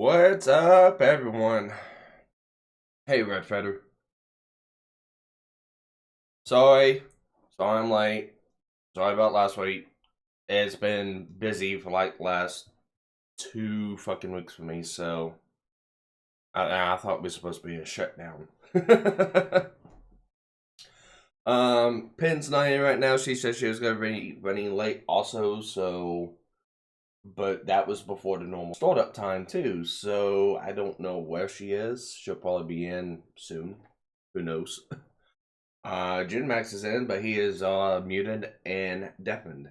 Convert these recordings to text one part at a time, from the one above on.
What's up, everyone? Hey, Red Feather. Sorry, sorry I'm late. Sorry about last week. It's been busy for like last 2 fucking weeks for me, so I thought we were supposed to be a shutdown. Pin's not here right now. She said she was gonna be running late also, so but that was before the normal startup time too, so I don't know where she is. She'll probably be in soon. Who knows? Jin Max is in, but he is muted and deafened.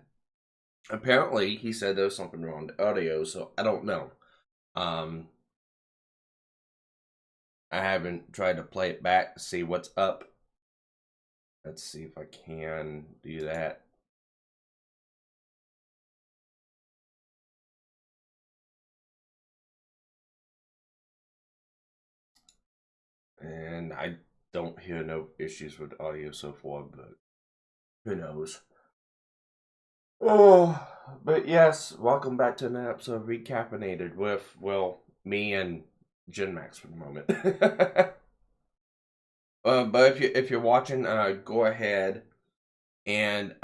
Apparently, he said there was something wrong with the audio, so I don't know. Um, I haven't tried to play it back to see what's up. Let's see if I can do that. And I don't hear no issues with audio so far, but who knows? Oh, but yes, welcome back to another episode of Re-Caffeinated with, well, me and Jin Max for the moment. But if you're watching, go ahead and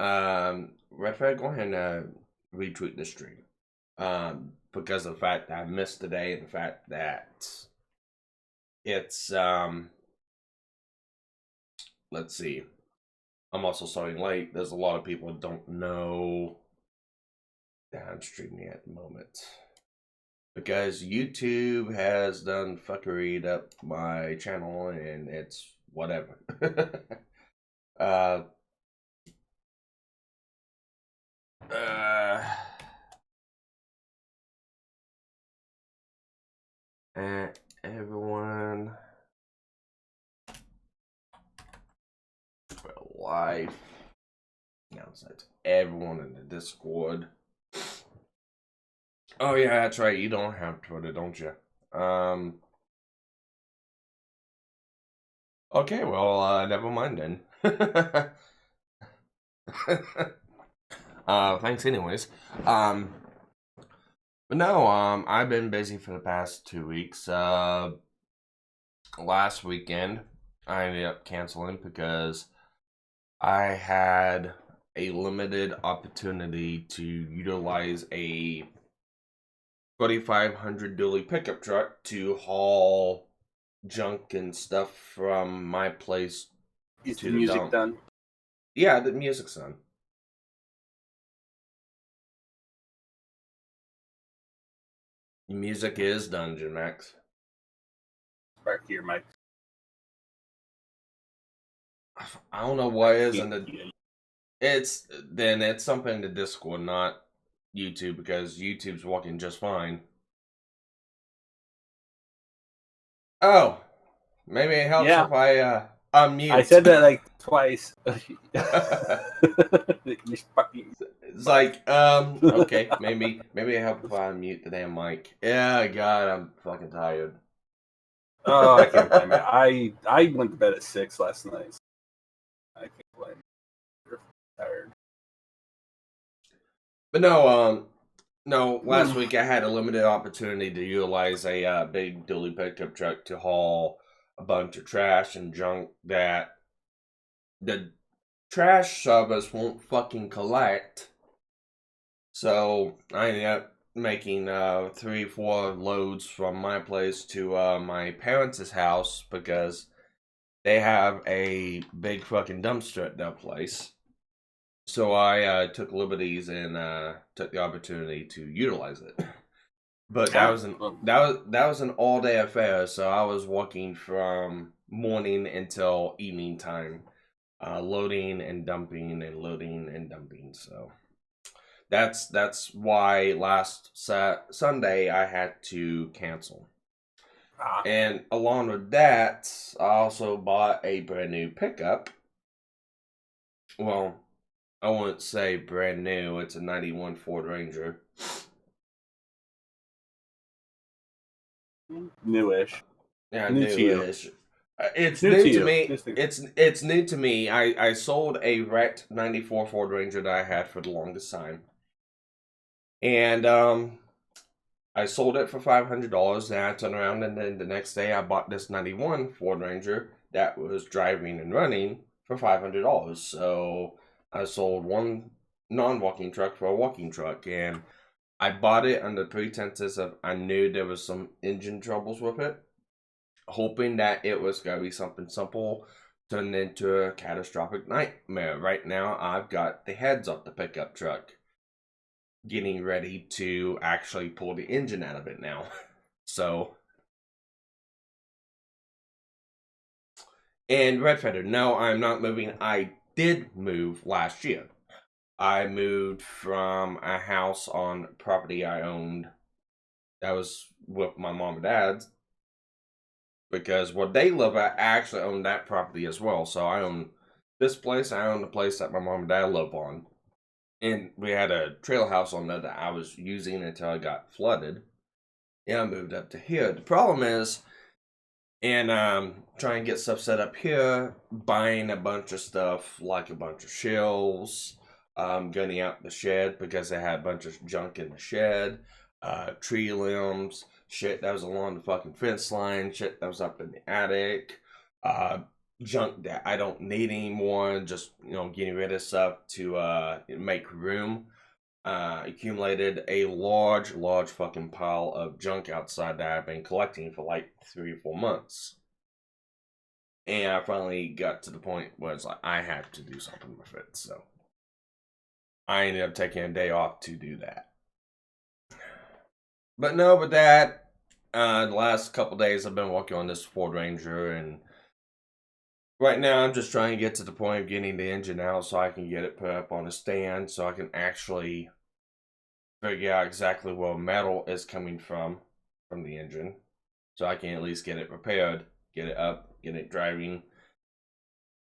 Redford, go ahead and retweet the stream. Because of the fact that I missed today and the fact that it's let's see. I'm also starting late. There's a lot of people that don't know that I'm streaming at the moment. Because YouTube has done fuckery up my channel and it's whatever. uh and everyone for life. Now it's everyone in the Discord. Oh yeah, that's right. You don't have Twitter, don't you? Okay, well, never mind then. Thanks anyways. But no, I've been busy for the past 2 weeks. Last weekend, I ended up canceling because I had a limited opportunity to utilize a 4,500 dually pickup truck to haul junk and stuff from my place Is to the the music dump. done? Yeah, the music's done. The music is done, Jim Max. Sparky or Mike? I don't know what is in the. It's something to Discord, not YouTube, because YouTube's working just fine. Oh, maybe it helps if I unmute. I said that like twice. It's like, okay, maybe it helps if I unmute the damn mic. Yeah, God, I'm fucking tired. Oh, I can't blame it. I went to bed at 6 last night. So I can't blame it. You're tired. But no, last week I had a limited opportunity to utilize a big dually pickup truck to haul a bunch of trash and junk that the trash service won't fucking collect. So I ended up making 3-4 loads from my place to my parents' house because they have a big fucking dumpster at their place. So I took liberties and took the opportunity to utilize it. But that was an all day affair. So I was working from morning until evening time, loading and dumping and loading and dumping. So that's why last Sunday I had to cancel. And along with that, I also bought a brand new pickup. Well, I wouldn't say brand new. It's a 91 Ford Ranger. Newish. Yeah, New to you. newish. It's New new to to you. me. It's new to me. I sold a wrecked 94 Ford Ranger that I had for the longest time. And I sold it for $500. Then I turned around and then the next day I bought this 91 Ford Ranger that was driving and running for $500. So I sold one non-walking truck for a walking truck, and I bought it under pretenses of I knew there was some engine troubles with it, hoping that it was going to be something simple, turned into a catastrophic nightmare. Right now, I've got the heads off the pickup truck, getting ready to actually pull the engine out of it now. So, and Red Feather, no, I'm not moving. I did move last year. I moved from a house on property I owned that was with my mom and dad's, because where they live at, I actually own that property as well. So I own this place, I own the place that my mom and dad live on. And we had a trail house on there that I was using until I got flooded. And I moved up to here. The problem is, and trying to get stuff set up here, buying a bunch of stuff, like a bunch of shelves, gunning out the shed because I had a bunch of junk in the shed, tree limbs, shit that was along the fucking fence line, shit that was up in the attic, junk that I don't need anymore, just, getting rid of stuff to make room. Accumulated a large fucking pile of junk outside that I've been collecting for like 3 or 4 months. And I finally got to the point where it's like, I have to do something with it. So I ended up taking a day off to do that. But no, with that, the last couple days I've been working on this Ford Ranger, and right now I'm just trying to get to the point of getting the engine out so I can get it put up on a stand so I can actually figure out exactly where metal is coming from the engine, so I can at least get it repaired, get it up, get it driving,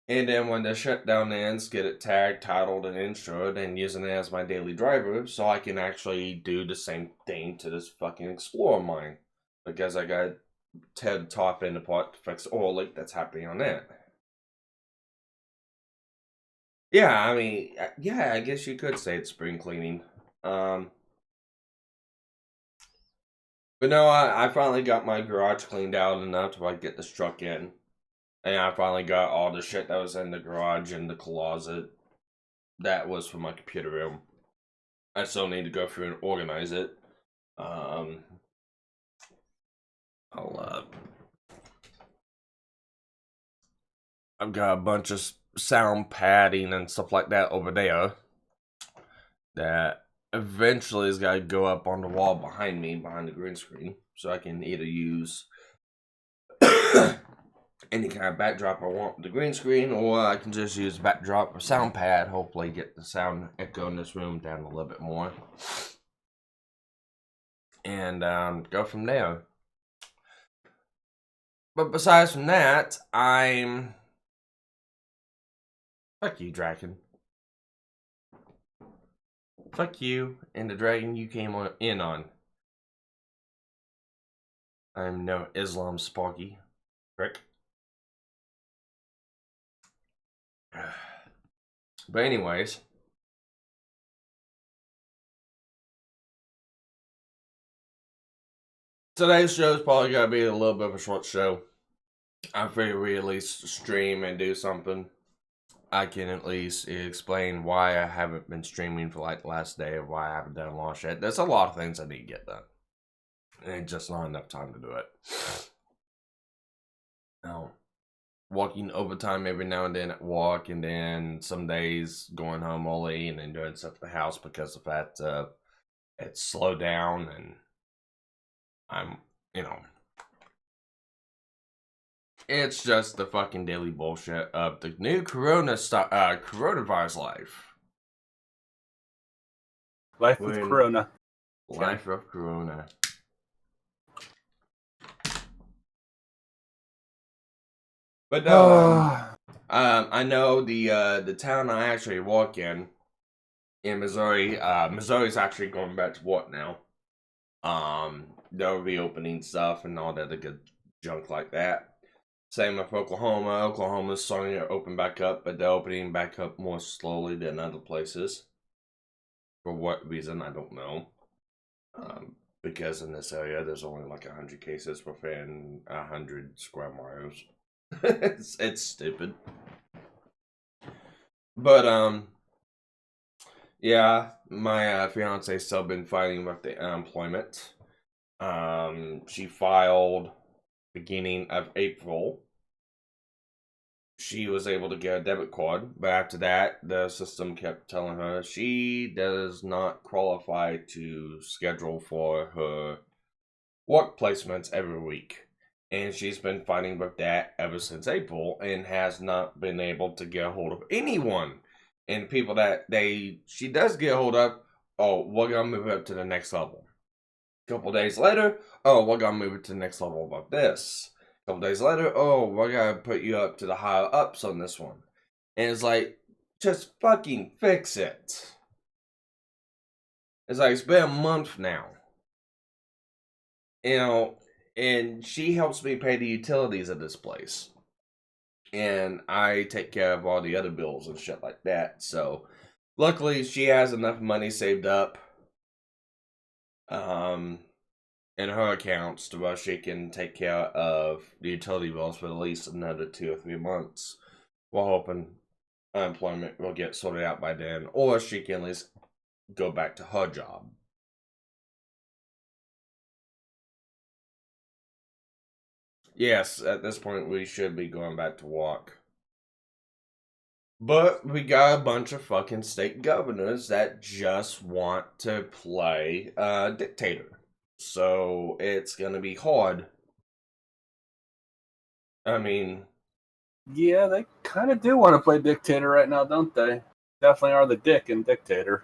and then when the shutdown ends, get it tagged, titled, and insured, and using it as my daily driver so I can actually do the same thing to this fucking Explorer of mine, because I got to tear the top end apart to fix the oil leak that's happening on that. Yeah, I mean, I guess you could say it's spring cleaning. But no, I finally got my garage cleaned out enough to like get this truck in. And I finally got all the shit that was in the garage and the closet that was for my computer room. I still need to go through and organize it. I'll I've got a bunch of sound padding and stuff like that over there that eventually is got to go up on the wall behind me, behind the green screen, so I can either use any kind of backdrop I want with the green screen, or I can just use backdrop or sound pad, hopefully get the sound echo in this room down a little bit more, and go from there. But besides from that, I'm... Fuck you, Draken. Fuck you and the dragon you came in on. I'm no Islam Sparky. Frick. But anyways. Today's show is probably going to be a little bit of a short show. I figure we at least stream and do something. I can at least explain why I haven't been streaming for like the last day, or why I haven't done a launch yet. There's a lot of things I need to get done. And just not enough time to do it. Now, working overtime every now and then at work, and then some days going home early and then doing stuff at the house because of that it's slowed down, and I'm, it's just the fucking daily bullshit of the new coronavirus life. Life with Corona. Life of Corona. But no, I know the town I actually work in Missouri. Missouri's actually going back to work now. They'll be opening stuff and all that other good junk like that. Same with Oklahoma. Oklahoma's starting to open back up, but they're opening back up more slowly than other places. For what reason, I don't know. because in this area there's only like 100 cases within 100 square miles. It's stupid. But yeah, my fiance's still been fighting with the unemployment. She filed beginning of April. She was able to get a debit card, but after that, the system kept telling her she does not qualify to schedule for her work placements every week. And she's been fighting with that ever since April and has not been able to get a hold of anyone. And people that she does get a hold of, oh, we're gonna move up to the next level. A couple days later, oh, we're gonna move it to the next level about this. A couple days later, oh, we're gonna put you up to the higher ups on this one. And it's like, just fucking fix it. It's like, it's been a month now. You know, and she helps me pay the utilities of this place. And I take care of all the other bills and shit like that. So, luckily, she has enough money saved up in her accounts to where she can take care of the utility bills for at least another 2 or 3 months. We're hoping unemployment will get sorted out by then, or she can at least go back to her job. Yes, at this point we should be going back to work. But we got a bunch of fucking state governors that just want to play dictator. So it's gonna be hard. I mean, Yeah, they kind of do want to play dictator right now, don't they? Definitely are the dick and dictator.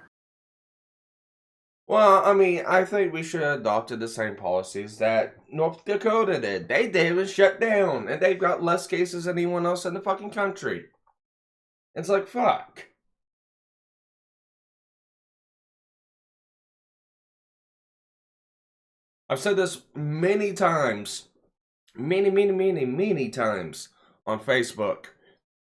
well, I mean, I think we should have adopted the same policies that North Dakota did. They did was shut down, and they've got less cases than anyone else in the fucking country. It's like, fuck. I've said this many times, many times on Facebook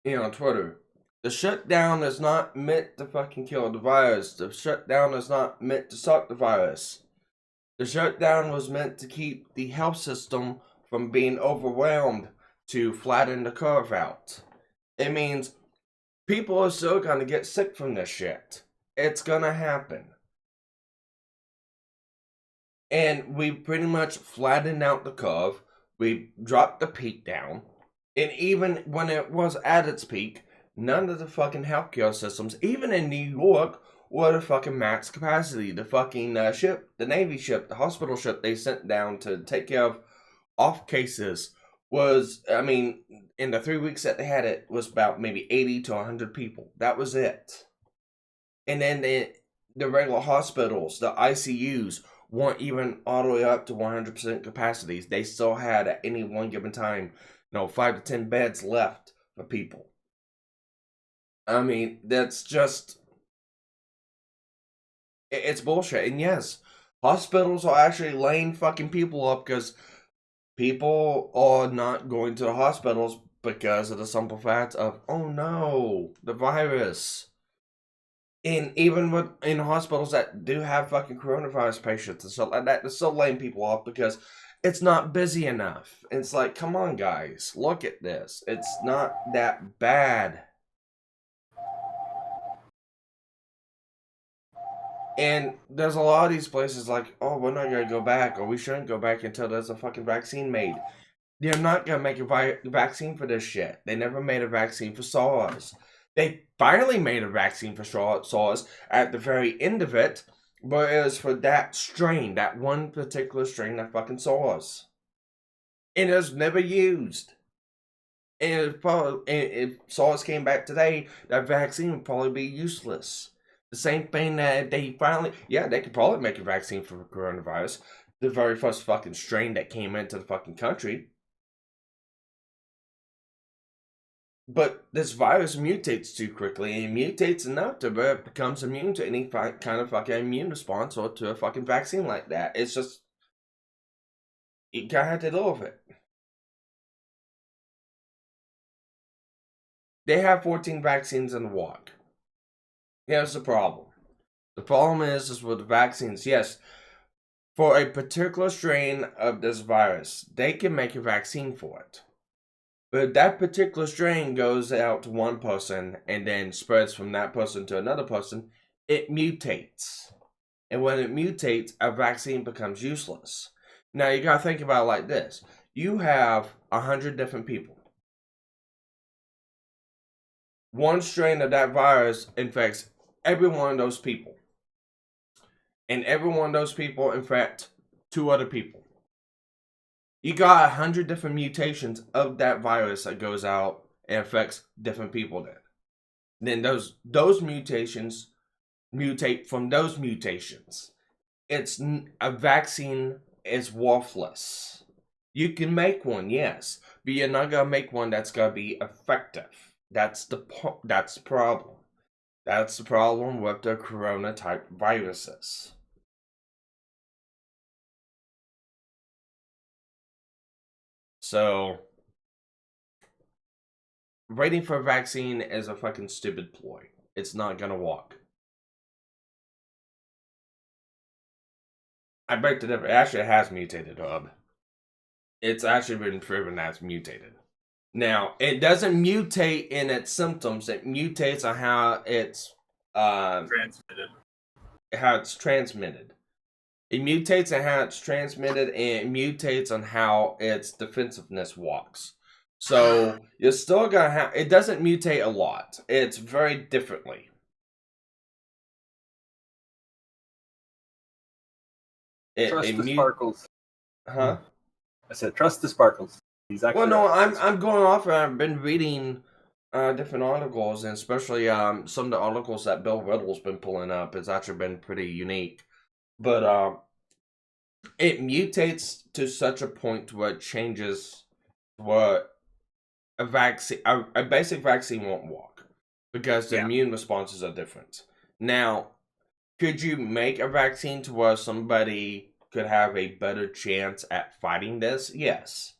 and on Twitter. The shutdown is not meant to fucking kill the virus. The shutdown is not meant to stop the virus. The shutdown was meant to keep the health system from being overwhelmed, to flatten the curve out. It means people are still gonna get sick from this shit. It's gonna happen. And we pretty much flattened out the curve. We dropped the peak down. And even when it was at its peak, none of the fucking healthcare systems, even in New York, were the fucking max capacity. The fucking ship, the Navy ship, the hospital ship they sent down to take care of off cases was, I mean, in the 3 weeks that they had it, was about maybe 80 to 100 people. That was it. And then the regular hospitals, the ICUs, weren't even all the way up to 100% capacities. They still had, at any one given time, 5 to 10 beds left for people. I mean, that's just, it's bullshit. And yes, hospitals are actually laying fucking people up because people are not going to the hospitals because of the simple fact of, oh no, the virus. And even in hospitals that do have fucking coronavirus patients and stuff like that, they're still laying people off because it's not busy enough. It's like, come on, guys, look at this. It's not that bad. And there's a lot of these places like, oh, we're not going to go back, or we shouldn't go back until there's a fucking vaccine made. They're not going to make a vaccine for this shit. They never made a vaccine for SARS. They finally made a vaccine for SARS at the very end of it, but it was for that strain, that one particular strain of fucking SARS. And it was never used. And if SARS came back today, that vaccine would probably be useless. The same thing that they finally, they could probably make a vaccine for coronavirus. The very first fucking strain that came into the fucking country. But this virus mutates too quickly, and mutates enough to where it becomes immune to any kind of fucking immune response or to a fucking vaccine like that. It's just, you kind of have to deal with it. They have 14 vaccines in the walk. Here's the problem. The problem is with the vaccines, yes, For a particular strain of this virus, they can make a vaccine for it. But if that particular strain goes out to one person and then spreads from that person to another person, it mutates. And when it mutates, a vaccine becomes useless. Now you gotta think about it like this. You have 100 different people. One strain of that virus infects every one of those people. And every one of those people infect 2 other people. You got 100 different mutations of that virus that goes out and affects different people then those mutations mutate from those mutations. It's a vaccine is worthless. You can make one, yes, but you're not gonna make one that's gonna be effective. That's the problem. That's the problem with the corona type viruses. So, waiting for a vaccine is a fucking stupid ploy. It's not gonna work. I beg to differ. It actually has mutated, Hub. It's actually been proven that it's mutated. Now, it doesn't mutate in its symptoms. It mutates on how it's Transmitted. How it's transmitted. It mutates on how it's transmitted, and it mutates on how its defensiveness walks. So you're still gonna have. It doesn't mutate a lot. It's very differently. Trust the sparkles. Huh? I said trust the sparkles. He's actually. Well, no, I'm going off. I've been reading different articles, and especially some of the articles that Bill Riddle's been pulling up. It's actually been pretty unique, but it mutates to such a point where it changes what a vaccine, a basic vaccine won't work because the immune responses are different. Now, could you make a vaccine to where somebody could have a better chance at fighting this? Yes.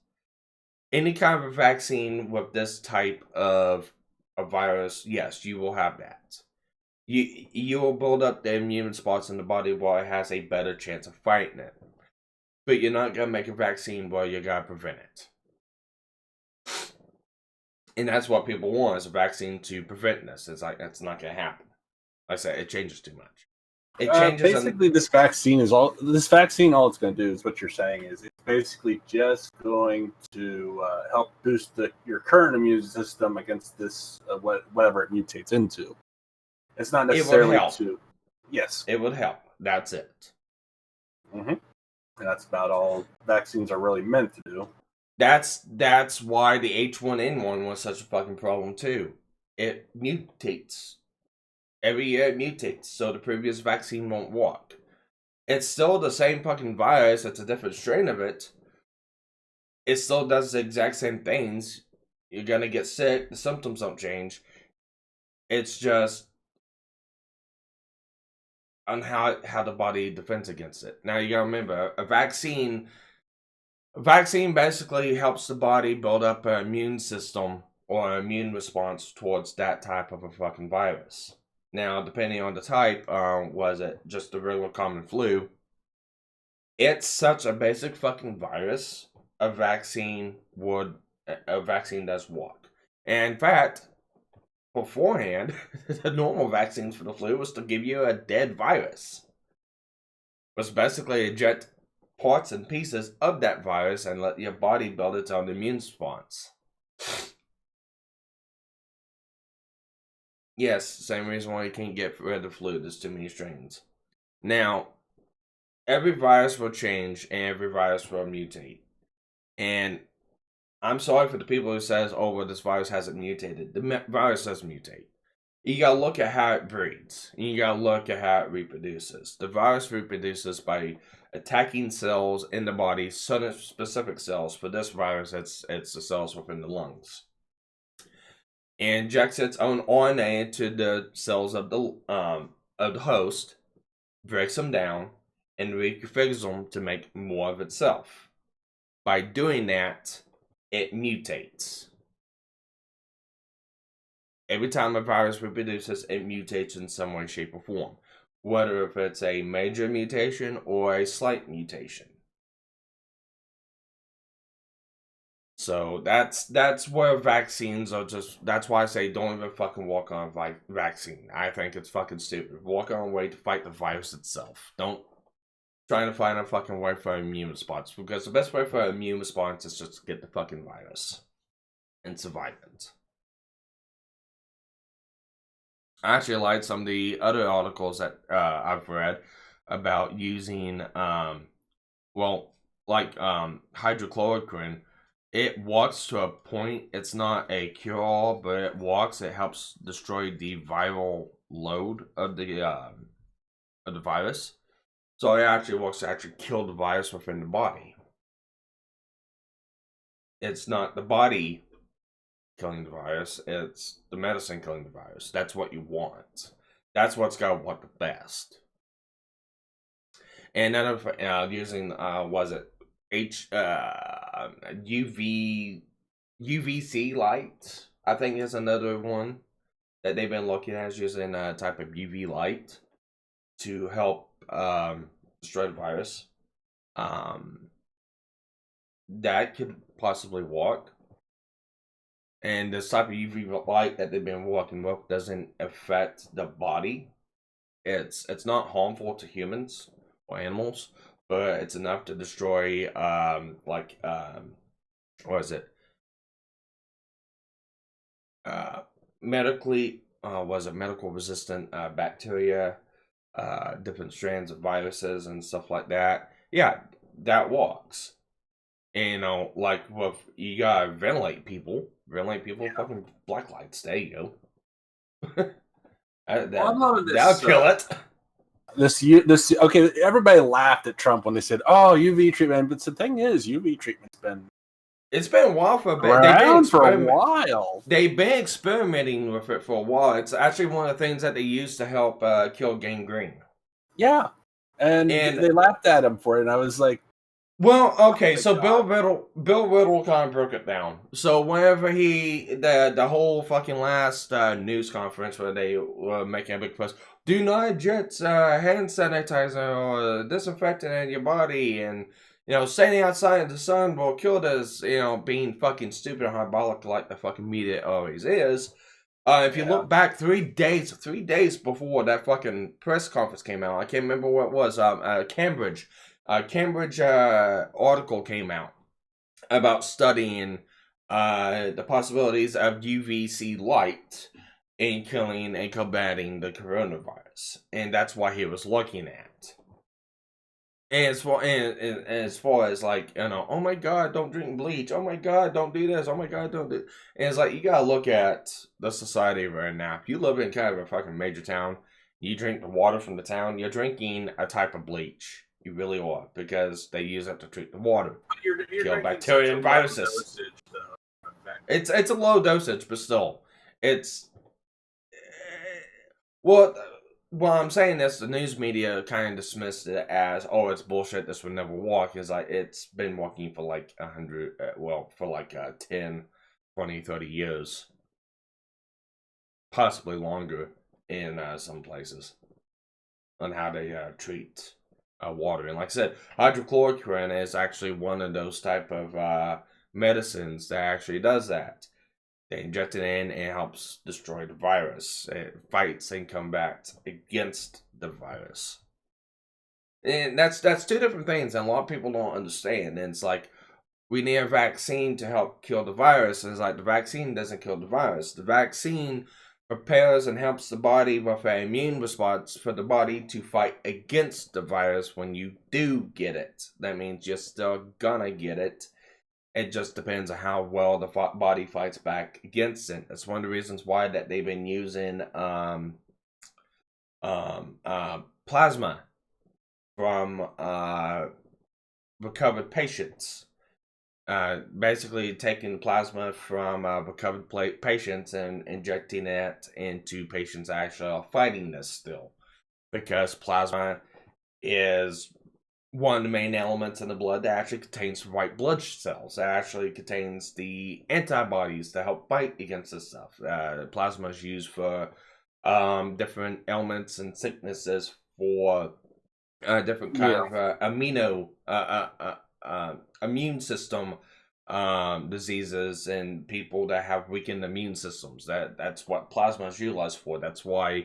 Any kind of a vaccine with this type of a virus, yes, you will have that. You will build up the immune response in the body where it has a better chance of fighting it. But you're not going to make a vaccine where you're going to prevent it. And that's what people want, is a vaccine to prevent this. It's like, that's not going to happen. Like I said, it changes too much. It changes. Basically, this vaccine, all it's going to do is what you're saying is it's basically just going to help boost your current immune system against this, whatever it mutates into. It's not necessarily to. Yes. It would help. That's it. Mm-hmm. And that's about all vaccines are really meant to do. That's why the H1N1 was such a fucking problem too. It mutates. Every year it mutates, so the previous vaccine won't work. It's still the same fucking virus, it's a different strain of it. It still does the exact same things. You're gonna get sick, the symptoms don't change. It's just on how the body defends against it. Now you gotta remember, a vaccine basically helps the body build up an immune system or an immune response towards that type of a fucking virus. Now, depending on the type, was it just the regular common flu? It's such a basic fucking virus. A vaccine does work. And in fact, beforehand, the normal vaccines for the flu was to give you a dead virus. It was basically eject parts and pieces of that virus and let your body build its own immune response. Yes, same reason why you can't get rid of the flu. There's too many strains. Now, every virus will change and every virus will mutate. And I'm sorry for the people who says, oh, well, this virus hasn't mutated. The virus does mutate. You gotta look at how it breeds. And you gotta look at how it reproduces. The virus reproduces by attacking cells in the body, certain specific cells. For this virus, it's the cells within the lungs. And injects its own RNA into the cells of the host, breaks them down, and reconfigures them to make more of itself. By doing that, it mutates. Every time a virus reproduces, it mutates in some way, shape, or form. whether if it's a major mutation or a slight mutation. So that's where vaccines are just. That's why I say don't even fucking walk on a vaccine. I think it's fucking stupid. Walk on a way to fight the virus itself. Don't try to find a fucking way for immune response, because the best way for an immune response is just to get the fucking virus and survive it. I actually like some of the other articles that I've read about using, hydrochloroquine. It works to a point. It's not a cure-all, but it works. It helps destroy the viral load of the virus. So it actually works to actually kill the virus within the body. It's not the body killing the virus, it's the medicine killing the virus. That's what you want. That's what's gonna work the best. And then using was it UVC light, I think is another one that they've been looking at, is using a type of UV light to help destroy the virus. That could possibly work. And this type of UV light that they've been working with doesn't affect the body. It's not harmful to humans or animals, but it's enough to destroy what is it? Medical resistant bacteria, different strands of viruses and stuff like that. Yeah, that works. And like with, you gotta ventilate people, fucking black lights. There you go. That'll kill it. This okay. Everybody laughed at Trump when they said, "Oh, UV treatment," but the thing is, UV treatment's been a while for a bit. Around for a while. They've been experimenting with it for a while. It's actually one of the things that they use to help kill gangrene. Yeah, and they laughed at him for it, and I was like, well, okay, so Bill Riddle kind of broke it down. So whenever the whole fucking last news conference where they were making a big fuss, do not inject hand sanitizer or disinfectant in your body, and standing outside in the sun will kill this, being fucking stupid and hyperbolic like the fucking media always is. If you look back 3 days before that fucking press conference came out, I can't remember what it was, Cambridge article came out about studying the possibilities of UVC light in killing and combating the coronavirus, and that's what he was looking at. And as far as like, oh my god, don't drink bleach, oh my god, don't do this, oh my god, don't do. And it's like, you gotta look at the society right now. If you live in kind of a fucking major town, you drink the water from the town, you're drinking a type of bleach. You really are, because they use it to treat the water, kill bacteria and viruses. It's a low dosage, but still, it's what I'm saying is the news media kind of dismissed it as, oh, it's bullshit. This would never work. Is like, it's been working for like 10, 20, 30 years, possibly longer in some places, on how they treat water. And like I said, hydrochloroquine is actually one of those type of medicines that actually does that. They inject it in and it helps destroy the virus. It fights and combats against the virus. And that's two different things, and a lot of people don't understand. And it's like, we need a vaccine to help kill the virus. And it's like, the vaccine doesn't kill the virus. The vaccine prepares and helps the body with an immune response for the body to fight against the virus when you do get it. That means you're still gonna get it. It just depends on how well the body fights back against it. That's one of the reasons why that they've been using plasma from recovered patients. Basically taking plasma from recovered patients and injecting it into patients that actually are fighting this still. Because plasma is one of the main elements in the blood that actually contains white blood cells. That actually contains the antibodies to help fight against this stuff. Plasma is used for different ailments and sicknesses for different kind of immune system diseases and people that have weakened immune systems. That's what plasma is utilized for. That's one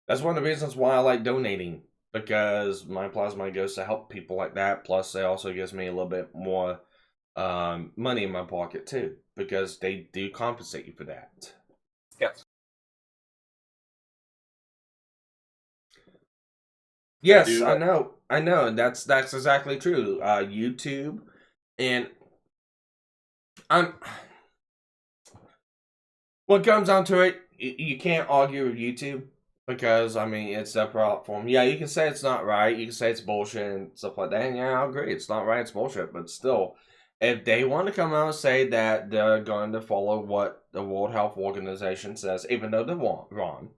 of the reasons why I like donating, because my plasma goes to help people like that. Plus, it also gives me a little bit more money in my pocket too, because they do compensate you for that. Yes. Yes, I know, and that's exactly true. YouTube, and I'm. When it comes down to it, you can't argue with YouTube because I mean it's their platform. Yeah, you can say it's not right. You can say it's bullshit and stuff like that. And yeah, I agree, it's not right. It's bullshit. But still, if they want to come out and say that they're going to follow what the World Health Organization says, even though they're wrong,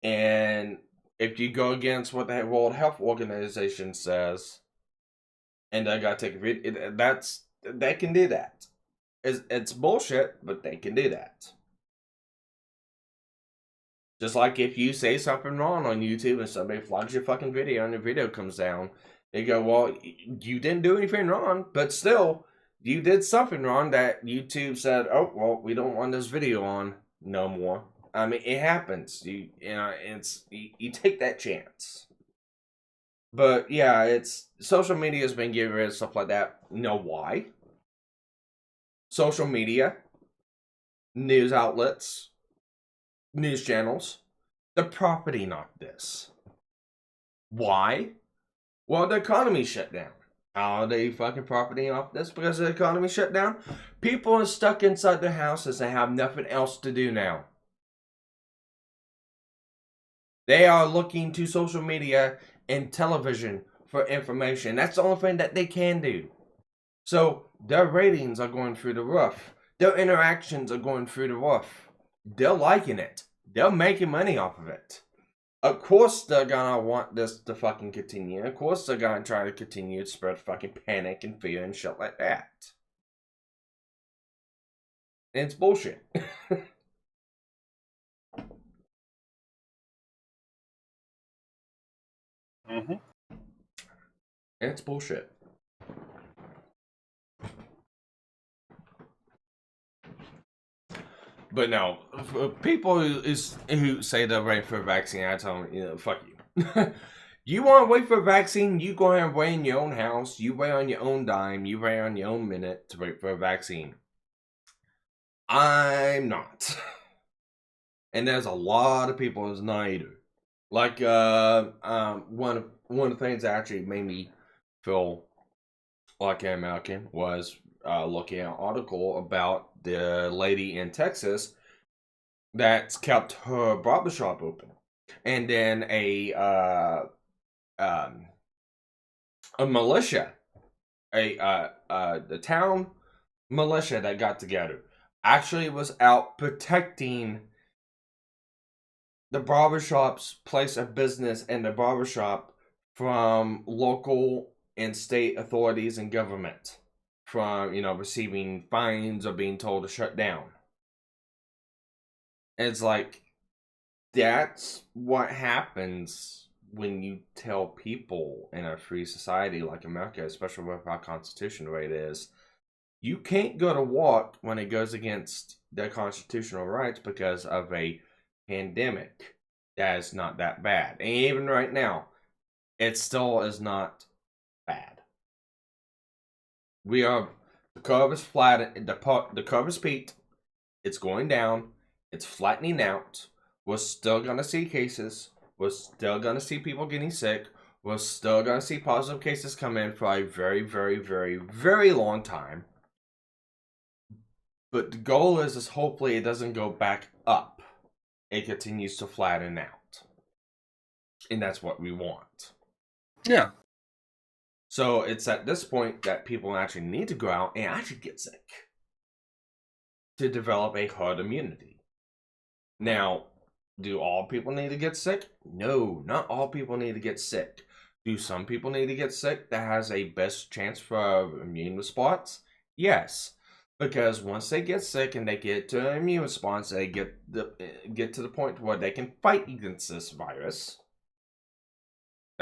and if you go against what the World Health Organization says, and they got to take a video, they can do that. It's bullshit, but they can do that. Just like if you say something wrong on YouTube and somebody flags your fucking video and the video comes down, they go, well, you didn't do anything wrong, but still, you did something wrong that YouTube said, oh, well, we don't want this video on no more. I mean, it happens. You take that chance. But yeah, it's social media has been getting rid of stuff like that. You know why? Social media, news outlets, news channels, the property not this. Why? Well, the economy shut down. How are they fucking property off this? Because the economy shut down? People are stuck inside their houses and have nothing else to do now. They are looking to social media and television for information. That's the only thing that they can do. So their ratings are going through the roof. Their interactions are going through the roof. They're liking it. They're making money off of it. Of course they're gonna want this to fucking continue. Of course they're gonna try to continue to spread fucking panic and fear and shit like that. And it's bullshit. Mm-hmm. It's bullshit. But no, for people who say they're ready for a vaccine, I tell them, fuck you. You want to wait for a vaccine, you go ahead and wait in your own house, you wait on your own dime, you wait on your own minute to wait for a vaccine. I'm not. And there's a lot of people who's not either. Like, one of the things that actually made me feel like an American was looking at an article about the lady in Texas that's kept her barbershop open, and then a militia, the town militia that got together actually was out protecting the barbershop's place of business and the barbershop from local and state authorities and government from, receiving fines or being told to shut down. And it's like, that's what happens when you tell people in a free society like America, especially with our Constitution the way it is, you can't go to war when it goes against their constitutional rights because of a pandemic that is not that bad. And even right now, it still is not bad. The curve is flat, the curve is peaked, it's going down, it's flattening out. We're still going to see cases, we're still going to see people getting sick, we're still going to see positive cases come in for a very, very, very, very long time. But the goal is hopefully it doesn't go back up. It continues to flatten out. And that's what we want. Yeah. So it's at this point that people actually need to go out and actually get sick to develop a herd immunity. Now, do all people need to get sick? No, not all people need to get sick. Do some people need to get sick that has a best chance for immune response? Yes. Because once they get sick and they get to an immune response, they get to the point where they can fight against this virus.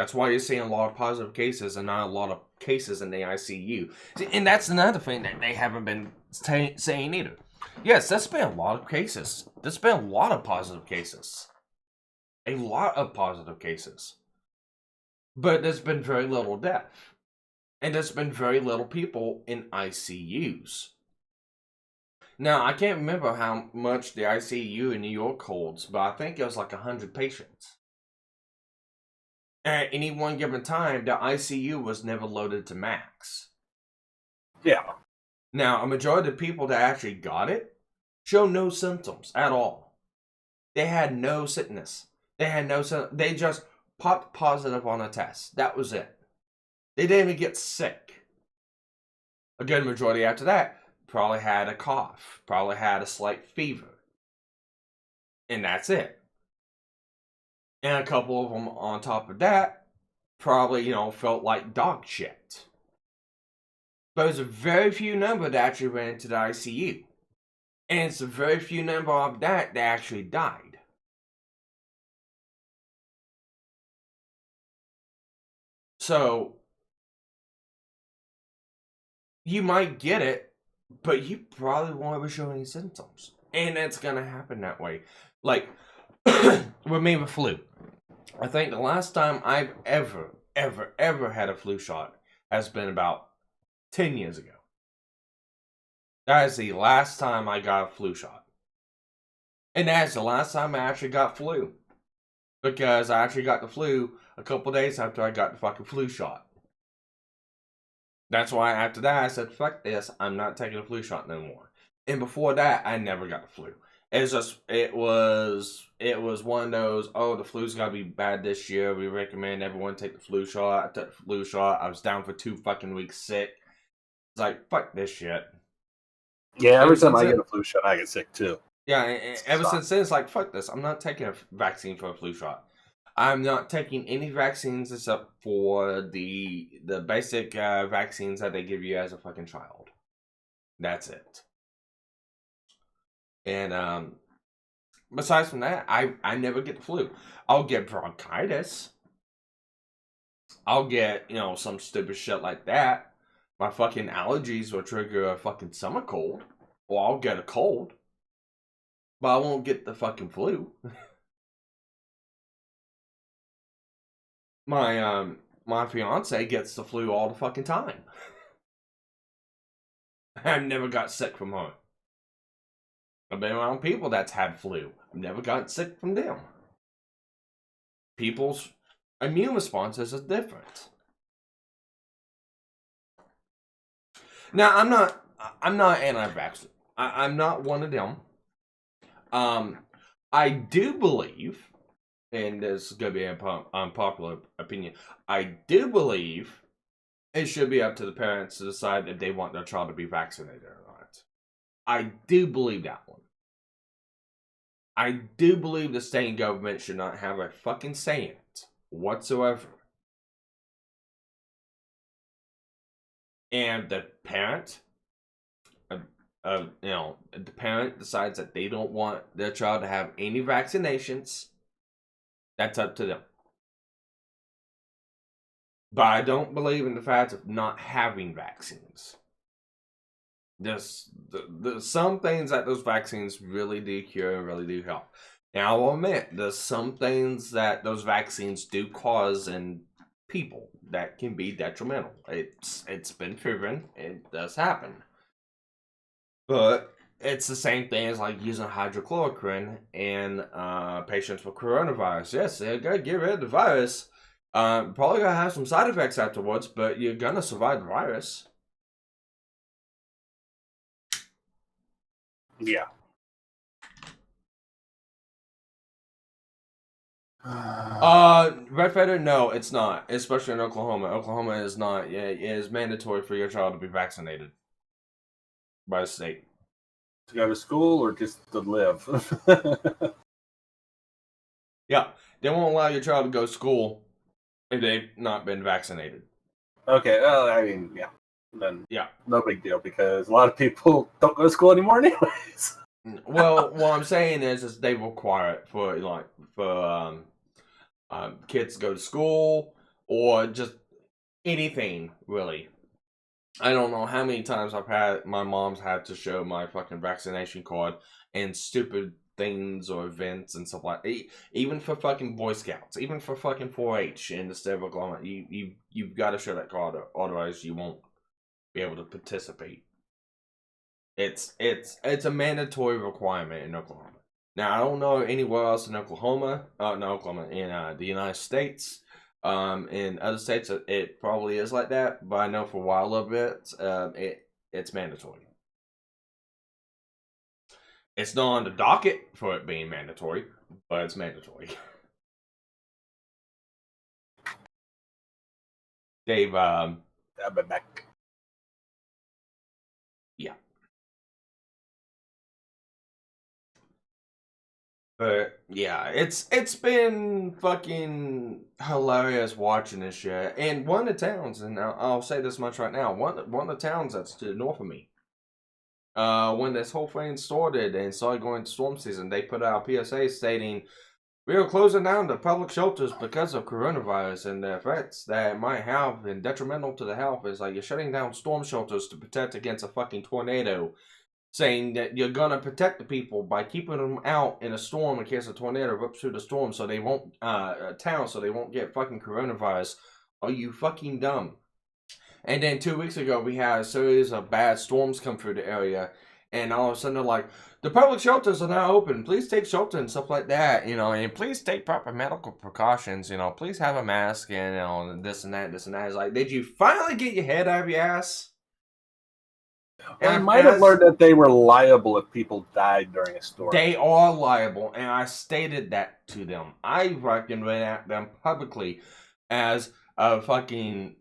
That's why you're seeing a lot of positive cases and not a lot of cases in the ICU. And that's another thing that they haven't been saying either. Yes, there's been a lot of cases. There's been a lot of positive cases. A lot of positive cases. But there's been very little death. And there's been very little people in ICUs. Now, I can't remember how much the ICU in New York holds, but I think it was like 100 patients. At any one given time, the ICU was never loaded to max. Yeah. Now, a majority of the people that actually got it show no symptoms at all. They had no sickness. They just popped positive on a test. That was it. They didn't even get sick. A good majority after that probably had a cough, probably had a slight fever. And that's it. And a couple of them on top of that probably, felt like dog shit. But there's a very few number that actually went into the ICU. And it's a very few number of that actually died. So, you might get it, but you probably won't ever show any symptoms. And it's going to happen that way. Like, with me with flu. I think the last time I've ever had a flu shot has been about 10 years ago. That is the last time I got a flu shot. And that is the last time I actually got flu. Because I actually got the flu a couple days after I got the fucking flu shot. That's why after that I said, fuck this, I'm not taking a flu shot no more. And before that, I never got the flu. It was one of those, oh, the flu's gotta be bad this year. We recommend everyone take the flu shot. I took the flu shot. I was down for 2 fucking weeks sick. It's like, fuck this shit. Yeah, every time I get a flu shot, I get sick too. Yeah, and ever since then, it's like, fuck this. I'm not taking a vaccine for a flu shot. I'm not taking any vaccines except for the basic vaccines that they give you as a fucking child. That's it. And besides from that, I never get the flu. I'll get bronchitis. I'll get, some stupid shit like that. My fucking allergies will trigger a fucking summer cold. Or I'll get a cold. But I won't get the fucking flu. My fiance gets the flu all the fucking time. I've never got sick from her. I've been around people that's had flu. I've never gotten sick from them. People's immune responses are different. Now, I'm not anti-vaxxer. I'm not one of them. I do believe, and this is going to be an unpopular opinion, I do believe it should be up to the parents to decide if they want their child to be vaccinated or not. I do believe that one. I do believe the state government should not have a fucking say in it whatsoever. And the parent, the parent decides that they don't want their child to have any vaccinations, that's up to them. But I don't believe in the fact of not having vaccines. There's some things that those vaccines really do cure and really do help. Now, I will admit, there's some things that those vaccines do cause in people that can be detrimental. It's been proven. It does happen. But it's the same thing as like using hydrochloroquine in patients with coronavirus. Yes, they're going to get rid of the virus. Probably going to have some side effects afterwards, but you're going to survive the virus. Yeah. Red feather? No, it's not. Especially in Oklahoma. Oklahoma is not. It is mandatory for your child to be vaccinated by the state. To go to school or just to live? Yeah, they won't allow your child to go to school if they've not been vaccinated. Okay, well, I mean, yeah. Then yeah, no big deal because a lot of people don't go to school anymore anyways. Well, what I'm saying is they require it for kids to go to school, or just anything, really. I don't know how many times my mom's had to show my fucking vaccination card and stupid things or events and stuff like that. Even for fucking Boy Scouts, even for fucking 4-H in the state of Oklahoma, you've got to show that card, otherwise you won't be able to participate. It's a mandatory requirement in Oklahoma. Now I don't know anywhere else in Oklahoma, in the United States. In other states, it probably is like that, but I know for a while of it's mandatory. It's not on the docket for it being mandatory, but it's mandatory. Dave, I'll be back. Yeah. But yeah, it's been fucking hilarious watching this shit. And one of the towns, and I'll say this much right now, one of the towns that's to the north of me, when this whole thing started and started going to storm season, they put out a PSA stating, "We are closing down the public shelters because of coronavirus and the effects that it might have and detrimental to the health." Is like, you're shutting down storm shelters to protect against a fucking tornado. Saying that you're gonna protect the people by keeping them out in a storm in case a tornado rips through the storm, so they won't so they won't get fucking coronavirus. Are you fucking dumb? And then 2 weeks ago, we had a series of bad storms come through the area, and all of a sudden they're like, "The public shelters are now open. Please take shelter," and stuff like that, and please take proper medical precautions, please have a mask, and this and that. It's like, did you finally get your head out of your ass? I might have learned that they were liable if people died during a storm. They are liable, and I stated that to them. I fucking went at them publicly as a fucking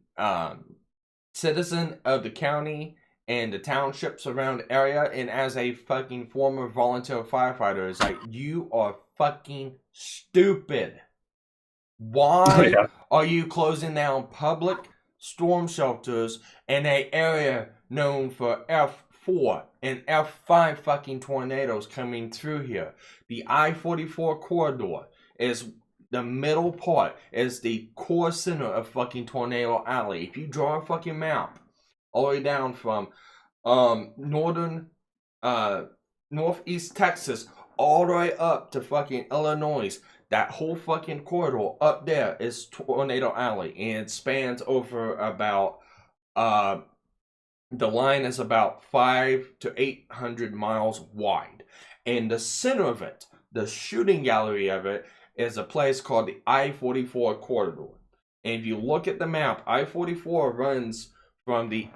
citizen of the county and the townships around the area, and as a fucking former volunteer firefighter. It's like, you are fucking stupid. Why are you closing down public storm shelters in an area known for F4 and F5 fucking tornadoes coming through here? The I-44 corridor is the middle part, is the core center of fucking Tornado Alley. If you draw a fucking map all the way down from northeast Texas all the way up to fucking Illinois, that whole fucking corridor up there is Tornado Alley, and it spans over about the line is about 500 to 800 miles wide. And the center of it, the shooting gallery of it, is a place called the I-44 corridor. And if you look at the map, I-44 runs from the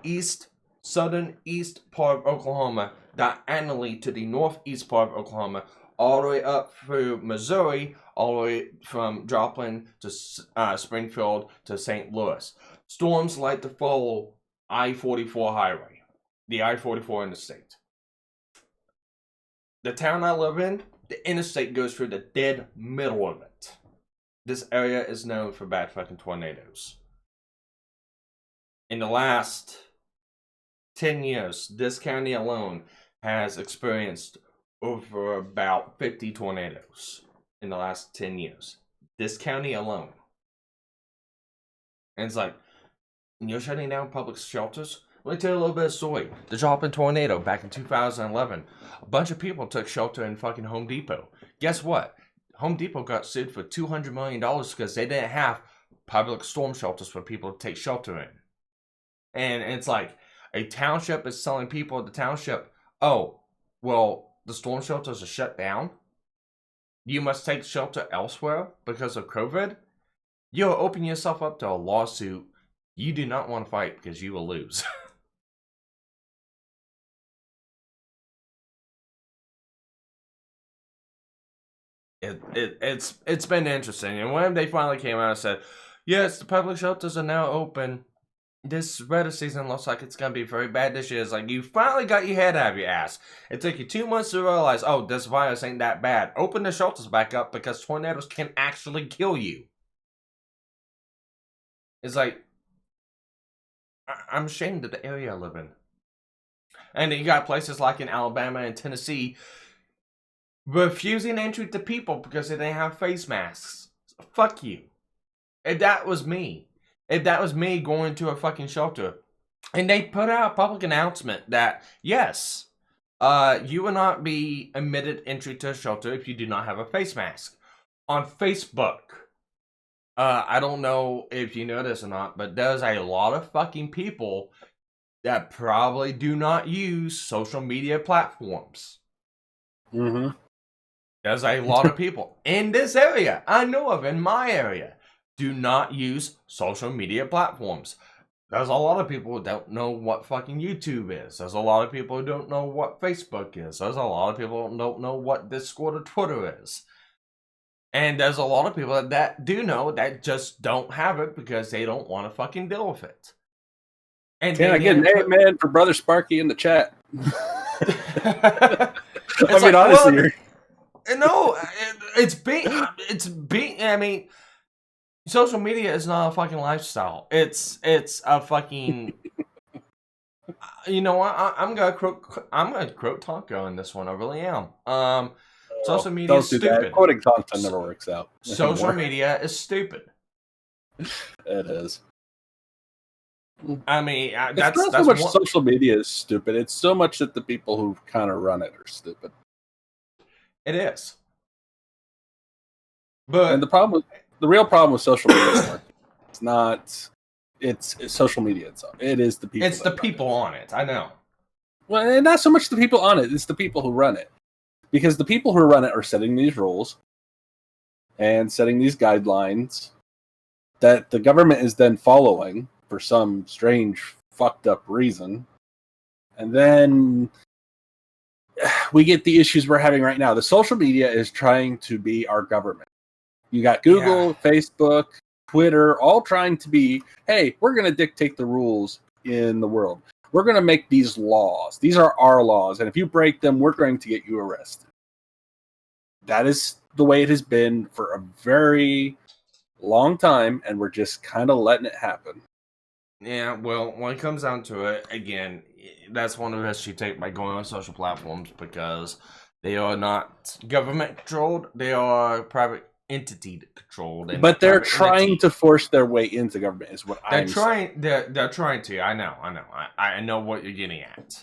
southern east part of Oklahoma diagonally to the northeast part of Oklahoma, all the way up through Missouri, all the way from Joplin to Springfield to St. Louis. Storms like to follow I-44 highway, the I-44 interstate. The town I live in, the interstate goes through the dead middle of it. This area is known for bad fucking tornadoes. In the last 10 years, this county alone has experienced over about 50 tornadoes in the last 10 years. This county alone. And it's like, you're shutting down public shelters? Let me tell you a little bit of story. The Joplin tornado back in 2011. A bunch of people took shelter in fucking Home Depot. Guess what? Home Depot got sued for $200 million because they didn't have public storm shelters for people to take shelter in. And it's like, a township is telling people at the township, "Oh, well, the storm shelters are shut down. You must take shelter elsewhere because of COVID." You'll open yourself up to a lawsuit you do not want to fight because you will lose. It's been interesting. And when they finally came out and said, "Yes, the public shelters are now open. This weather season looks like it's going to be very bad this year." It's like, you finally got your head out of your ass. It took you 2 months to realize, oh, this virus ain't that bad. Open the shelters back up because tornadoes can actually kill you. It's like, I'm ashamed of the area I live in. And then you got places like in Alabama and Tennessee refusing entry to people because they didn't have face masks. Fuck you. And that was me. if that was me going to a fucking shelter, and they put out a public announcement that, yes, you will not be admitted entry to a shelter if you do not have a face mask. On Facebook, I don't know if you know this or not, but there's a lot of fucking people that probably do not use social media platforms. Mm-hmm. There's a lot of people in this area, I know of, in my area, do not use social media platforms. There's a lot of people who don't know what fucking YouTube is. There's a lot of people who don't know what Facebook is. There's a lot of people who don't know what Discord or Twitter is. And there's a lot of people that do know that just don't have it because they don't want to fucking deal with it. And can I get an amen for Brother Sparky in the chat? I mean, honestly, no, it's being. I mean, social media is not a fucking lifestyle. It's a fucking. You know what? I'm gonna quote Tonka on this one. I really am. Social media is stupid. Quoting Tonka never works out. Social media is stupid. It is. I mean, that's not so much social media is stupid. It's so much that the people who kind of run it are stupid. It is. But and the real problem with social media is it's social media itself. It is the people. It's the people on it. I know. Well, and not so much the people on it. It's the people who run it. Because the people who run it are setting these rules and setting these guidelines that the government is then following for some strange, fucked up reason. And then we get the issues we're having right now. The social media is trying to be our government. You got Google, Facebook, Twitter, all trying to be, hey, we're going to dictate the rules in the world. We're going to make these laws. These are our laws. And if you break them, we're going to get you arrested. That is the way it has been for a very long time. And we're just kind of letting it happen. Yeah, well, when it comes down to it, again, that's one of the risks you take by going on social platforms because they are not government controlled. They are private entity controlled. But they're trying to force their way into government is what I'm saying. They're trying to. I know. I know what you're getting at.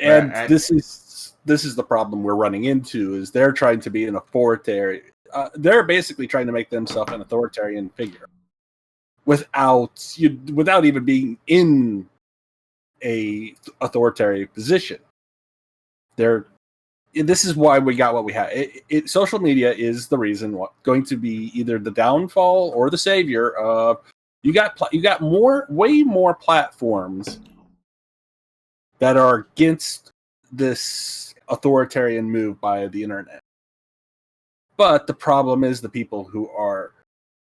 And this is the problem we're running into is they're trying to be an authoritarian. They're basically trying to make themselves an authoritarian figure without even being in a authoritarian position. This is why we got what we have. Social media is the reason going to be either the downfall or the savior of. You got way more platforms that are against this authoritarian move by the internet. But the problem is the people who are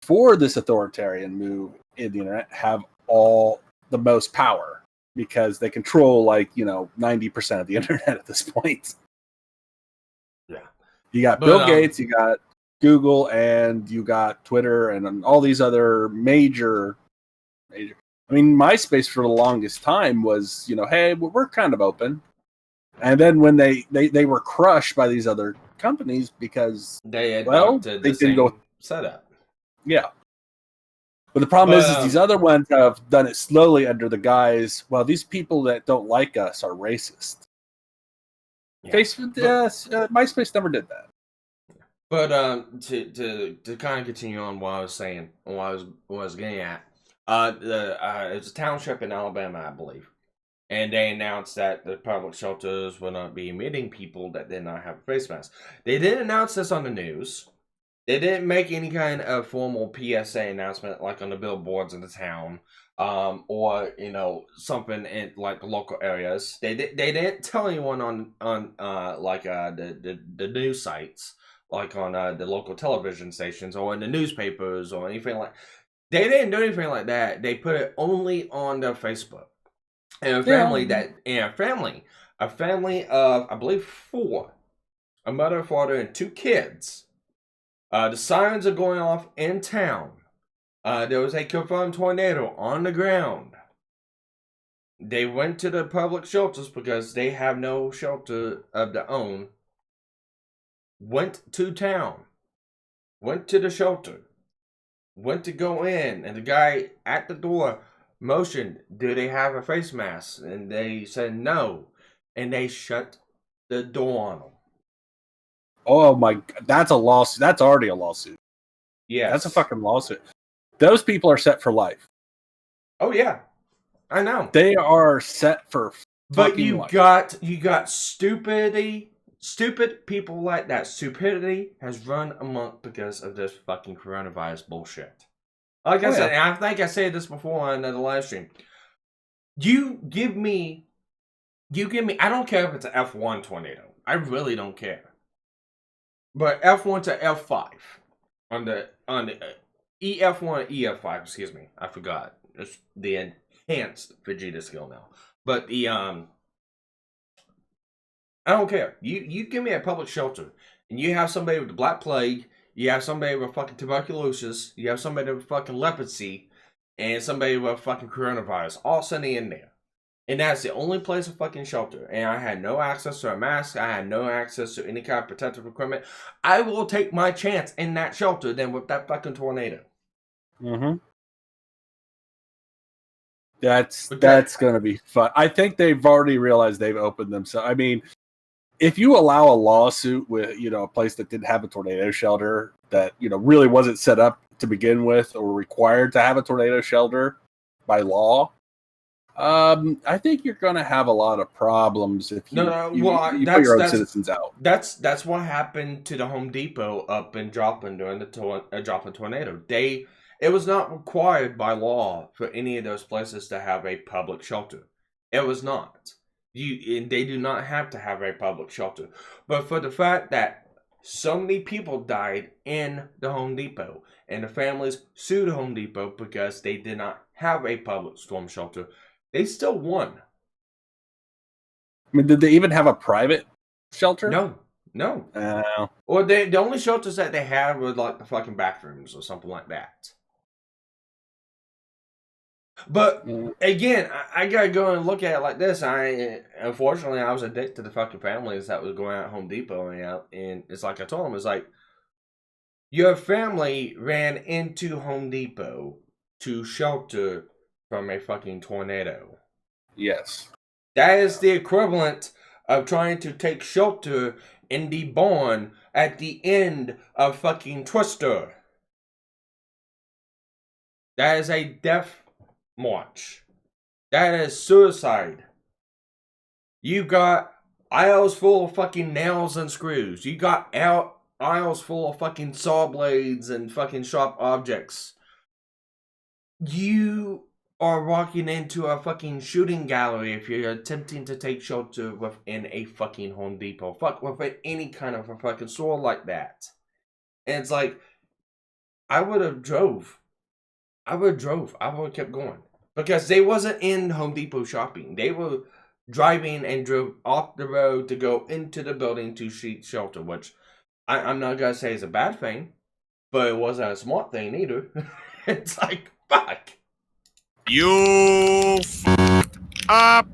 for this authoritarian move in the internet have all the most power because they control 90% of the internet at this point. Yeah. You got Bill Gates, you got Google, and you got Twitter and all these other major. I mean, MySpace for the longest time was, hey, we're kind of open. And then when they were crushed by these other companies because they didn't go setup. Yeah. But the problem is these other ones have done it slowly under the guise, well, these people that don't like us are racist. Yeah. MySpace never did that. But to kind of continue on what I was saying, what I was getting at, it's a township in Alabama, I believe, and they announced that the public shelters will not be admitting people that did not have a face mask. They didn't announce this on the news. They didn't make any kind of formal PSA announcement like on the billboards in the town, or something in like the local areas. They didn't tell anyone on the news sites, like on the local television stations or in the newspapers or anything like. They didn't do anything like that. They put it only on their Facebook. And a family of I believe 4, a mother, father, and 2 kids. The sirens are going off in town. There was a confirmed tornado on the ground. They went to the public shelters because they have no shelter of their own. Went to town. Went to the shelter. went to go in, and the guy at the door motioned, "Do they have a face mask?" And they said no, and they shut the door on them. Oh my! That's a lawsuit. That's already a lawsuit. Yes, that's a fucking lawsuit. Those people are set for life. Oh yeah, I know. They are set for. But you life. got stupid people like that. Stupidity has run amok because of this fucking coronavirus bullshit. Like I said, and I think I said this before on the live stream. You give me. I don't care if it's an F1 tornado. I really don't care. But F1 to F5 on the EF1 EF5. Excuse me, I forgot. It's the enhanced Vegeta skill now. But the I don't care. You give me a public shelter, and you have somebody with the Black Plague, you have somebody with fucking tuberculosis, you have somebody with fucking leprosy, and somebody with fucking coronavirus, all sitting in there. And that's the only place of fucking shelter. And I had no access to a mask. I had no access to any kind of protective equipment. I will take my chance in that shelter than with that fucking tornado. Mm-hmm. That's going to be fun. I think they've already realized they've opened themselves. I mean, if you allow a lawsuit with, a place that didn't have a tornado shelter that, really wasn't set up to begin with or required to have a tornado shelter by law, I think you're going to have a lot of problems if you put your own citizens out. That's what happened to the Home Depot up in Joplin during the Joplin tornado. It was not required by law for any of those places to have a public shelter. It was not. They do not have to have a public shelter. But for the fact that so many people died in the Home Depot, and the families sued Home Depot because they did not have a public storm shelter, they still won. I mean, did they even have a private shelter? No. Or the only shelters that they had were like the fucking bathrooms or something like that. But again, I gotta go and look at it like this. Unfortunately, I was addicted to the fucking families that was going out at Home Depot, and it's like I told them, it's like your family ran into Home Depot to shelter from a fucking tornado. Yes, that is the equivalent of trying to take shelter in the barn at the end of fucking Twister. That is a death march. That is suicide. You got aisles full of fucking nails and screws. You got aisles full of fucking saw blades and fucking sharp objects. You are walking into a fucking shooting gallery if you're attempting to take shelter within a fucking Home Depot. Within any kind of a fucking store like that. And it's like, I would have drove. I would have kept going. Because they wasn't in Home Depot shopping. They were driving and drove off the road to go into the building to seek shelter, which I'm not going to say is a bad thing, but it wasn't a smart thing either. It's like, fuck. You fucked up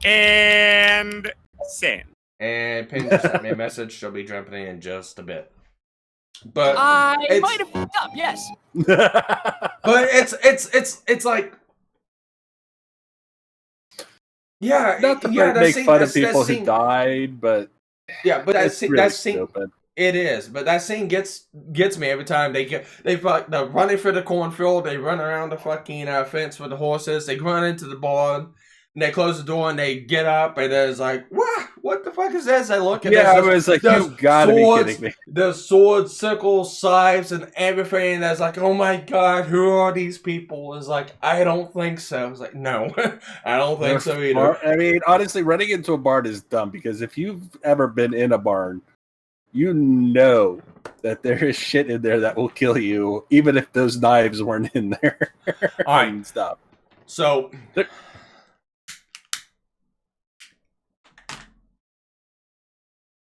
and send. And Pin just sent me a message. She'll be jumping in just a bit. But I might have fucked up, yes. But it's like, yeah, not to make fun of people who died, but yeah, but that really scene, stupid. It is, but that scene gets me every time. They're running for the cornfield. They run around the fucking fence with the horses. They run into the barn. And they close the door and they get up and it's like, what the fuck is this? I look at this. I was like, you gotta be kidding me. There's swords, sickles, scythes, and everything. And that's like, oh my god, who are these people? It's like, I don't think so. I was like, no, I don't think so either. I mean, honestly, running into a barn is dumb because if you've ever been in a barn, you know that there is shit in there that will kill you, even if those knives weren't in there. All right, stop. So.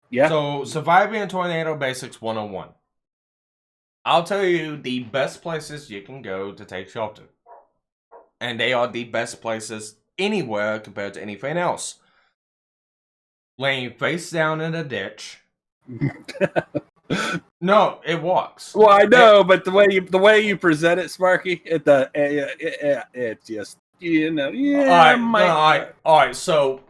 Yeah. So, surviving a tornado basics 101. I'll tell you the best places you can go to take shelter. And they are the best places anywhere compared to anything else. Laying face down in a ditch. No, it walks. Well, I know, but the way you present it, Sparky, it just All right. So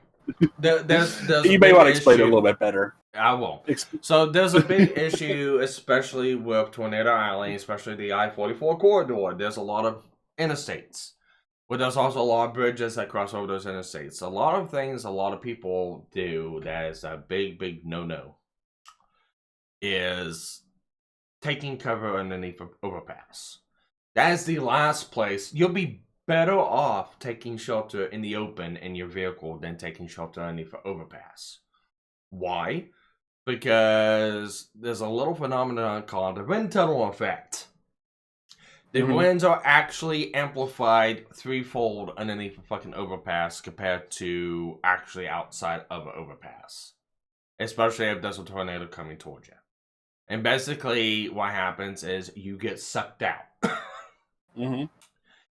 there's a you may big want to explain it a issue. little bit better. I won't. So there's a big issue, especially with Tornado Island, especially the I-44 corridor. There's a lot of interstates, but there's also a lot of bridges that cross over those interstates. A lot of things a lot of people do that is a big no-no is taking cover underneath an overpass. That is the last place. You'll be better off taking shelter in the open in your vehicle than taking shelter underneath an overpass. Why? Because there's a little phenomenon called the wind tunnel effect. The winds are actually amplified threefold underneath a fucking overpass compared to actually outside of an overpass. Especially if there's a tornado coming towards you. And basically what happens is you get sucked out.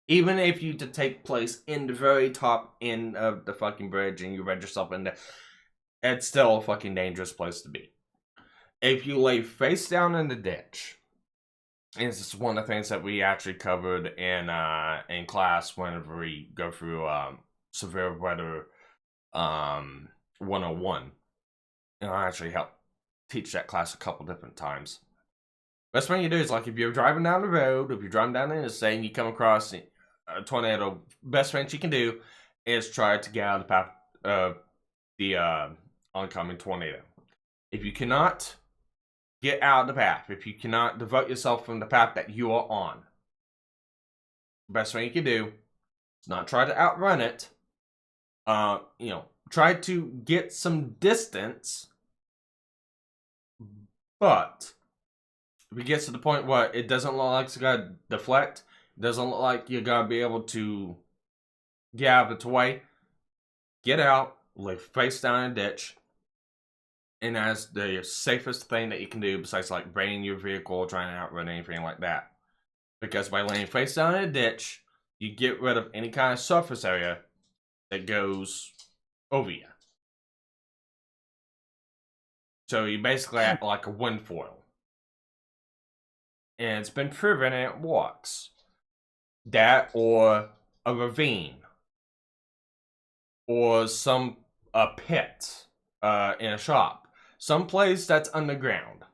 Even if you to take place in the very top end of the fucking bridge and you read yourself in there, it's still a fucking dangerous place to be. If you lay face down in the ditch, and this is one of the things that we actually covered in class whenever we go through severe weather 101. And I actually helped teach that class a couple different times. Best thing you do is, like, if you're driving down the road, if you're driving down the interstate and you come across a tornado, best thing you can do is try to get out of the path of the oncoming tornado. If you cannot get out of the path, if you cannot divert yourself from the path that you are on, best thing you can do is not try to outrun it. Try to get some distance. But if it gets to the point where it doesn't look like it's gonna deflect, it doesn't look like you're gonna be able to get out of its way, get out, lay face down in a ditch, and that's the safest thing that you can do besides like braining your vehicle, trying to outrun anything like that. Because by laying face down in a ditch, you get rid of any kind of surface area that goes over you. So you basically act like a wind foil. And it's been proven it works. That or a ravine. Or a pit in a shop. Some place that's underground.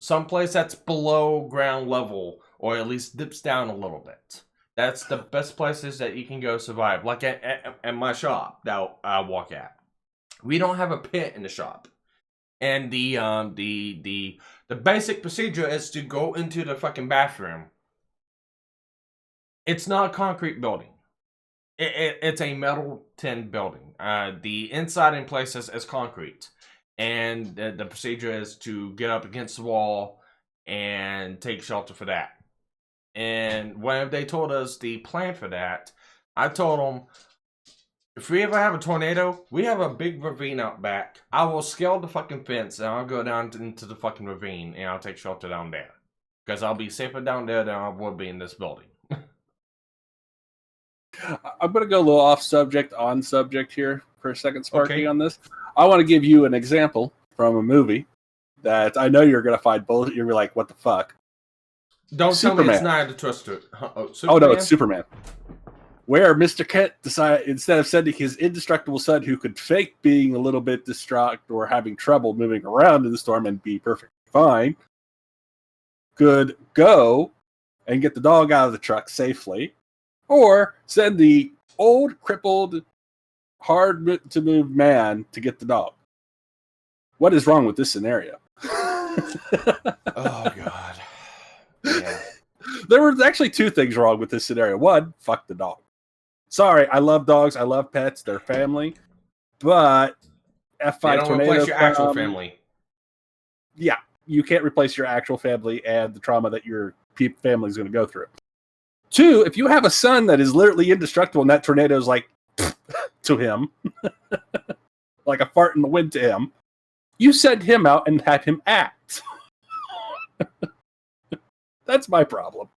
Some place that's below ground level. Or at least dips down a little bit. That's the best places that you can go survive. Like at my shop that I walk at. We don't have a pit in the shop. And the basic procedure is to go into the fucking bathroom. It's not a concrete building. It's a metal tin building. The inside in places is concrete. And the procedure is to get up against the wall and take shelter for that. And when they told us the plan for that, I told them, if we ever have a tornado, we have a big ravine out back. I will scale the fucking fence and I'll go down into the fucking ravine and I'll take shelter down there. Because I'll be safer down there than I would be in this building. I'm going to go a little off subject, on subject here for a second, Sparky, on this. I want to give you an example from a movie that I know you're going to find bullshit. You're going to be like, what the fuck? Don't Superman. tell me it's not a twister. Oh, no, it's Superman. Where Mr. Kent decided, instead of sending his indestructible son, who could fake being a little bit distraught or having trouble moving around in the storm and be perfectly fine, could go and get the dog out of the truck safely, or send the old, crippled, hard-to-move man to get the dog. What is wrong with this scenario? Oh, God. Yeah. There were actually two things wrong with this scenario. One, fuck the dog. Sorry, I love dogs. I love pets. They're family. But F5 They don't tornado replace your actual family. Yeah, you can't replace your actual family and the trauma that your family is going to go through. Two, if you have a son that is literally indestructible and that tornado is like to him, like a fart in the wind to him, you send him out and have him act. That's my problem.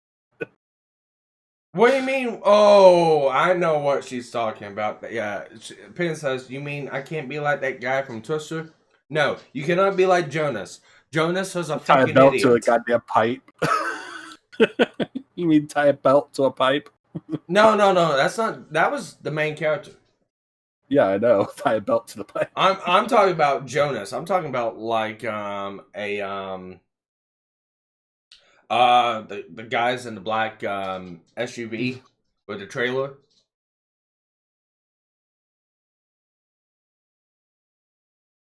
What do you mean? Oh, I know what she's talking about. Yeah, Pin says, you mean I can't be like that guy from Twister? No, you cannot be like Jonas. Jonas was a Tie a fucking belt to a idiot. goddamn pipe. You mean tie a belt to a pipe? No, that's not. That was the main character. Yeah, I know. Tie a belt to the pipe. I'm talking about Jonas. I'm talking about like the guys in the black SUV with the trailer.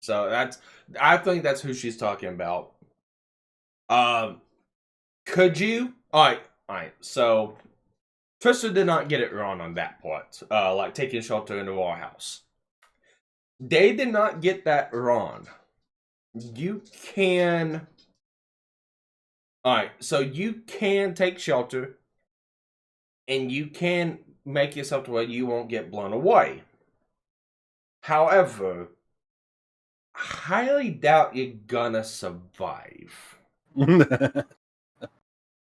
So I think that's who she's talking about. Could you? All right. So Trista did not get it wrong on that part. Like taking shelter in the warehouse. They did not get that wrong. You can. All right. So you can take shelter, and you can make yourself to where you won't get blown away. However, I highly doubt you're gonna survive.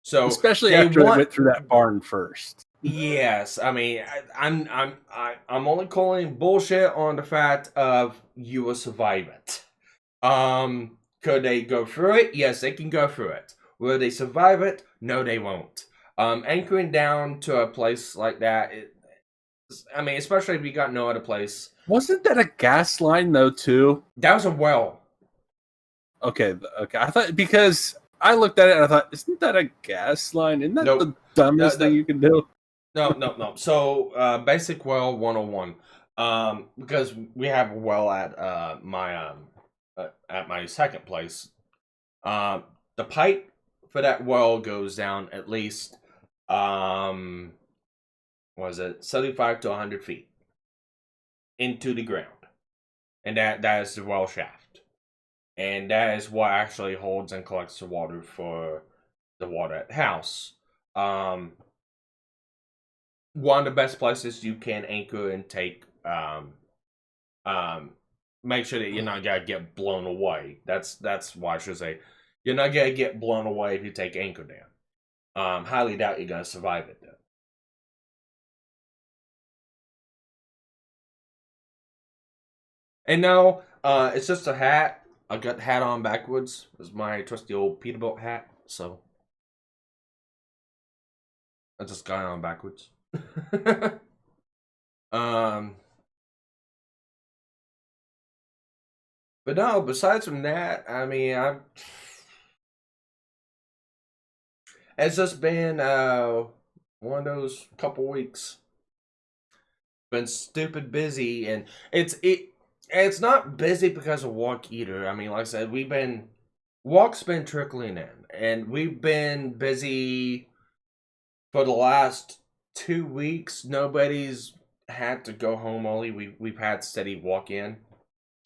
So especially after they went through that barn first. Yes, I mean I'm only calling bullshit on the fact of you will survive it. Could they go through it? Yes, they can go through it. Will they survive it? No, they won't. Anchoring down to a place like that, I mean, especially if you got no other place. Wasn't that a gas line though too? That was a well. Okay. I thought, because I looked at it and I thought, isn't that a gas line? Isn't that the dumbest thing you can do? No. So, basic well 101. Because we have a well at my second place. The pipe for that well goes down at least was it 75 to 100 feet into the ground, and that is the well shaft, and that is what actually holds and collects the water for the water at the house. One of the best places you can anchor and take make sure that you're not gonna get blown away. That's why I should say you're not gonna get blown away if you take anchor down. Highly doubt you're gonna survive it though. And no, it's just a hat. I got the hat on backwards. It's my trusty old Peterbilt hat, so I just got it on backwards. But no, besides from that, I mean, it's just been one of those couple weeks. Been stupid busy, and it's not busy because of work either. I mean, like I said, work's been trickling in, and we've been busy for the last 2 weeks. Nobody's had to go home early. We've had steady walk in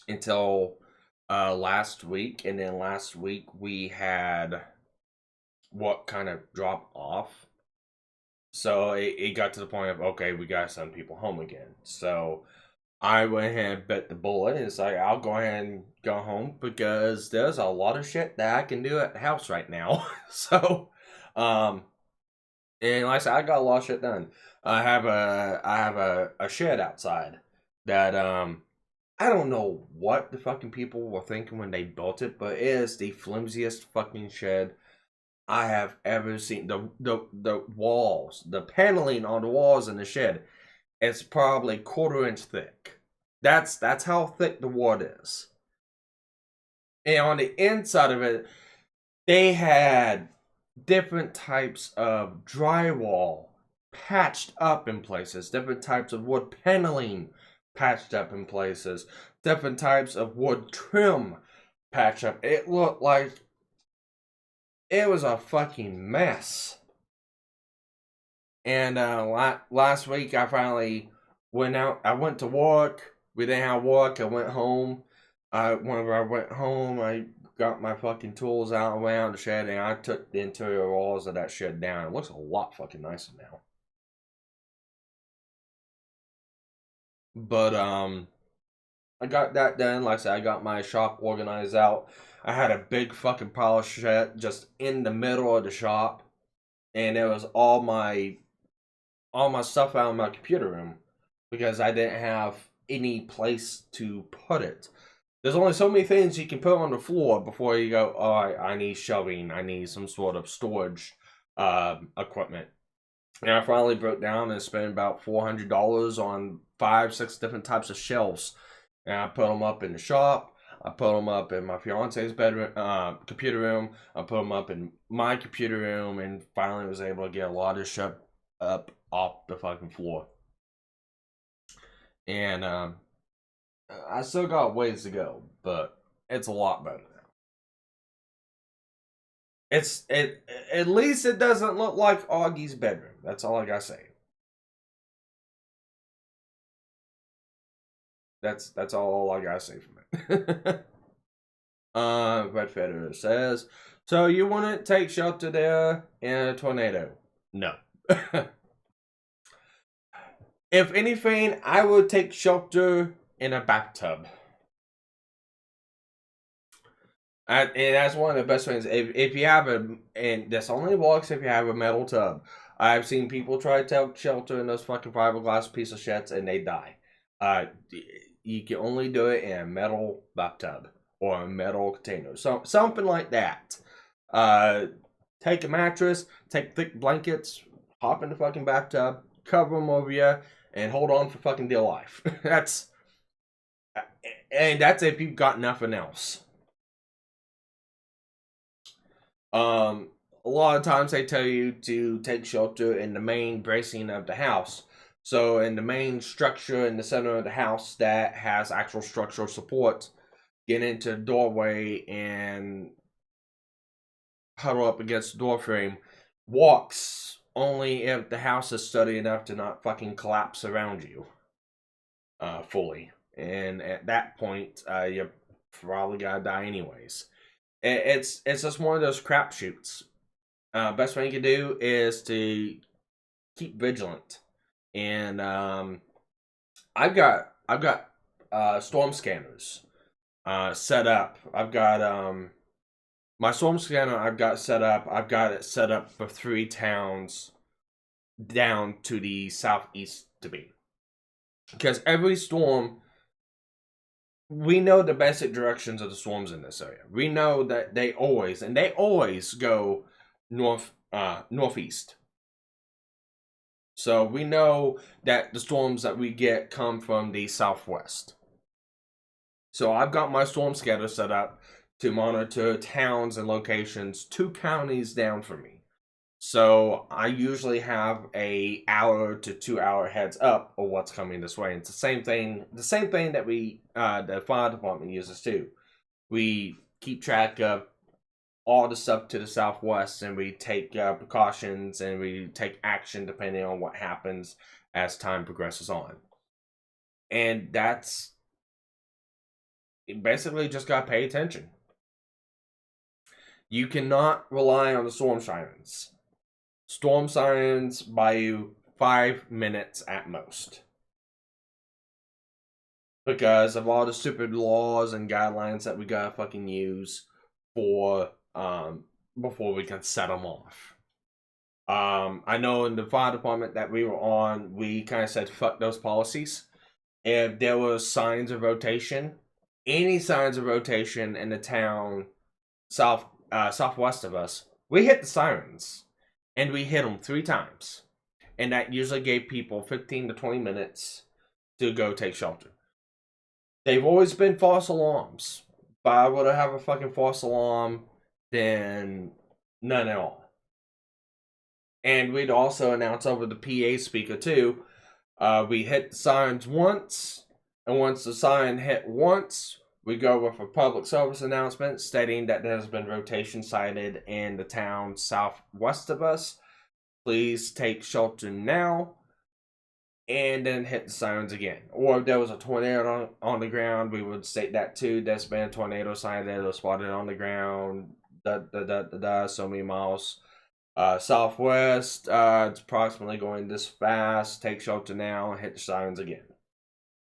until last week, and then last week we had what kind of drop off. So it got to the point of, okay, we gotta send people home again. So I went ahead and bit the bullet, and it's like, I'll go ahead and go home because there's a lot of shit that I can do at the house right now. So and like I said, I got a lot of shit done. I have a shed outside that I don't know what the fucking people were thinking when they built it, but it is the flimsiest fucking shed I have ever seen. The walls, the paneling on the walls in the shed, it's probably 1/4 inch thick. That's how thick the wood is. And on the inside of it, they had different types of drywall patched up in places, different types of wood paneling patched up in places, different types of wood trim patched up. It looked like it was a fucking mess. And last week I finally went out. I went to work. We didn't have work. I went home. Whenever I went home, I got my fucking tools out and went out the shed, and I took the interior walls of that shed down. It looks a lot fucking nicer now. But I got that done. Like I said, I got my shop organized out. I had a big fucking pile of shit just in the middle of the shop, and it was all my stuff out in my computer room because I didn't have any place to put it. There's only so many things you can put on the floor before you go, oh, I need shelving. I need some sort of storage equipment. And I finally broke down and spent about $400 on 5-6 different types of shelves. And I put them up in the shop. I put them up in my fiance's bedroom, computer room. I put them up in my computer room, and finally was able to get a lot of shit up off the fucking floor. And I still got ways to go, but it's a lot better now. At least it doesn't look like Augie's bedroom. That's all I gotta say. That's all I gotta say from it. Red Feather says, so you wouldn't take shelter there in a tornado? No. If anything, I would take shelter in a bathtub. And that's one of the best things. If you have and this only works if you have a metal tub. I've seen people try to take shelter in those fucking fiberglass piece of shits and they die. You can only do it in a metal bathtub or a metal container. So something like that. Take a mattress, take thick blankets, hop in the fucking bathtub, cover them over you, and hold on for fucking dear life. That's if you've got nothing else. A lot of times they tell you to take shelter in the main bracing of the house. So in the main structure in the center of the house that has actual structural support, get into the doorway and huddle up against the door frame. Walks only if the house is sturdy enough to not fucking collapse around you fully. And at that point, you probably gotta die anyways. It's just one of those crapshoots. Best thing you can do is to keep vigilant. And I've got storm scanners set up. I've got my storm scanner I've got set up. I've got it set up for 3 towns down to the southeast to be. Because every storm, we know the basic directions of the storms in this area. We know that they always go northeast. So we know that the storms that we get come from the southwest. So I've got my storm scanner set up to monitor towns and locations 2 counties down from me. So I usually have a hour to 2 hour heads up of what's coming this way. It's the same thing that we the fire department uses too. We keep track of all the stuff to the southwest, and we take precautions and we take action depending on what happens as time progresses on. And that's basically just gotta pay attention. You cannot rely on the storm sirens. Storm sirens buy you 5 minutes at most. Because of all the stupid laws and guidelines that we gotta fucking use for before we can set them off. I know in the fire department that we were on, we kind of said fuck those policies. If there was signs of rotation, any signs of rotation in the town southwest of us, we hit the sirens. And we hit them 3 times. And that usually gave people 15 to 20 minutes to go take shelter. They've always been false alarms. If I were to have a fucking false alarm, then none at all. And we'd also announce over the PA speaker too. We hit the sirens once. And once the siren hit once, we go with a public service announcement stating that there has been rotation sighted in the town southwest of us. Please take shelter now. And then hit the sirens again. Or if there was a tornado on the ground, we would state that too. There's been a tornado sighted or spotted on the ground. So many miles southwest. It's approximately going this fast. Take shelter now and hit the sirens again.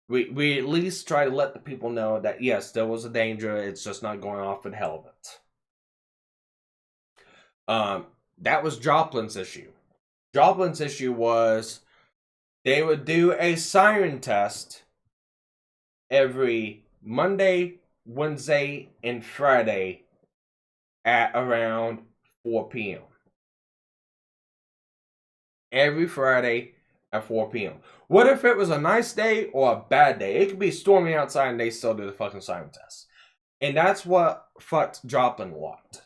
We at least try to let the people know that yes, there was a danger. It's just not going off for the hell of it. That was Joplin's issue. Joplin's issue was they would do a siren test every Monday, Wednesday and Friday at around 4 p.m. Every Friday at 4 p.m. What if it was a nice day or a bad day? It could be stormy outside and they still do the fucking siren test. And that's what fucked Joplin a lot.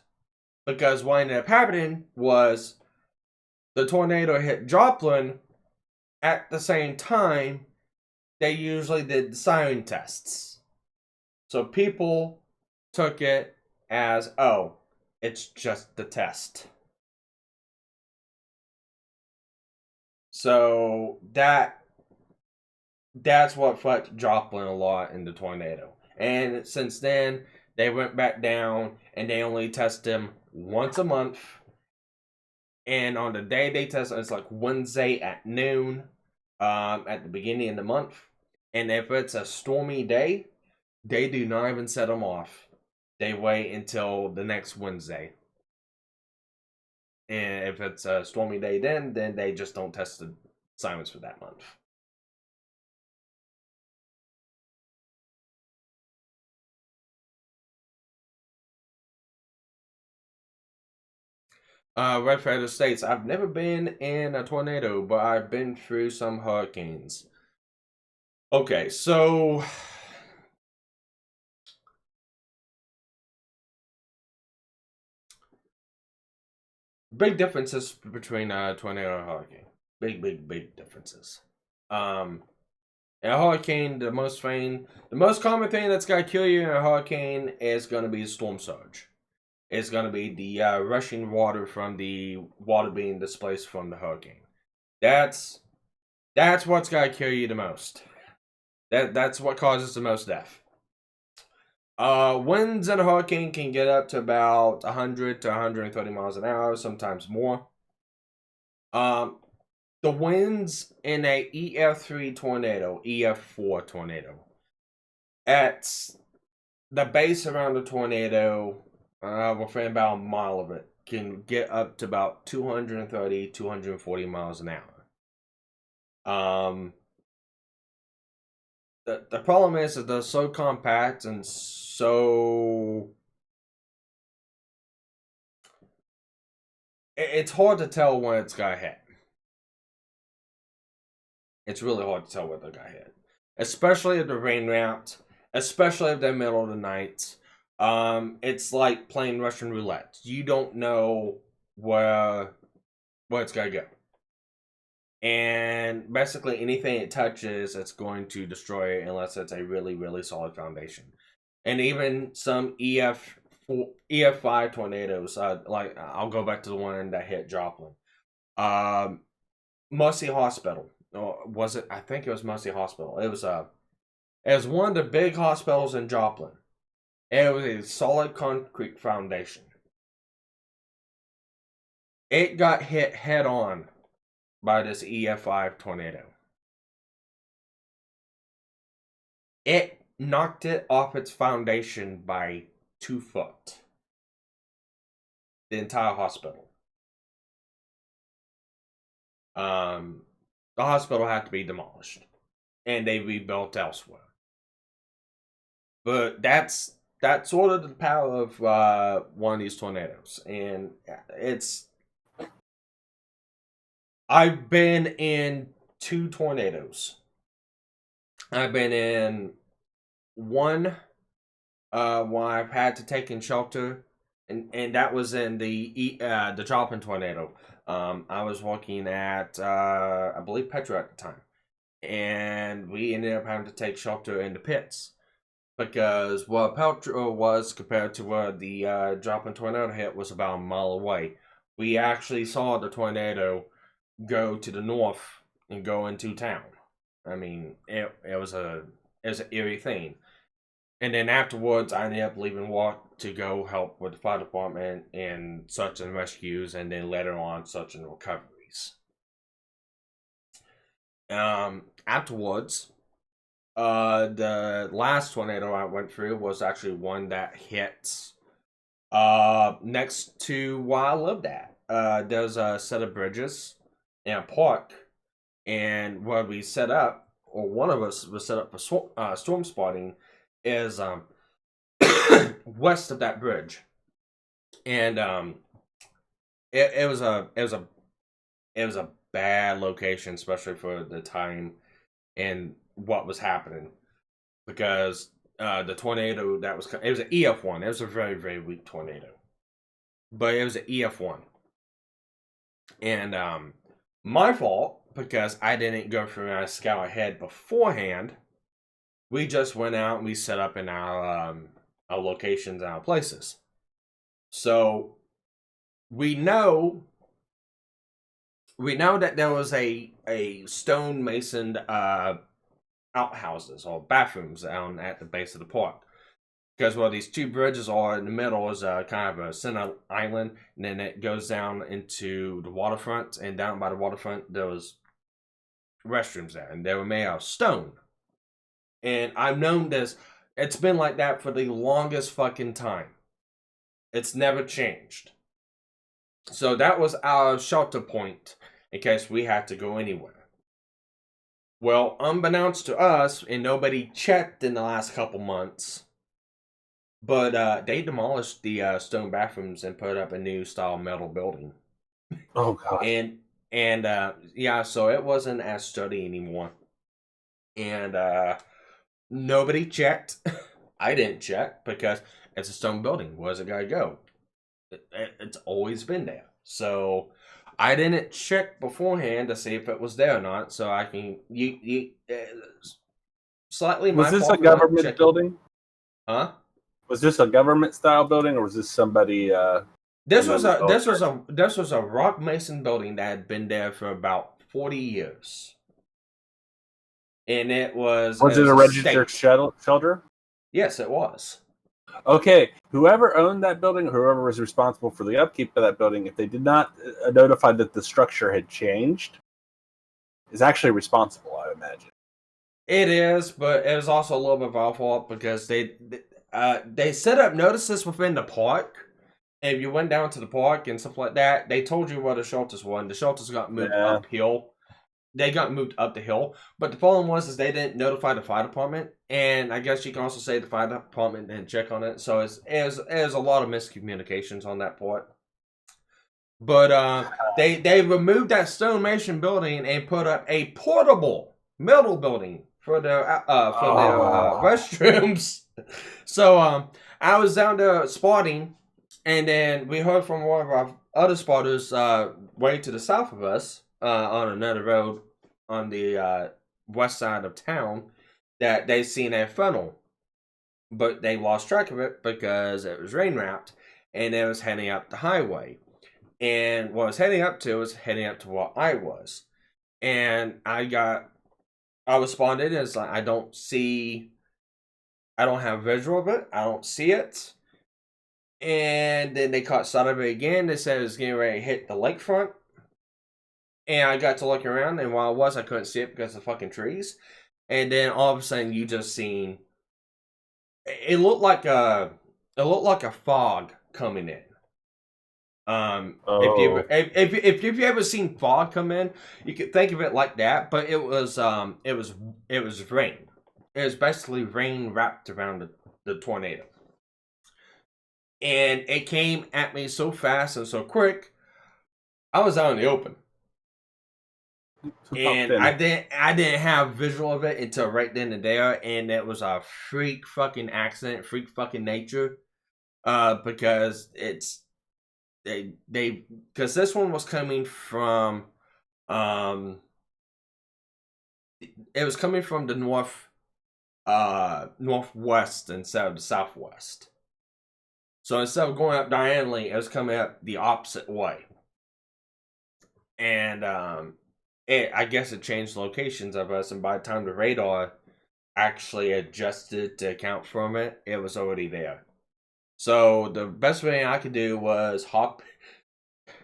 Because what ended up happening was the tornado hit Joplin at the same time they usually did the siren tests. So people took it as, oh, it's just the test. So that's what fucked Joplin a lot in the tornado. And since then, they went back down and they only test them once a month. And on the day they test, it's like Wednesday at noon at the beginning of the month. And if it's a stormy day, they do not even set them off. They wait until the next Wednesday. And if it's a stormy day then they just don't test the sirens for that month. Red Feather states, I've never been in a tornado, but I've been through some hurricanes. Okay, so big differences between a tornado and a hurricane. Big differences. In a hurricane, the most common thing that's gonna kill you in a hurricane is gonna be storm surge. It's gonna be the rushing water from the water being displaced from the hurricane. That's what's gonna kill you the most. That's what causes the most death. Winds in a hurricane can get up to about 100 to 130 miles an hour, sometimes more. The winds in a EF3 tornado, EF4 tornado, at the base around the tornado, within about a mile of it, can get up to about 230, 240 miles an hour. The problem is that they're so compact and so... It's hard to tell when it's gonna hit. It's really hard to tell when they're gonna hit. Especially if they're rain wrapped. Especially if they're middle of the night. It's like playing Russian roulette. You don't know where it's gonna go. And basically anything it touches, it's going to destroy it unless it's a really solid foundation. And even some EF5 tornadoes, like I'll go back to the one that hit Joplin. Mercy Hospital, or was it? I think it was Mercy Hospital. It was one of the big hospitals in Joplin. It was a solid concrete foundation. It got hit head on by this EF5 tornado. It knocked it off its foundation by 2 foot. The entire hospital. The hospital had to be demolished. And they rebuilt elsewhere. But that's sort of the power of one of these tornadoes. And I've been in 2 tornadoes. I've been in one where I've had to take in shelter, and that was in the Joplin tornado. I was working at I believe Petra at the time, and we ended up having to take shelter in the pits because where Petra was compared to where the Joplin tornado hit was about a mile away. We actually saw the tornado go to the north and go into town. I mean, it was an eerie thing. And then afterwards, I ended up leaving work to go help with the fire department in search and rescues, and then later on, search and recoveries. Afterwards, the last tornado I went through was actually one that hit next to where I lived at. There's a set of bridges in a park, and where we set up, or one of us was set up for storm spotting, is west of that bridge, and it was a bad location, especially for the time and what was happening, because the tornado that was, it was an EF1. It was a very, very weak tornado, but it was an EF1, and my fault, because I didn't go through my scout ahead beforehand. We just went out and we set up in our locations and our places. So we know that there was a stone masoned outhouses or bathrooms down at the base of the park. Because where these two bridges are in the middle is kind of a center island, and then it goes down into the waterfront, and down by the waterfront there was restrooms there, and they were made out of stone. And I've known this, it's been like that for the longest fucking time. It's never changed. So that was our shelter point in case we had to go anywhere. Well, unbeknownst to us, and nobody checked in the last couple months, but they demolished the stone bathrooms and put up a new style metal building. Oh god. And yeah, so it wasn't as sturdy anymore. And nobody checked. I didn't check because it's a stone building. Where's it gotta go? It's always been there. So I didn't check beforehand to see if it was there or not. So I can slightly. Was this a government building? Huh? Was this a government style building, or was this somebody? This was a rock mason building that had been there for about 40 years, and it was. Was it a registered shelter? Yes, it was. Okay, whoever owned that building, whoever was responsible for the upkeep of that building, if they did not notify that the structure had changed, is actually responsible, I imagine. It is, but it was also a little bit of our fault because they set up notices within the park. And if you went down to the park and stuff like that, they told you where the shelters were, and the shelters got moved uphill. They got moved up the hill. But the problem was they didn't notify the fire department. And I guess you can also say the fire department didn't check on it. So it was a lot of miscommunications on that part. But they removed that stone mason building and put up a portable metal building for their restrooms. So I was down there spotting, and then we heard from one of our other spotters way to the south of us on another road on the west side of town that they seen a funnel, but they lost track of it because it was rain wrapped and it was heading up the highway. And what it was heading up to was heading up to where I was, and I responded as like, I don't have visual of it. I don't see it. And then they caught sight of it again. They said it was getting ready to hit the lakefront. And I got to look around, and while I couldn't see it because of the fucking trees. And then all of a sudden, you just seen it looked like a fog coming in. If you've ever seen fog come in, you could think of it like that. But it was rain. It was basically rain wrapped around the tornado. And it came at me so fast and so quick, I was out in the open. And I didn't have visual of it until right then and there, and it was a freak fucking accident, freak fucking nature. Because because this one was coming from it was coming from the northwest instead of the southwest. So instead of going up diagonally, it was coming up the opposite way. And I guess it changed locations of us, and by the time the radar actually adjusted to account from it, it was already there. So the best thing I could do was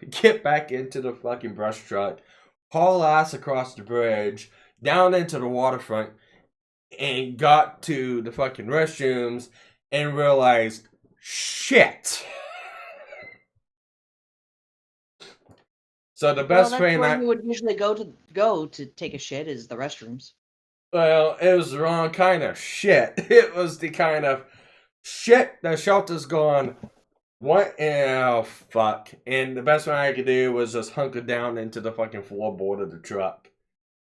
get back into the fucking brush truck, haul ass across the bridge, down into the waterfront, and got to the fucking restrooms and realized, shit. So the best thing where you would usually go to take a shit is the restrooms. Well, it was the wrong kind of shit. It was the kind of shit, the shelter's gone. What? Oh, fuck. And the best thing I could do was just hunker down into the fucking floorboard of the truck.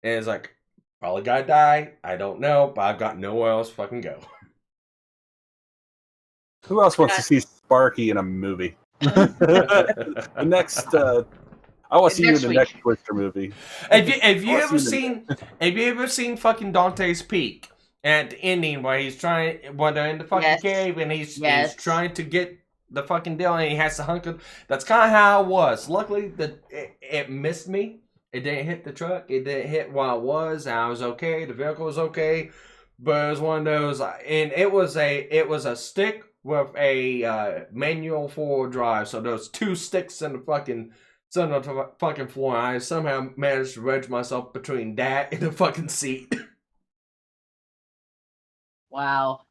And it's like, probably gotta die. I don't know, but I've got nowhere else to fucking go. Who else wants to see Sparky in a movie? The next, I want to see you in the Next next Twister movie. Have you ever seen fucking Dante's Peak at the ending where he's trying, when they're in the fucking cave and he's trying to get the fucking deal and he has to hunker? That's kind of how it was. Luckily, it missed me. It didn't hit the truck. It didn't hit while it was. I was okay. The vehicle was okay, but it was one of those, and it was a stick with a manual forward drive. So those two sticks in the fucking center of the fucking floor. And I somehow managed to wedge myself between that and the fucking seat. Wow.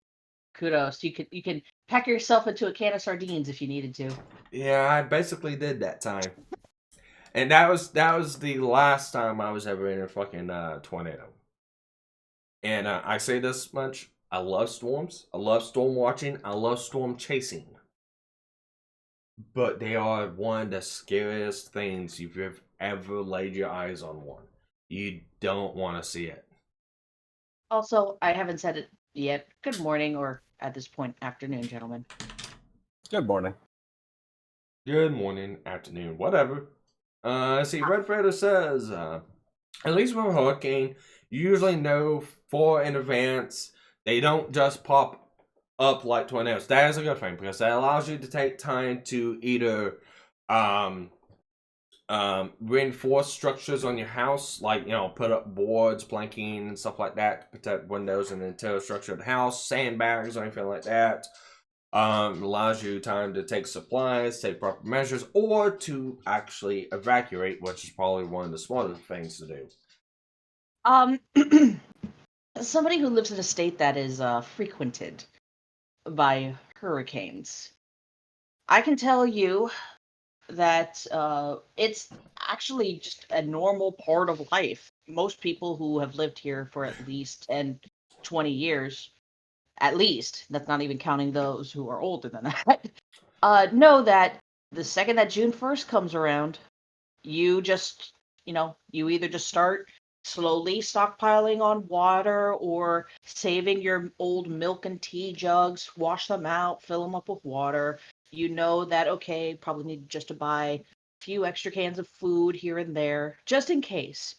Kudos. You can pack yourself into a can of sardines if you needed to. Yeah, I basically did that time. And that was the last time I was ever in a fucking tornado. And I say this much: I love storms. I love storm watching. I love storm chasing. But they are one of the scariest things you've ever laid your eyes on one. You don't want to see it. Also, I haven't said it yet. Good morning, or at this point, afternoon, gentlemen. Good morning. Good morning, afternoon, whatever. See, Red Feather says, at least with a hurricane, you usually know far in advance. They don't just pop up like tornadoes. That is a good thing because that allows you to take time to either reinforce structures on your house, like, put up boards, planking, and stuff like that to protect windows and the interior structure of the house, sandbags or anything like that. Allows you time to take supplies, take proper measures, or to actually evacuate, which is probably one of the smarter things to do. Somebody who lives in a state that is frequented by hurricanes, I can tell you that it's actually just a normal part of life. Most people who have lived here for at least 10, 20 years, at least, that's not even counting those who are older than that, know that the second that June 1st comes around, you just, you either just start slowly stockpiling on water or saving your old milk and tea jugs, wash them out, fill them up with water. You know that, okay, probably need just to buy a few extra cans of food here and there, just in case,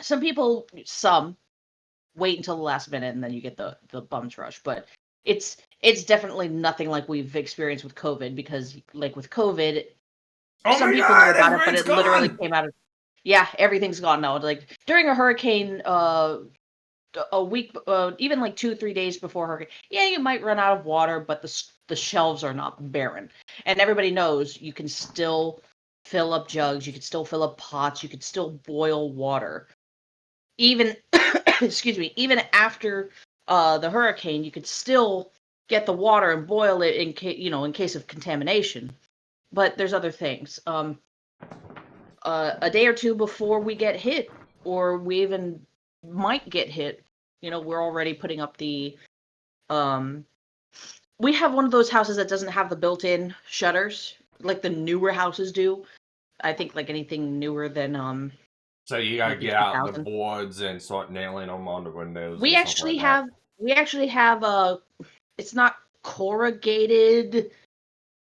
Some people, wait until the last minute and then you get the bums rush, but it's definitely nothing like we've experienced with COVID, because like with COVID, some people knew about it, but it literally came out of, everything's gone now. Like during a hurricane, a week, even like 2-3 days before hurricane, you might run out of water, but the shelves are not barren, and everybody knows you can still fill up jugs, you can still fill up pots, you can still boil water, even excuse me, even after the hurricane, you could still get the water and boil it in case of contamination. But there's other things. A day or two before we get hit, or we even might get hit, we're already putting up the. We have one of those houses that doesn't have the built-in shutters, like the newer houses do. I think like anything newer than So you gotta get out the boards and start nailing them on the windows. We actually have it's not corrugated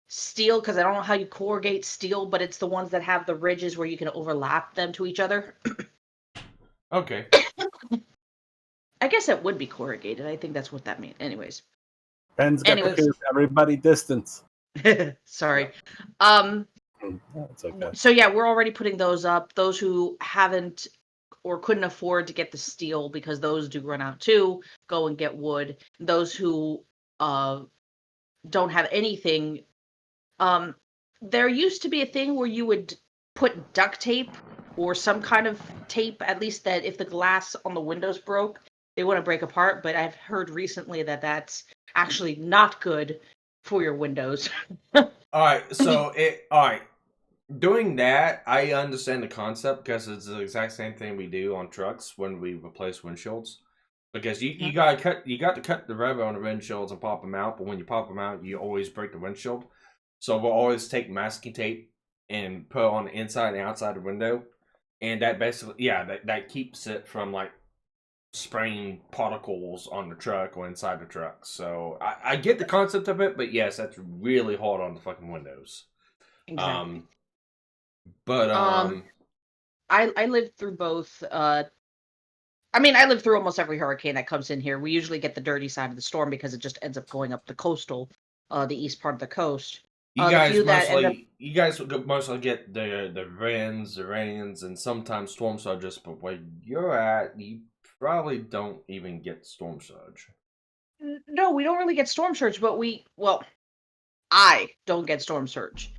steel, because I don't know how you corrugate steel, but it's the ones that have the ridges where you can overlap them to each other. Okay. I guess it would be corrugated. I think that's what that means. Anyways. Pens got to keep everybody distance. Sorry. That's okay. So yeah, we're already putting those up. Those who haven't or couldn't afford to get the steel, because those do run out too, go and get wood. Those who don't have anything, there used to be a thing where you would put duct tape or some kind of tape, at least that if the glass on the windows broke, they wouldn't break apart. But I've heard recently that that's actually not good for your windows. All right. Doing that, I understand the concept because it's the exact same thing we do on trucks when we replace windshields. Because you got to cut the rubber on the windshields and pop them out. But when you pop them out, you always break the windshield. So we'll always take masking tape and put on the inside and outside the window, and that basically that keeps it from like spraying particles on the truck or inside the truck. So I get the concept of it, but yes, that's really hard on the fucking windows. Exactly. But I lived through both. I mean, I lived through almost every hurricane that comes in here. We usually get the dirty side of the storm because it just ends up going up the coastal, the east part of the coast. you The guys few that end up, mostly get the rains, and sometimes storm surges. But where you're at, you probably don't even get storm surge. no, we don't really get storm surge, but I don't get storm surge.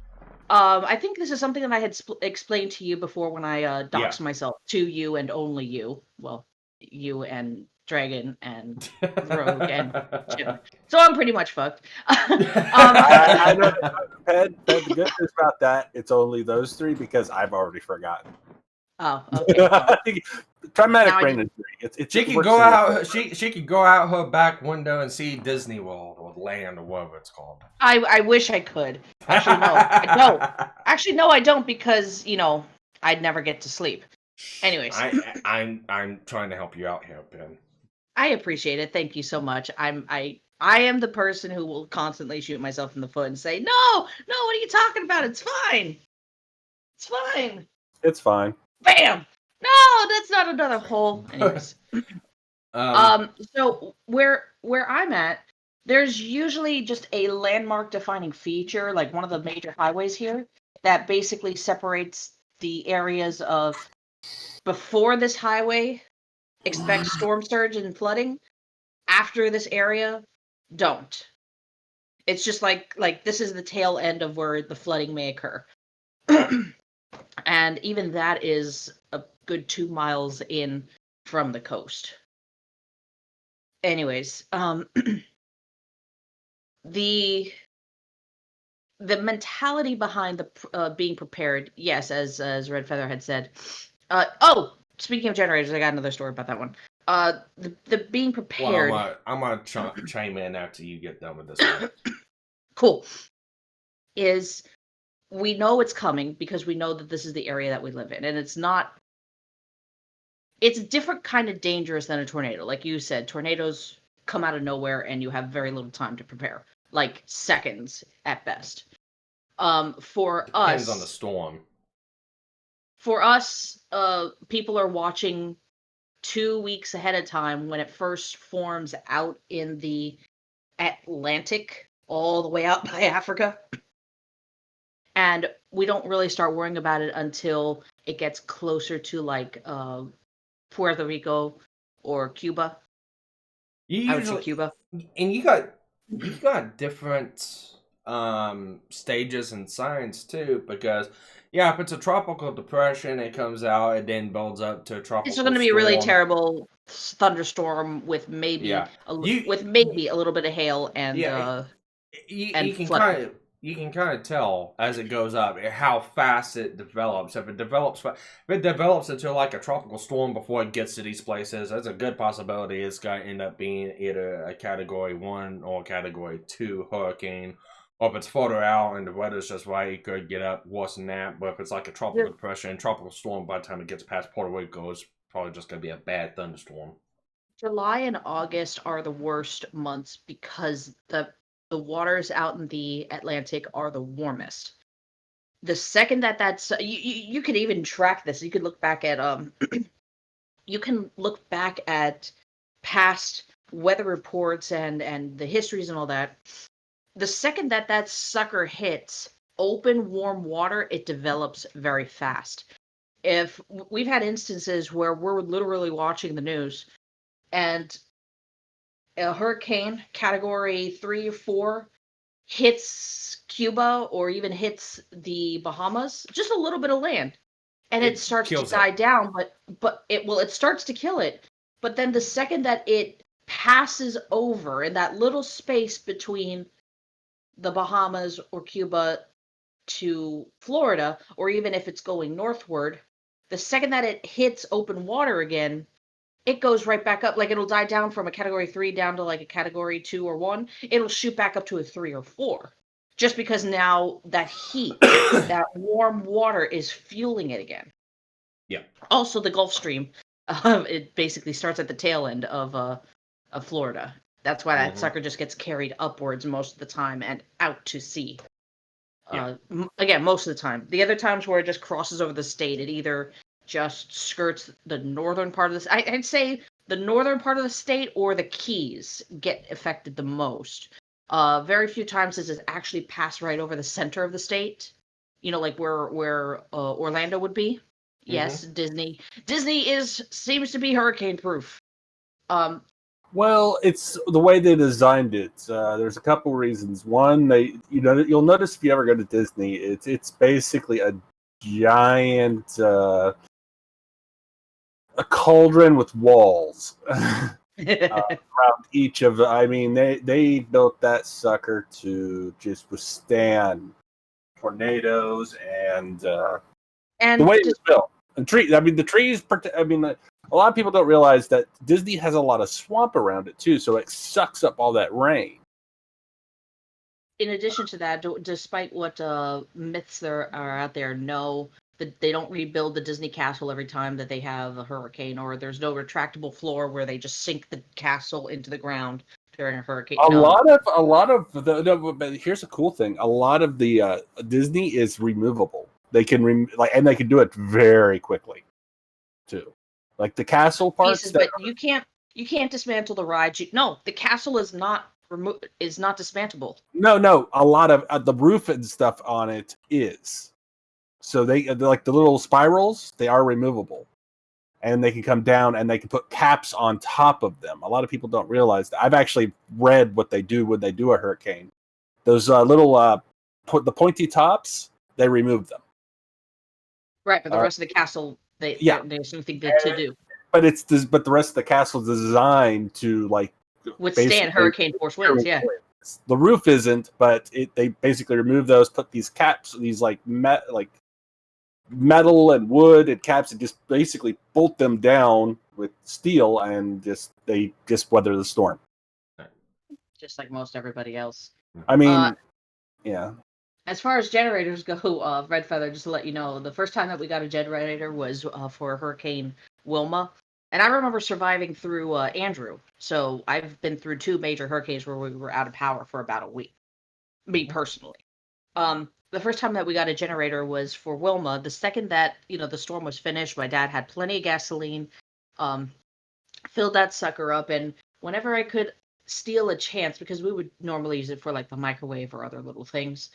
I think this is something that I had explained to you before when I doxed myself to you and only you. Well, you and Dragon and Rogue and Jim. So I'm pretty much fucked. I know, Ped, the good news about that, it's only those three because I've already forgotten. Oh, okay. Traumatic brain injury. She can go out. She can go out her back window and see Disney World or Land or whatever it's called. I wish I could. Actually, no, I don't. Actually, no, I don't because I'd never get to sleep. Anyways, I'm trying to help you out here, Ben. I appreciate it. Thank you so much. I am the person who will constantly shoot myself in the foot and say, no, what are you talking about? It's fine. It's fine. It's fine. Bam! No, that's not another hole. Anyways. So where I'm at, there's usually just a landmark defining feature, like one of the major highways here, that basically separates the areas of before this highway expect storm surge and flooding. After this area, don't. It's just like this is the tail end of where the flooding may occur. And even that is a good 2 miles in from the coast. Anyways, the mentality behind the being prepared, yes, as Red Feather had said. Speaking of generators, I got another story about that one. The being prepared. Well, I'm gonna chime in after you get done with this one. Cool. Is we know it's coming because we know that this is the area that we live in, and it's a different kind of dangerous than a tornado. Like you said, tornadoes come out of nowhere and you have very little time to prepare, like seconds at best. For us, depends on the storm. For us, people are watching 2 weeks ahead of time when it first forms out in the Atlantic, all the way out by Africa. And we don't really start worrying about it until it gets closer to like Puerto Rico or Cuba. I would say Cuba. And you got different stages and signs too, because if it's a tropical depression, it comes out, it then builds up to a tropical. It's going to be a really terrible thunderstorm with maybe a little bit of hail and you can kind of tell as it goes up how fast it develops. If it develops into like a tropical storm before it gets to these places, there's a good possibility it's going to end up being either a Category 1 or a Category 2 hurricane. Or if it's further out and the weather's just right, it could get up worse than that. But if it's like a tropical depression, tropical storm, by the time it gets past Puerto Rico, it's probably just going to be a bad thunderstorm. July and August are the worst months because the waters out in the Atlantic are the warmest. The second that's you could even track this. You could look back at past weather reports and the histories and all that. The second that sucker hits open warm water, it develops very fast. If we've had instances where we're literally watching the news and a hurricane Category 3 or 4 hits Cuba or even hits the Bahamas, just a little bit of land, and it starts to die down. But it starts to kill it. But then the second that it passes over in that little space between the Bahamas or Cuba to Florida, or even if it's going northward, the second that it hits open water again, it goes right back up. Like it'll die down from a category 3 down to like a category 2 or 1. It'll shoot back up to a 3 or 4. Just because now that heat, that warm water is fueling it again. Yeah. Also, the Gulf Stream, it basically starts at the tail end of Florida. That's why that sucker just gets carried upwards most of the time and out to sea. Again, most of the time. The other times where it just crosses over the state, it either just skirts the northern part of the. I'd say the northern part of the state or the Keys get affected the most. Very few times does it actually pass right over the center of the state. You know, like where Orlando would be. Yes, Disney. Disney seems to be hurricane proof. Well, it's the way they designed it. There's a couple reasons. One, you'll notice if you ever go to Disney, it's basically a giant a cauldron with walls around each of. I mean, they built that sucker to just withstand tornadoes and the way it was built. And the trees. A lot of people don't realize that Disney has a lot of swamp around it too, so it sucks up all that rain. In addition to that, despite what myths there are out there, no, that they don't rebuild the Disney castle every time that they have a hurricane, or there's no retractable floor where they just sink the castle into the ground during a hurricane. A lot of but here's a cool thing: a lot of the Disney is removable. They can and they can do it very quickly, too. Like the castle parts, but you can't dismantle the ride. No, the castle is not dismantleable. No. A lot of the roof and stuff on it is. So they're like the little spirals. They are removable, and they can come down and they can put caps on top of them. A lot of people don't realize that. I've actually read what they do when they do a hurricane. Those little the pointy tops, they remove them. Right, but the rest of the castle, there's something to do. But the rest of the castle is designed to like withstand hurricane force winds. Yeah, the roof isn't, but they basically remove those, put these caps, these metal and wood and caps, and just basically bolt them down with steel, and they weather the storm. Just like most everybody else. I mean, yeah. As far as generators go, Red Feather, just to let you know, the first time that we got a generator was for Hurricane Wilma. And I remember surviving through Andrew. So I've been through 2 major hurricanes where we were out of power for about a week. Me personally. The first time that we got a generator was for Wilma. The second that, the storm was finished, my dad had plenty of gasoline, filled that sucker up. And whenever I could steal a chance, because we would normally use it for like the microwave or other little things,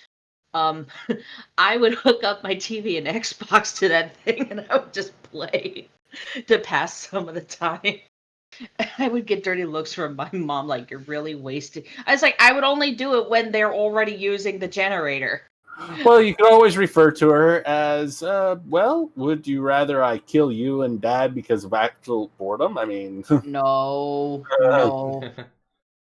I would hook up my TV and Xbox to that thing, and I would just play to pass some of the time. I would get dirty looks from my mom, like, you're really wasting. I was like, I would only do it when they're already using the generator. Well, you can always refer to her as, would you rather I kill you and Dad because of actual boredom? I mean... No.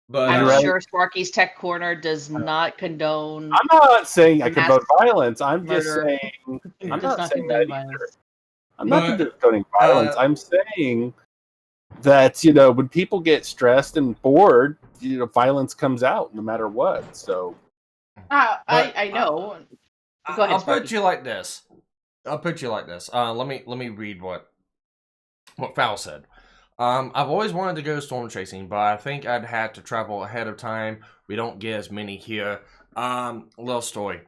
But I'm sure Sparky's Tech Corner does not condone... I'm not saying I condone violence. I'm murder. just saying... I'm not saying that either. I'm not condoning violence. I'm saying that, when people get stressed and bored, violence comes out no matter what. So... I know. Go ahead, I'll put you like this. Let me read what Fowl said. I've always wanted to go storm chasing, but I think I'd have to travel ahead of time. We don't get as many here. Little story.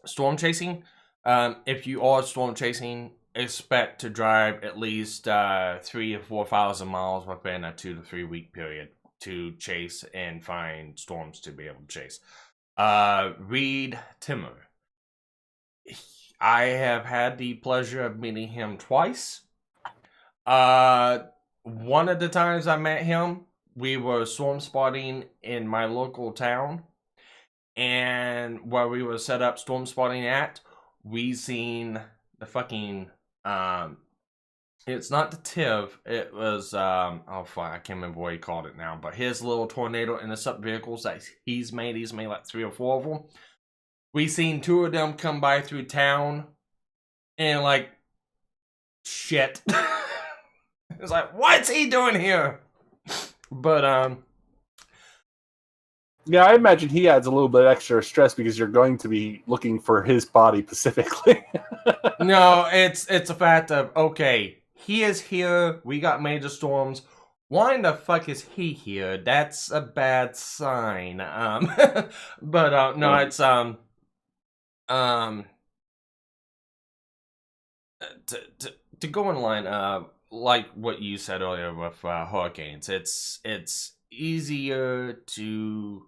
Storm chasing. If you are storm chasing, expect to drive at least 3,000 to 4,000 miles within a 2 to 3 week period to chase and find storms to be able to chase. Reed Timmer. I have had the pleasure of meeting him twice. One of the times I met him, we were storm spotting in my local town. And where we were set up storm spotting at, we seen the fucking, it's not the TIV, it was, I can't remember what he called it now, but his little tornado intercept vehicles that he's made like 3 or 4 of them. We seen 2 of them come by through town, and like, shit. It's like, what's he doing here? But Yeah, I imagine he adds a little bit extra stress because you're going to be looking for his body specifically. no, it's a fact of, okay, he is here. We got major storms. Why in the fuck is he here? That's a bad sign. But no, it's to go in line, like what you said earlier with hurricanes, it's easier to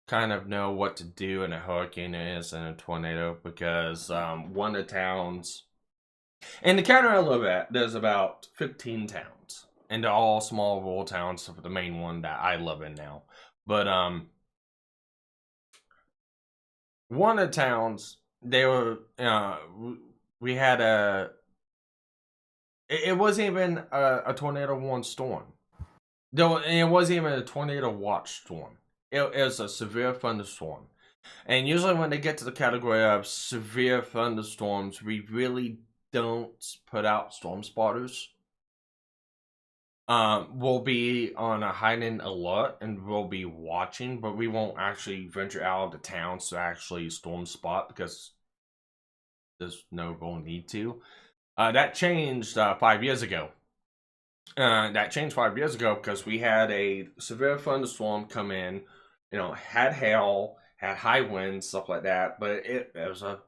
kind of know what to do in a hurricane is in a tornado because one of the towns in the county I live at, there's about 15 towns, and they're all small rural towns, for the main one that I live in now. But one of the towns, they were we had it wasn't even a tornado warned storm. Though it wasn't even a tornado watch storm. It was a severe thunderstorm. And usually when they get to the category of severe thunderstorms, we really don't put out storm spotters. We'll be on a heightened alert and we'll be watching, but we won't actually venture out of the towns to actually storm spot because there's no real need to. That changed 5 years ago. That changed 5 years ago because we had a severe thunderstorm come in, had hail, had high winds, stuff like that, but it was a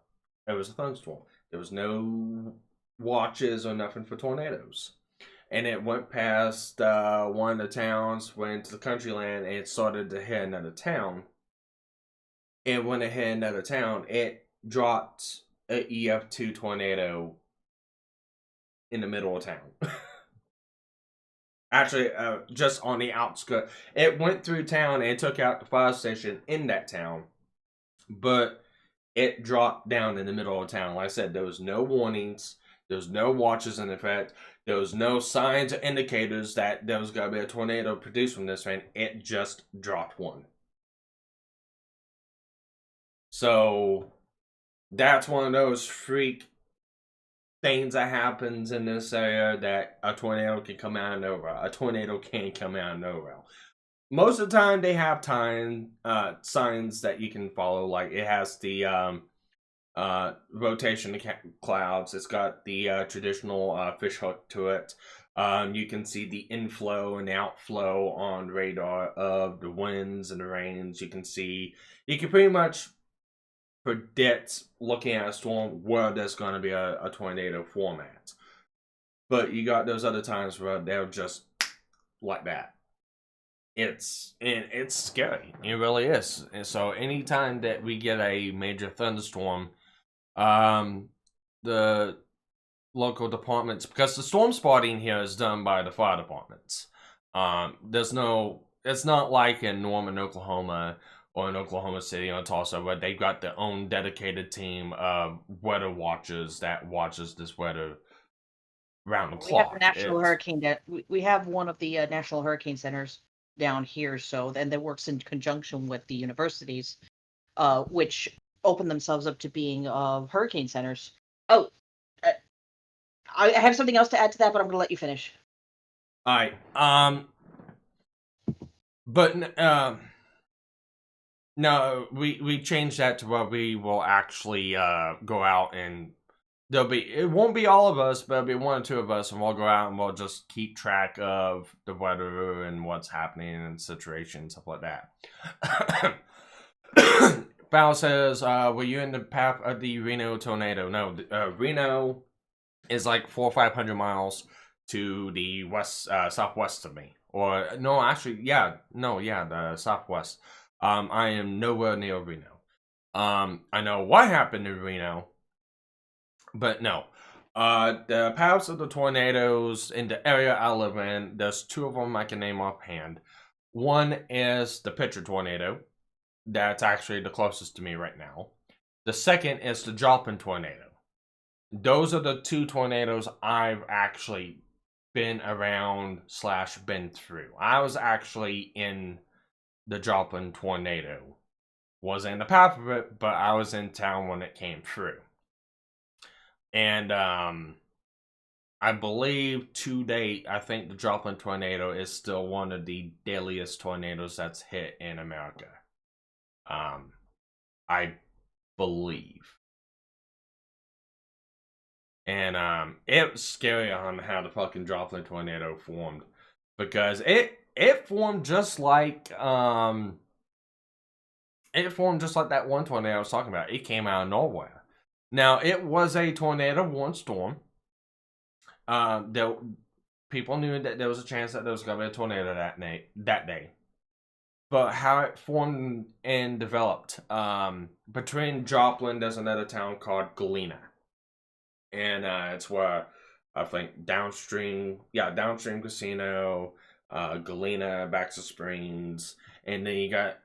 thunderstorm. There was no watches or nothing for tornadoes. And it went past one of the towns, went into the country land, and it started to hit another town. And when it hit another town, it dropped an EF2 tornado in the middle of town. Actually, just on the outskirts. It went through town and it took out the fire station in that town. But it dropped down in the middle of town. Like I said, there was no warnings. There was no watches in effect. There was no signs or indicators that there was going to be a tornado produced from this thing. It just dropped one. So that's one of those freak things that happens in this area that a tornado can come out of nowhere. A tornado can't come out of nowhere. Most of the time, they have signs that you can follow. Like it has the rotation of clouds. It's got the traditional fish hook to it. You can see the inflow and outflow on radar of the winds and the rains. You can pretty much predict, looking at a storm, where there's going to be a tornado format. But you got those other times where they're just like that. It's scary. It really is. And so anytime that we get a major thunderstorm, the local departments, because the storm spotting here is done by the fire departments. It's not like in Norman, Oklahoma, or in Oklahoma City or Tulsa, where they've got their own dedicated team of weather watchers that watches this weather round the clock. We have the National Hurricane. We have one of the National Hurricane Centers down here, and that works in conjunction with the universities, which open themselves up to being hurricane centers. Oh, I have something else to add to that, but I'm going to let you finish. All right. But no, we changed that to where we will actually go out and it won't be all of us, but it'll be one or two of us, and we'll go out and we'll just keep track of the weather and what's happening and situations, stuff like that. Val says, were you in the path of the Reno tornado? No, Reno is like 400 or 500 miles to the southwest of me. Or, no, actually, the southwest. I am nowhere near Reno. I know what happened in Reno, but no. The paths of the tornadoes in the area I live in, there's two of them I can name offhand. One is the Pitcher tornado. That's actually the closest to me right now. The second is the Joplin tornado. Those are the two tornadoes I've actually been around / been through. I was actually in the Joplin tornado. Wasn't in the path of it, but I was in town when it came through. And I believe to date, I think the Joplin tornado is still one of the deadliest tornadoes that's hit in America. I believe. And it was scary on how the fucking Joplin tornado formed, because it formed just like that one tornado I was talking about. It came out of nowhere. Now, it was a tornado warning storm. People knew that there was a chance that there was going to be a tornado that day. But how it formed and developed, between Joplin, there's another town called Galena. And it's where, I think, downstream casino, Galena, Baxter Springs, and then you got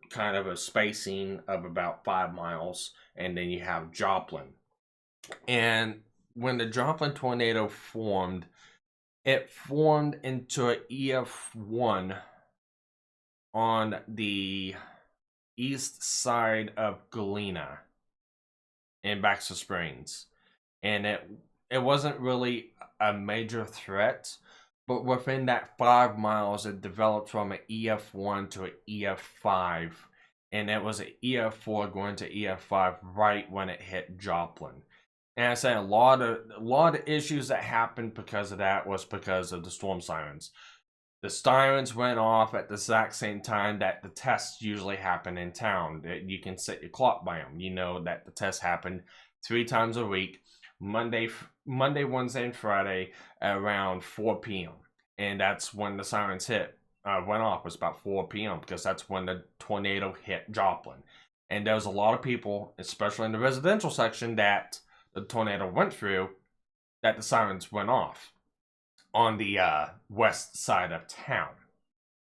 kind of a spacing of about 5 miles, and then you have Joplin. And when the Joplin tornado formed, it formed into an EF1 on the east side of Galena in Baxter Springs. And it wasn't really a major threat, but within that 5 miles, it developed from an EF1 to an EF5, and it was an EF4 going to EF5 right when it hit Joplin. And I say a lot of issues that happened because of that was because of the storm sirens. The sirens went off at the exact same time that the tests usually happen in town. You can set your clock by them. You know that the tests happen 3 times a week. Monday, Wednesday, and Friday around 4 p.m. And that's when the sirens went off. It was about 4 p.m. because that's when the tornado hit Joplin. And there was a lot of people, especially in the residential section that the tornado went through, that the sirens went off on the west side of town.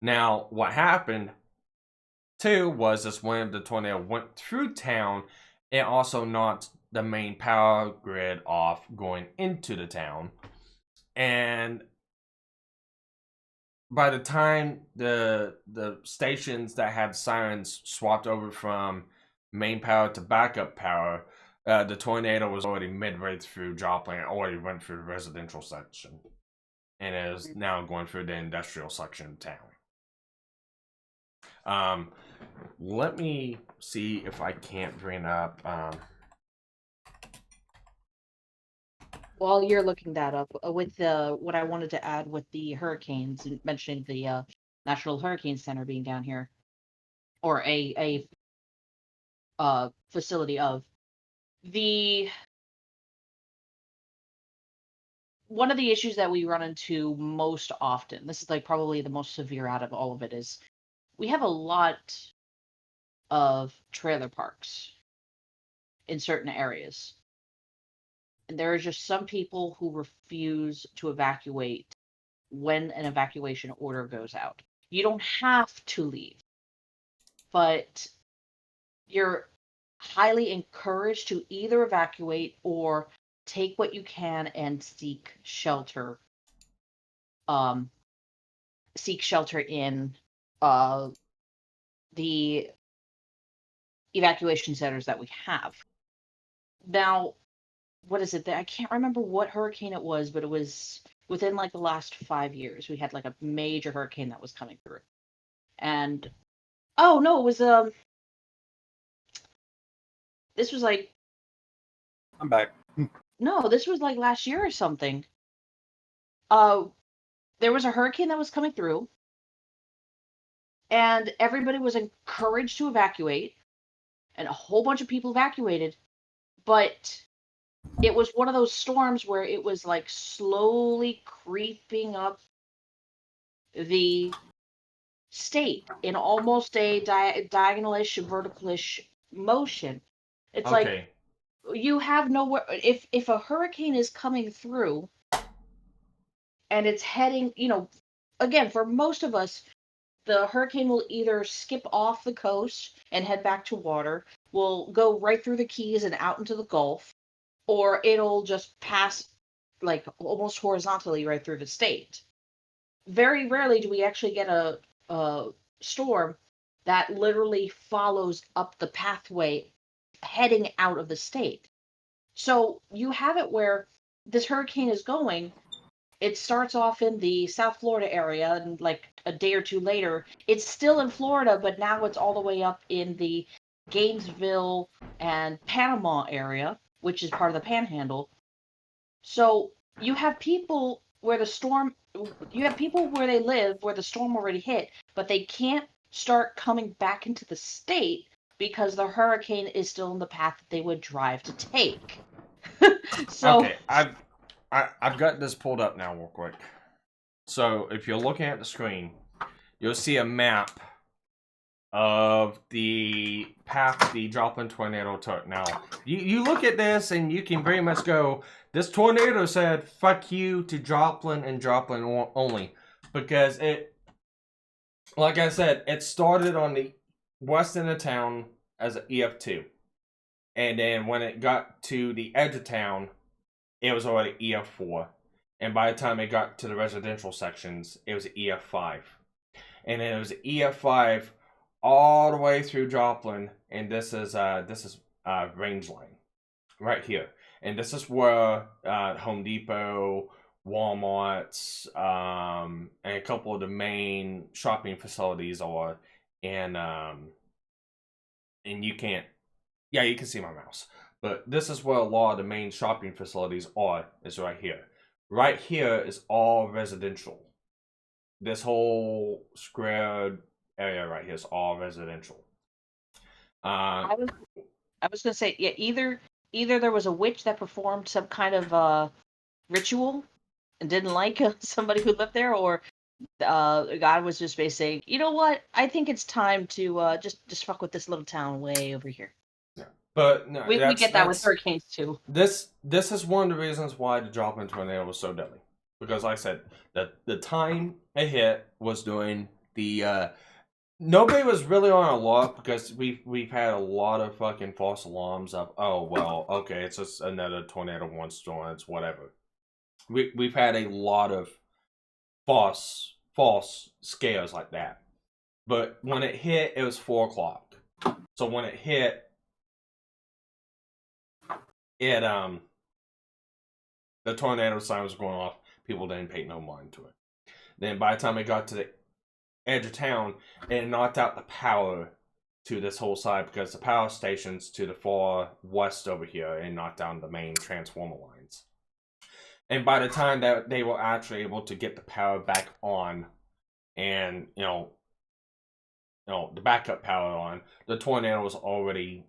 Now, what happened too was this: when the tornado went through town, it also knocked the main power grid off going into the town. And by the time the stations that had sirens swapped over from main power to backup power, the tornado was already midway through Joplin. It already went through the residential section, and it is now going through the industrial section of town. Let me see if I can't bring up. While you're looking that up, with what I wanted to add with the hurricanes, and mentioning the National Hurricane Center being down here, or a facility of the one of the issues that we run into most often. This is like probably the most severe out of all of it, is we have a lot of trailer parks in certain areas. And there are just some people who refuse to evacuate when an evacuation order goes out. You don't have to leave, but you're highly encouraged to either evacuate or take what you can and seek shelter. Seek shelter in the evacuation centers that we have. Now, what is it that I can't remember what hurricane it was, but it was within like the last 5 years. We had like a major hurricane that was coming through. And oh no, it was this was like I'm back. no, this was like last year or something. There was a hurricane that was coming through, and everybody was encouraged to evacuate, and a whole bunch of people evacuated, but it was one of those storms where it was like slowly creeping up the state in almost a diagonalish, verticalish motion. It's Okay. like you have nowhere. If a hurricane is coming through and it's heading, again, for most of us, the hurricane will either skip off the coast and head back to water, will go right through the Keys and out into the Gulf, or it'll just pass like almost horizontally right through the state. Very rarely do we actually get a storm that literally follows up the pathway heading out of the state. So you have it where this hurricane is going, it starts off in the South Florida area, and like a day or two later, it's still in Florida, but now it's all the way up in the Gainesville and Panama area, which is part of the Panhandle. So you have people where they live where the storm already hit, but they can't start coming back into the state because the hurricane is still in the path that they would drive to take. So Okay, I've got this pulled up now real quick. So if you're looking at the screen, you'll see a map of the path the Joplin tornado took. Now, you look at this and you can very much go, this tornado said, fuck you to Joplin and Joplin only. Because it, like I said, it started on the west end of town as an EF2. And then when it got to the edge of town, it was already EF4. And by the time it got to the residential sections, it was EF5. And then it was EF5 all the way through Joplin, and this is range line right here, and this is where Home Depot, Walmart's, and a couple of the main shopping facilities are, and you can see my mouse, but this is where a lot of the main shopping facilities are, is right here. Right here is all residential. This whole square area right here is all residential. I was gonna say, yeah, either there was a witch that performed some kind of ritual and didn't like somebody who lived there, or God was just basically saying, you know what, I think it's time to just fuck with this little town way over here. Yeah. But no, we get that with hurricanes too. This is one of the reasons why the Joplin tornado was so deadly. Because like I said, the time it hit was during the nobody was really on alert, because we've had a lot of fucking false alarms of, oh well, okay, it's just another tornado one storm, it's whatever. We've had a lot of false scares like that. But when it hit, it was 4 o'clock. So when it hit, the tornado sign was going off. People didn't pay no mind to it. Then by the time it got to the edge of town, it knocked out the power to this whole side, because the power station's to the far west over here, and knocked down the main transformer lines. And by the time that they were actually able to get the power back on, and the backup power on, the tornado was already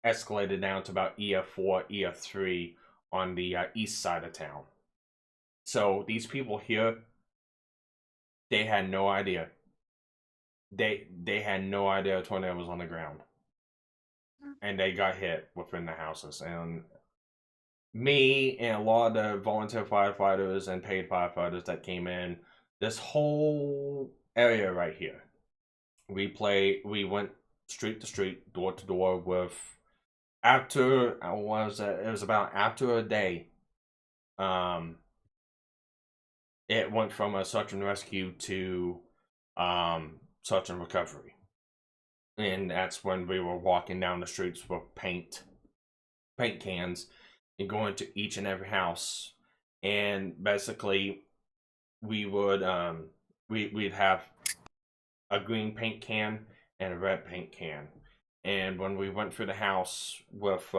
escalated down to about EF4, EF3 on the east side of town. So these people here, they had no idea. They had no idea a tornado was on the ground, and they got hit within the houses. And me and a lot of the volunteer firefighters and paid firefighters that came in, this whole area right here, we went street to street, door to door with, after, it was about after a day, it went from a search and rescue to search and recovery. And that's when we were walking down the streets with paint cans and going to each and every house. And basically we would we'd have a green paint can and a red paint can. And when we went through the house with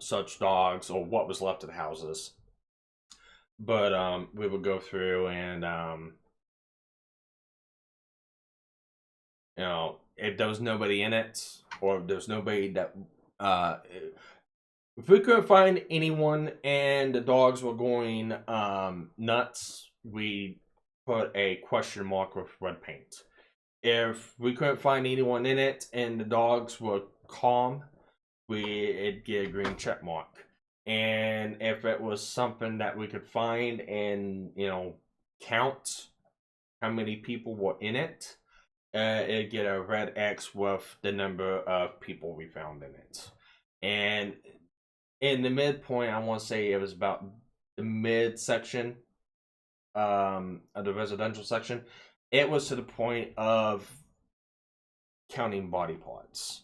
such dogs, or what was left of the houses, but we would go through and if there was nobody in it, or if there was nobody that if we couldn't find anyone and the dogs were going nuts, we put a question mark with red paint. If we couldn't find anyone in it and the dogs were calm, it'd get a green check mark. And if it was something that we could find and count how many people were in it, it'd get a red X with the number of people we found in it. And in the midpoint, I want to say it was about the mid section of the residential section. It was to the point of counting body parts.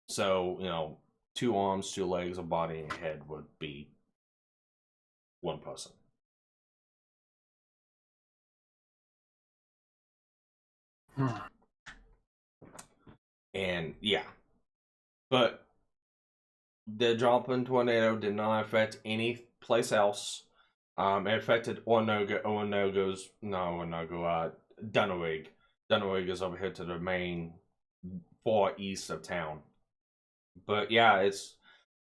So, 2 arms, 2 legs, a body, and a head would be 1 person. And yeah, but the drop-in tornado did not affect any place else. It affected Dunawig. Dunawig is over here to the main far east of town. But yeah,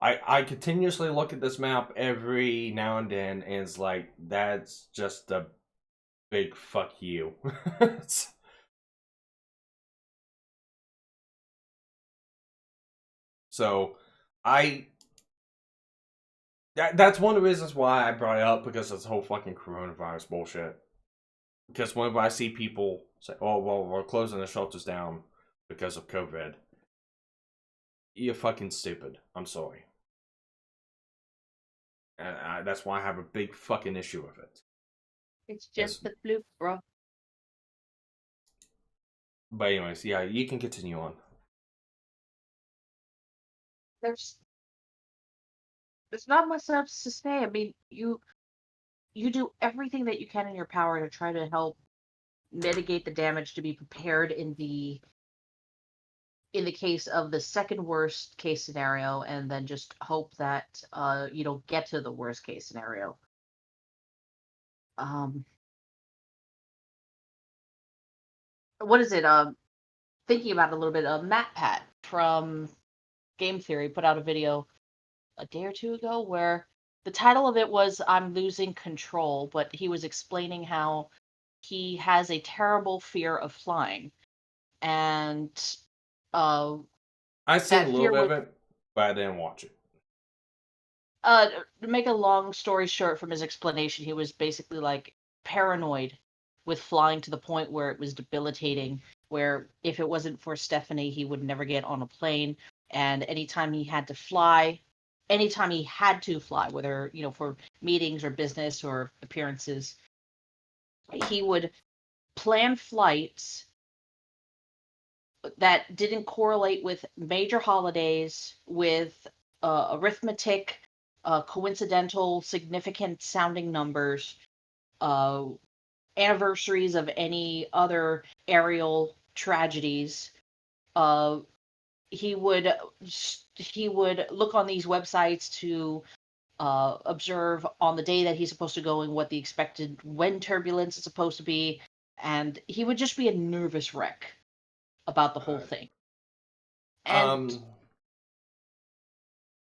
I continuously look at this map every now and then, and it's like, that's just a big fuck you. So that's one of the reasons why I brought it up, because of this whole fucking coronavirus bullshit. Because whenever I see people say, "Oh, well, we're closing the shelters down because of COVID," you're fucking stupid. I'm sorry. And that's why I have a big fucking issue with it. It's just the fluke, bro. But anyways, yeah, you can continue on. There's not much else to say. I mean, you do everything that you can in your power to try to help mitigate the damage, to be prepared in the case of the second worst case scenario, and then just hope that you don't get to the worst case scenario. What is it? Thinking about it a little bit, Matt Pat from Game Theory put out a video a day or two ago where the title of it was "I'm Losing Control," but he was explaining how he has a terrible fear of flying, and I seen a little bit of it, but I didn't watch it. To make a long story short, from his explanation, he was basically like paranoid with flying to the point where it was debilitating, where if it wasn't for Stephanie, he would never get on a plane. And anytime he had to fly, whether, for meetings or business or appearances, he would plan flights that didn't correlate with major holidays, with arithmetic, coincidental, significant sounding numbers, anniversaries of any other aerial tragedies. He would look on these websites to observe on the day that he's supposed to go and what the expected wind turbulence is supposed to be, and he would just be a nervous wreck about the whole thing. And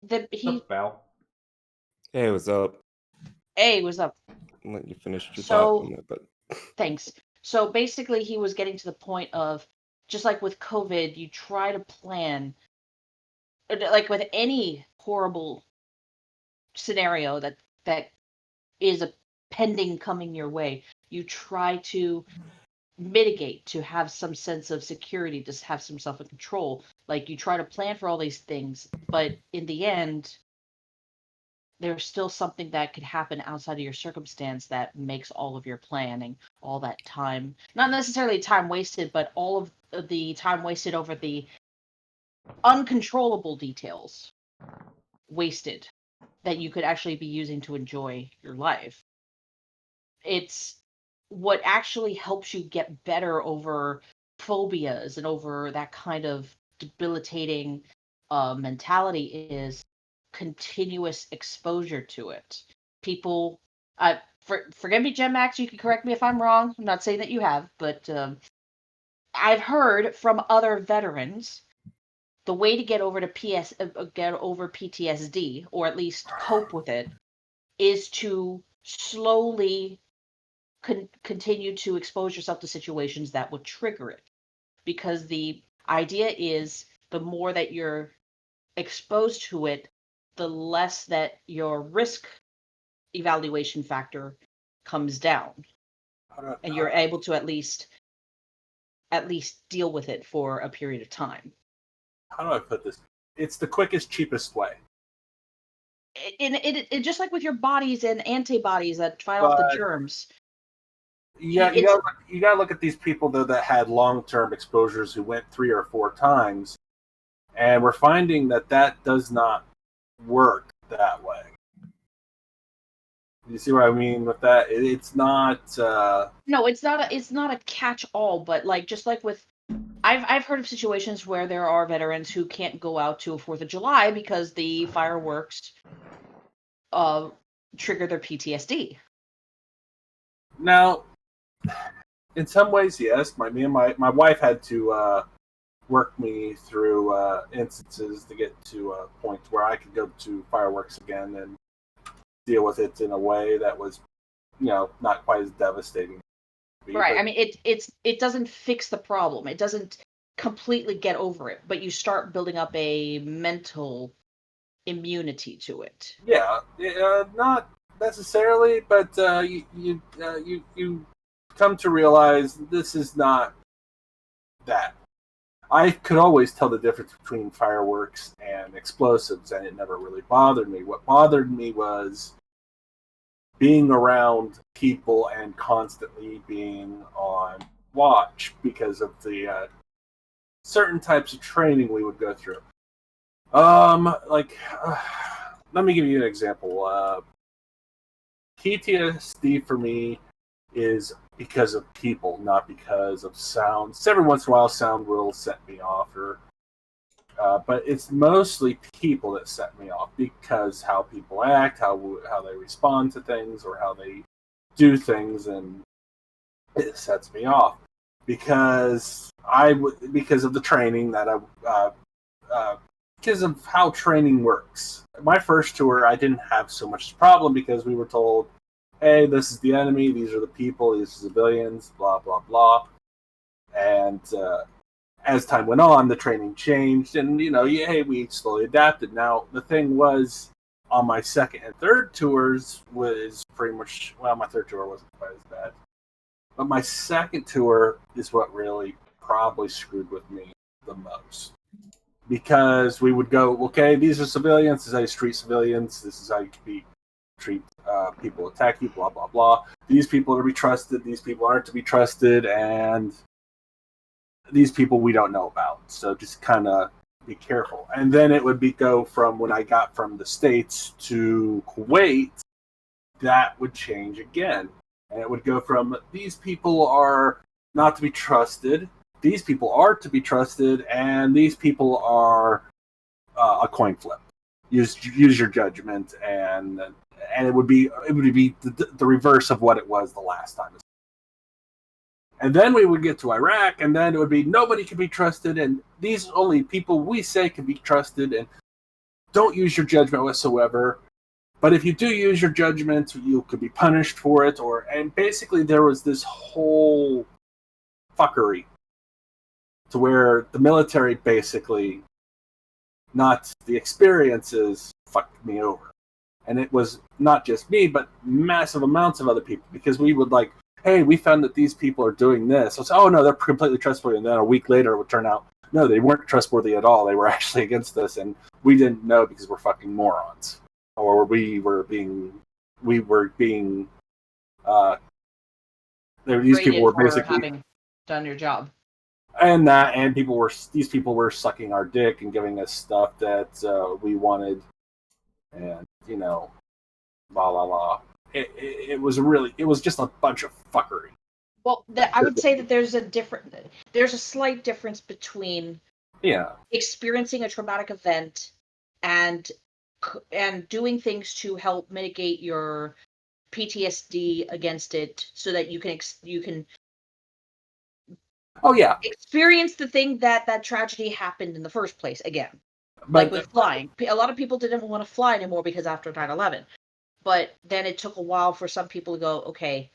Val. Hey, what's up? Hey, what's up? I'll let you finish your So- thought on that, but Thanks. So basically, he was getting to the point of, just like with COVID, you try to plan, like with any horrible scenario that is a pending coming your way, you try to mitigate, to have some sense of security, to have some self-control. Like, you try to plan for all these things, but in the end, there's still something that could happen outside of your circumstance that makes all of your planning, all that time, not necessarily time wasted, but all of the time wasted over the uncontrollable details wasted that you could actually be using to enjoy your life. It's what actually helps you get better over phobias and over that kind of debilitating mentality is continuous exposure to it. People, forgive me, Gen Max, you can correct me if I'm wrong. I'm not saying that you have, but I've heard from other veterans the way to get over PTSD, or at least cope with it, is to slowly continue to expose yourself to situations that would trigger it. Because the idea is, the more that you're exposed to it, the less that your risk evaluation factor comes down, and you're able to at least deal with it for a period of time. How do I put this? It's the quickest, cheapest way. It just like with your bodies and antibodies that fight off the germs. Yeah, you gotta look at these people though that had long-term exposures who went 3 or 4 times, And we're finding that does not work that way. You see what I mean with that? It's not. No, it's not a catch-all, but just like with, I've heard of situations where there are veterans who can't go out to a 4th of July because the fireworks trigger their PTSD. Now, in some ways, yes. My wife had to work me through instances to get to a point where I could go to fireworks again and deal with it in a way that was, not quite as devastating. Right. I mean, it doesn't fix the problem. It doesn't completely get over it, but you start building up a mental immunity to it. Yeah, not necessarily, but you come to realize this is not that. I could always tell the difference between fireworks and explosives, and it never really bothered me. What bothered me was being around people and constantly being on watch because of the certain types of training we would go through. Let me give you an example. PTSD for me is because of people, not because of sounds. Every once in a while, sound will set me off, but it's mostly people that set me off because how people act, how they respond to things, or how they do things, and it sets me off because because of the training that because of how training works. My first tour, I didn't have so much problem because we were told, hey, this is the enemy, these are the people, these are civilians, blah, blah, blah. And as time went on, the training changed, and, hey, we slowly adapted. Now, the thing was, on my second and third tours was pretty much, well, my third tour wasn't quite as bad. But my second tour is what really probably screwed with me the most. Because we would go, okay, these are civilians, this is how you treat civilians, this is how you treat people attack you, blah, blah, blah. These people are to be trusted, these people aren't to be trusted, and these people we don't know about. So just kind of be careful. And then it would go from when I got from the States to Kuwait, that would change again. And it would go from these people are not to be trusted, these people are to be trusted, and these people are a coin flip. Use your judgment, and it would be the reverse of what it was the last time. And then we would get to Iraq, and then it would be nobody can be trusted, and these only people we say can be trusted, and don't use your judgment whatsoever. But if you do use your judgment, you could be punished for it, and basically there was this whole fuckery to where the military basically, not the experiences, fucked me over. And it was not just me, but massive amounts of other people, because we would hey, we found that these people are doing this. So it's, oh no, they're completely trustworthy. And then a week later it would turn out, no, they weren't trustworthy at all. They were actually against us, and we didn't know because we're fucking morons. Or these people were basically having done your job. And these people were sucking our dick and giving us stuff that we wanted, and blah blah blah. It was just a bunch of fuckery. Well, I would say that there's a slight difference between experiencing a traumatic event and doing things to help mitigate your PTSD against it, so that you can experience the thing that tragedy happened in the first place again. Like with flying, a lot of people didn't want to fly anymore because after 9/11. But then it took a while for some people to go, okay,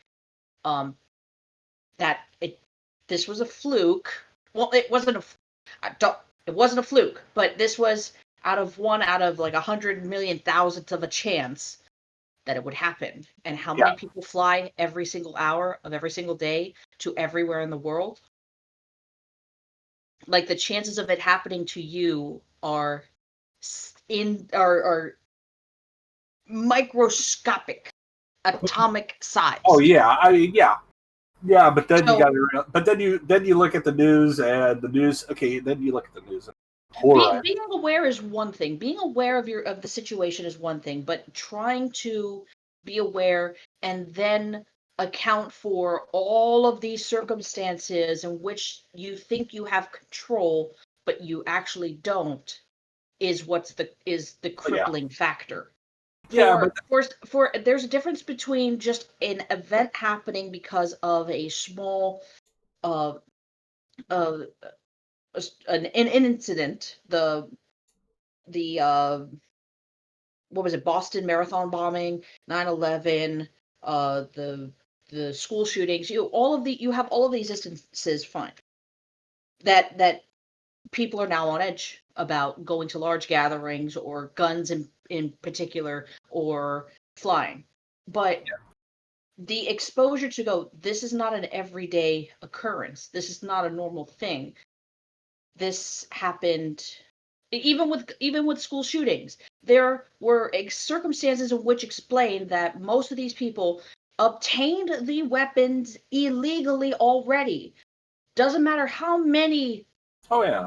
this was a fluke. Well, it wasn't a fluke, but this was out of 100 million thousandths of a chance that it would happen. And how many people fly every single hour of every single day to everywhere in the world? The chances of it happening to you are microscopic, atomic size. Oh yeah, I mean yeah. But then you look at the news, and the news. Okay, then you look at the news. horror. Being aware is one thing. Being aware of the situation is one thing, but trying to be aware and then account for all of these circumstances in which you think you have control, but you actually don't, is the Yeah. crippling factor. Yeah, but For there's a difference between just an event happening because of a small uh uh an incident, the what was it, Boston Marathon bombing, 9/11, the school shootings. You have all of these instances, fine. That people are now on edge about going to large gatherings or guns in particular or flying. But the exposure to go, this is not an everyday occurrence. This is not a normal thing. This happened even with school shootings. There were circumstances in which explained that most of these people obtained the weapons illegally already. Doesn't matter how many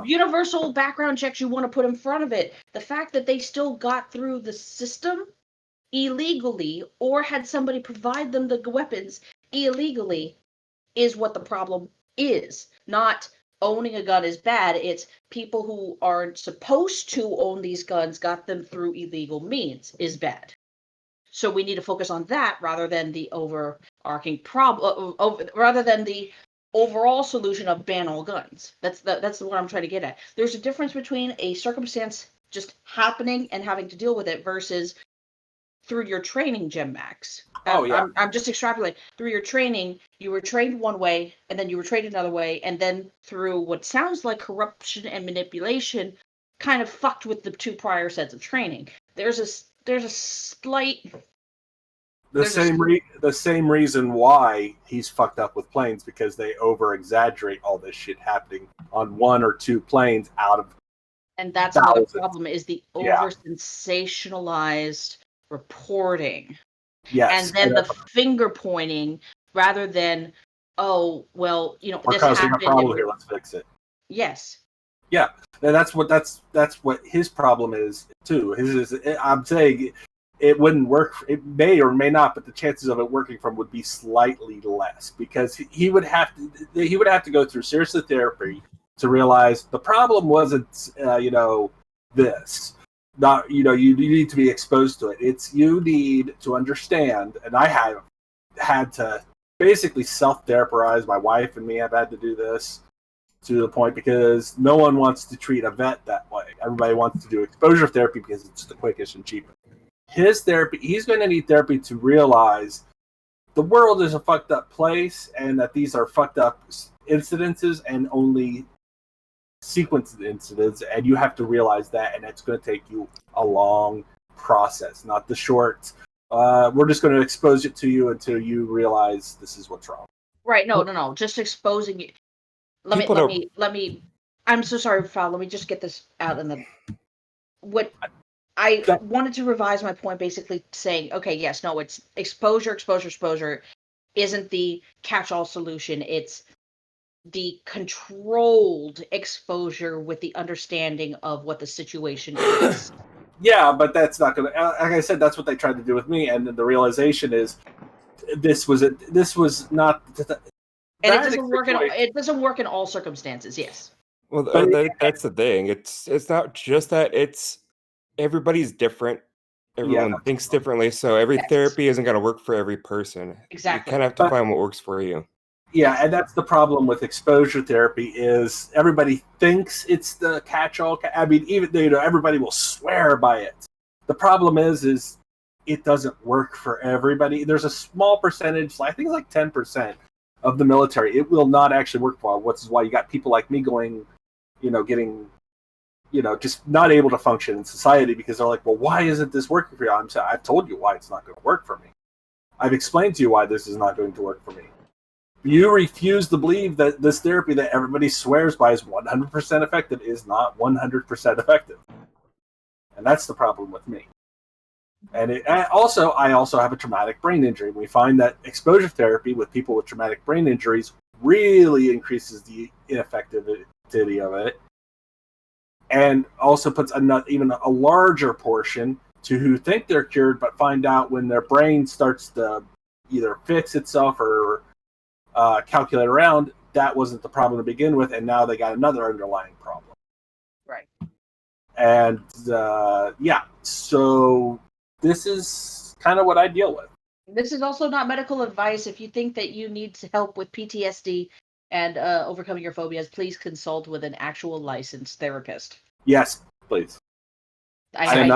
universal background checks you want to put in front of it. The fact that they still got through the system illegally or had somebody provide them the weapons illegally is what the problem is. Not owning a gun is bad. It's people who aren't supposed to own these guns got them through illegal means is bad. So we need to focus on that rather than the overarching problem, rather than the overall solution of ban all guns. That's what I'm trying to get at. There's a difference between a circumstance just happening and having to deal with it versus through your training, Gem Max. I'm just extrapolating. Through your training, you were trained one way, and then you were trained another way, and then through what sounds like corruption and manipulation, kind of fucked with the two prior sets of training. There's a slight. The same reason why he's fucked up with planes, because they over exaggerate all this shit happening on one or two planes out of. And that's another problem: is the over sensationalized reporting. Yes. And then the finger pointing rather than, oh, well, we're this causing happened. a problem here, let's fix it. Yes. Yeah. And that's what his problem is too. I'm saying it wouldn't work. It may or may not, but the chances of it working from would be slightly less, because he would have to go through serious therapy to realize the problem wasn't this. Not you need to be exposed to it. It's you need to understand, and I have had to basically self-therapize. My wife and me have had to do this to the point, because no one wants to treat a vet that way. Everybody wants to do exposure therapy because it's the quickest and cheapest. His therapy, he's going to need therapy to realize the world is a fucked up place, and that these are fucked up incidences and only sequenced incidents, and you have to realize that, and it's going to take you a long process, not the short. We're just going to expose it to you until you realize this is what's wrong. Right? No. Just exposing it. Let me. I'm so sorry, Fal. Let me just get this out in the. What I wanted to revise my point, basically saying, okay, yes, no, it's exposure isn't the catch-all solution. It's the controlled exposure with the understanding of what the situation is. Yeah, but that's not going to. Like I said, that's what they tried to do with me, and the realization is this was not. And it doesn't work. It doesn't work in all circumstances. Yes. Well, that's the thing. It's not just that. It's everybody's different. Everyone thinks differently, so every therapy isn't going to work for every person. Exactly. You kind of have to find what works for you. Yeah, and that's the problem with exposure therapy, is everybody thinks it's the catch-all. I mean, even everybody will swear by it. The problem is it doesn't work for everybody. There's a small percentage, I think it's like 10% of the military, it will not actually work for. Which is why you got people like me going, getting, just not able to function in society, because they're like, well, why isn't this working for you? I've told you why it's not going to work for me. I've explained to you why this is not going to work for me. You refuse to believe that this therapy that everybody swears by is 100% effective is not 100% effective. And that's the problem with me. And I also have a traumatic brain injury. We find that exposure therapy with people with traumatic brain injuries really increases the ineffectivity of it. and also puts even a larger portion to who think they're cured, but find out when their brain starts to either fix itself or calculate around, that wasn't the problem to begin with, and now they got another underlying problem. Right. And so this is kind of what I deal with. This is also not medical advice. If you think that you need help with PTSD and overcoming your phobias, please consult with an actual licensed therapist. Yes, please. I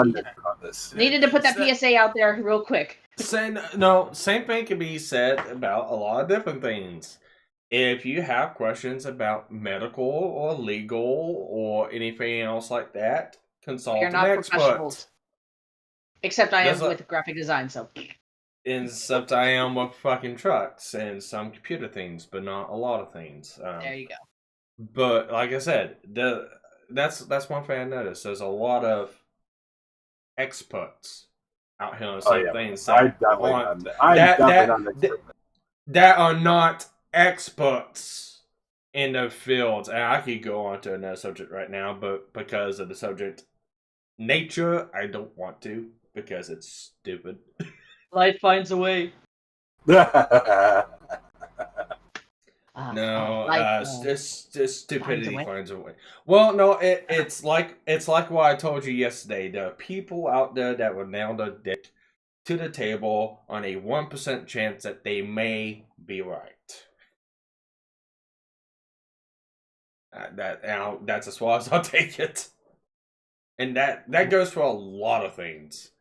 needed to put that PSA out there real quick. Same thing can be said about a lot of different things. If you have questions about medical or legal or anything else like that, consult You're not an expert. professionals. Except I am with graphic design, so. Except I am with fucking trucks and some computer things, but not a lot of things. There you go. But like I said, that's one thing I noticed. There's a lot of experts out here on some things that are not experts in the fields. And I could go on to another subject right now, but because of the subject nature, I don't want to because it's stupid. Life finds a way. Stupidity finds a way. Well, no, it's like what I told you yesterday. There are people out there that will nail their dick to the table on a 1% chance that they may be right. That's as far as I'll take it. And that goes for a lot of things.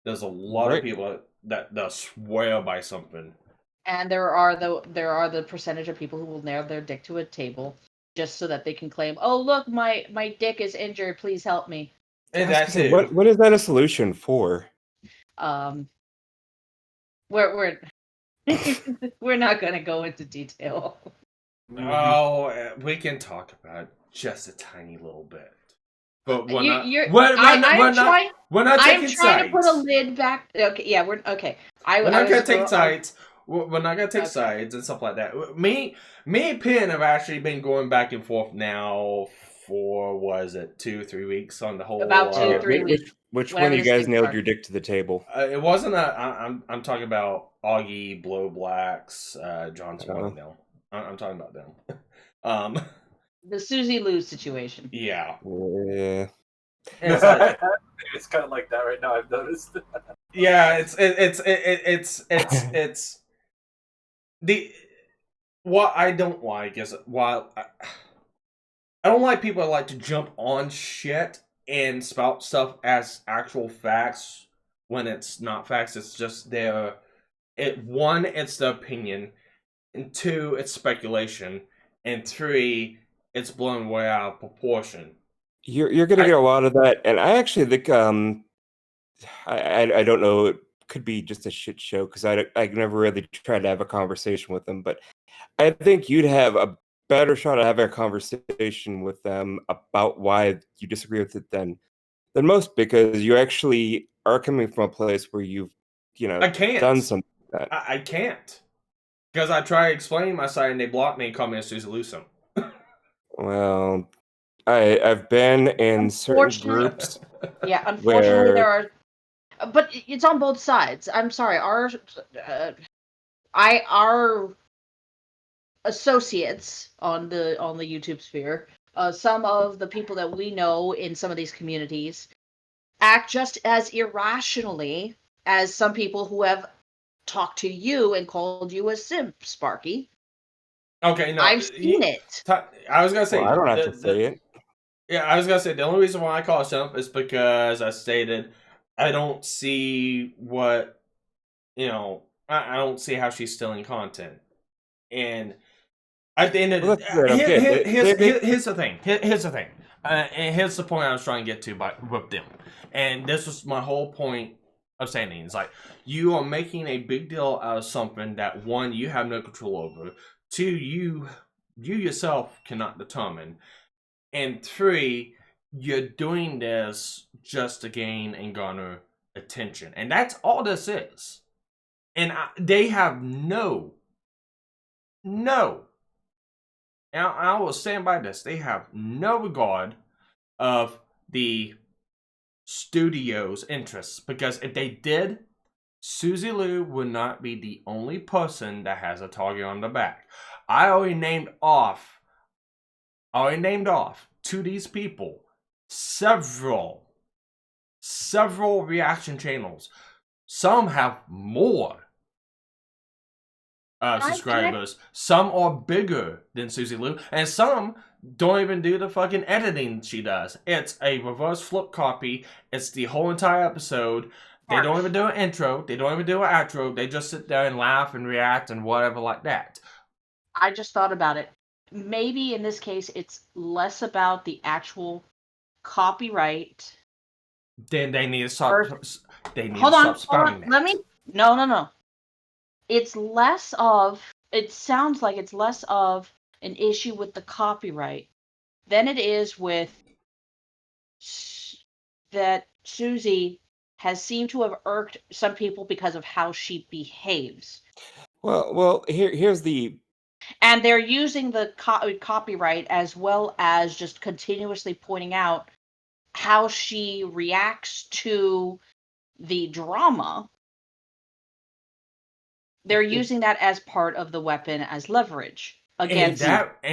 There's a lot of people that swear by something. And there are the percentage of people who will nail their dick to a table just so that they can claim, "Oh, look, my dick is injured. Please help me." And that's it. What is that a solution for? We're we're not gonna go into detail. Oh, we can talk about it just a tiny little bit. But we're not taking sides. I'm trying to put a lid back. Okay, yeah, we're okay. We're not gonna take sides. We're not gonna take sides and stuff like that. Me and Penn have actually been going back and forth now for 2-3 weeks on the whole. About 2-3 weeks. Which one of you guys nailed your dick to the table? It wasn't I'm talking about Augie, Blow Blacks, Johnson. I'm talking about them. The Susie Lou situation. Yeah. It's kind of like that right now. I've noticed. Yeah, it's what I don't like is while I don't like people that like to jump on shit and spout stuff as actual facts when it's not facts. It's just one, it's the opinion, and two, it's speculation, and three, it's blown way out of proportion. You're gonna get a lot of that, and I actually think I don't know. It could be just a shit show because I never really tried to have a conversation with them, but I think you'd have a better shot at having a conversation with them about why you disagree with it than most, because you actually are coming from a place where you've done something like that. I can't because I try explaining my side and they block me and call me a Susie Lusum. Well, I've been in certain groups. Yeah, unfortunately there are, but it's on both sides. I'm sorry, our associates on the YouTube sphere, some of the people that we know in some of these communities act just as irrationally as some people who have talked to you and called you a simp, Sparky. Okay, no, I've seen it. I was gonna say I don't have to say it. Yeah, I was gonna say the only reason why I call it simp is because I stated I don't see what I don't see how she's stealing content, and at the end of the day, here's the thing. And here's the point I was trying to get to with them, and this was my whole point of saying it. It's like you are making a big deal out of something that one, you have no control over. Two, you yourself cannot determine. And three, you're doing this just to gain and garner attention. And that's all this is. And they have no. And I will stand by this. They have no regard of the studio's interests, because if they did, Susie Lou would not be the only person that has a target on the back. I already named off to these people several reaction channels. Some have more subscribers. Some are bigger than Susie Lou, and some don't even do the fucking editing she does. It's a reverse flip copy. It's the whole entire episode. They don't even do an intro. They don't even do an outro. They just sit there and laugh and react and whatever like that. I just thought about it. Maybe in this case, it's less about the actual copyright. Then they need to stop. They need Hold to on, stop spamming that. Let me. No. It's less of. It sounds like it's less of an issue with the copyright than it is with that Susie has seemed to have irked some people because of how she behaves. Well, here's the. And they're using the copyright as well as just continuously pointing out how she reacts to the drama. They're using that as part of the weapon as leverage against.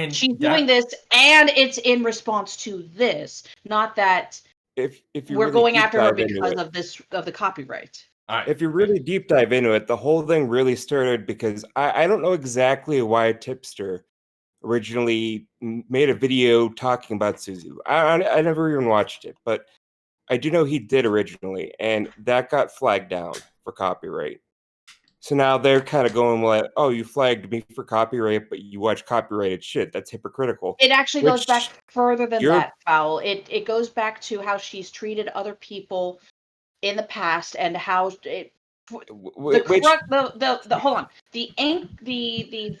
She's doing this, and it's in response to this, not that if you we're really going deep after her dive into because of the copyright. If you really deep dive into it, the whole thing really started because I don't know exactly why Tipster originally made a video talking about Susie. I never even watched it, but I do know he did originally, and that got flagged down for copyright. So now they're kind of going like, "Oh, you flagged me for copyright, but you watch copyrighted shit. That's hypocritical." It actually goes back further than that, Fowl. It goes back to how she's treated other people in the past and how it. Hold on. The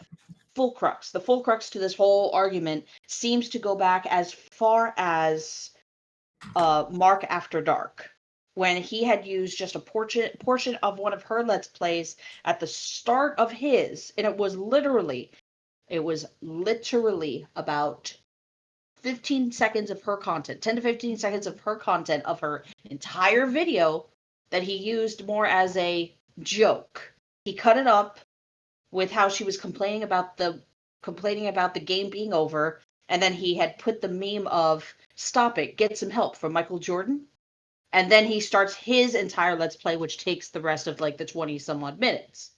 full crux to this whole argument seems to go back as far as Mark After Dark, when he had used just a portion of one of her Let's Plays at the start of his, and it was literally about 15 seconds of her content, 10 to 15 seconds of her content of her entire video that he used more as a joke. He cut it up with how she was complaining about the game being over, and then he had put the meme of "Stop it, get some help" from Michael Jordan. And then he starts his entire Let's Play, which takes the rest of like the 20 some odd minutes.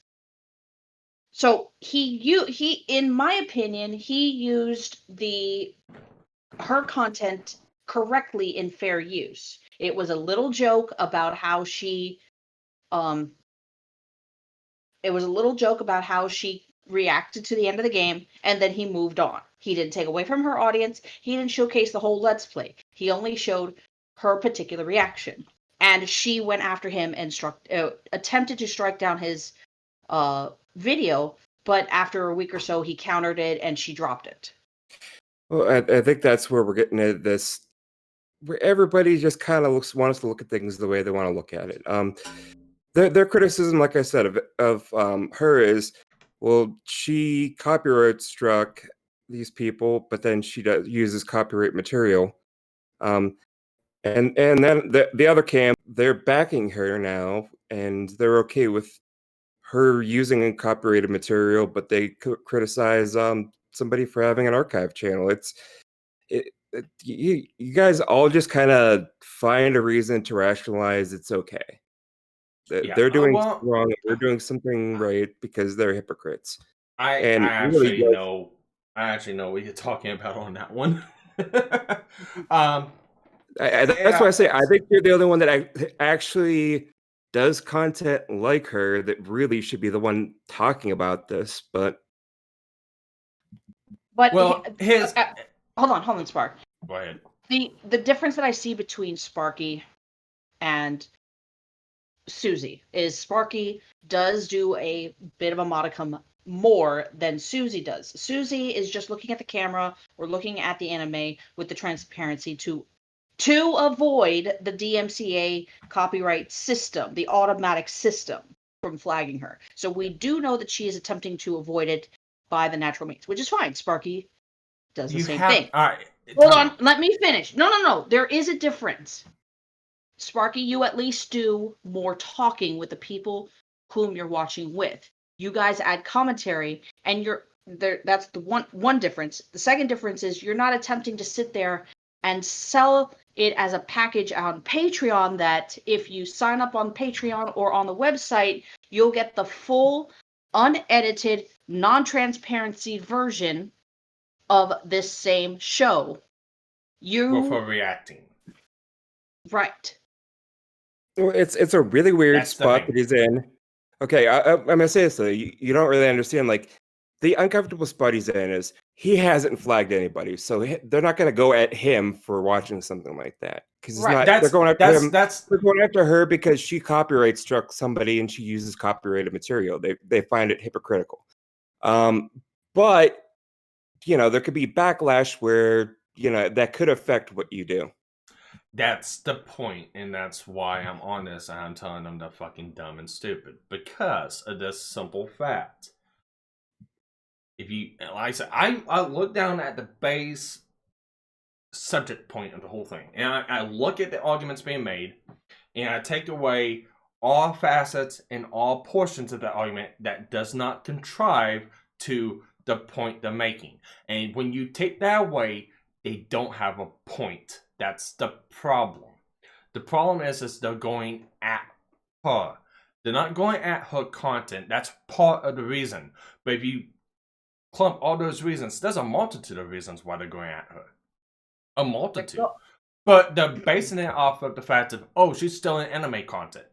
So he in my opinion, he used her content correctly in fair use. It was a little joke about how she reacted to the end of the game, and then he moved on. He didn't take away from her audience. He didn't showcase the whole Let's Play. He only showed her particular reaction. And she went after him and attempted to strike down his video, but after a week or so, he countered it and she dropped it. Well, I think that's where we're getting at this, where everybody just kind of wants to look at things the way they want to look at it. Their criticism, like I said, of her is, well, she copyright struck these people, but then she uses copyright material. And then the other camp, they're backing her now, and they're okay with her using copyrighted material, but they criticize somebody for having an archive channel. You guys all just kind of find a reason to rationalize it's okay. They're doing something wrong, they're doing something right because they're hypocrites. I actually know what you're talking about on that one. That's why I say I think you're the only one that actually does content like her that really should be the one talking about this. But hold on, Spark. Go ahead. The difference that I see between Sparky and Susie is Sparky does do a bit of a modicum more than Susie does. Susie is just looking at the camera or looking at the anime with the transparency to avoid the DMCA copyright system, the automatic system from flagging her. So we do know that she is attempting to avoid it by the natural means, which is fine. Sparky does the You same have thing. all right. Hold on, let me finish. No. There is a difference. Sparky, you at least do more talking with the people whom you're watching with. You guys add commentary, and you're there. That's the one difference. The second difference is you're not attempting to sit there and sell it as a package on Patreon. That if you sign up on Patreon or on the website, you'll get the full, unedited, non-transparency version of this same show. For reacting. Right. Well, it's a really weird That's the spot thing. that he's in. Okay, I'm gonna say this though. You don't really understand. Like the uncomfortable spot he's in is he hasn't flagged anybody, so they're not gonna go at him for watching something like that because it's Right. not. They're going after him. That's They're going after her because she copyright struck somebody and she uses copyrighted material. They find it hypocritical. But there could be backlash where that could affect what you do. That's the point, and that's why I'm on this, and I'm telling them they're fucking dumb and stupid. Because of this simple fact. If you, like I said, I look down at the base subject point of the whole thing, and I look at the arguments being made, and I take away all facets and all portions of the argument that does not contrive to the point they're making. And when you take that away, they don't have a point. That's the problem. The problem is they're going at her. They're not going at her content. That's part of the reason. But if you clump all those reasons, there's a multitude of reasons why they're going at her. A multitude. But they're basing it off of the fact of, oh, she's still in anime content.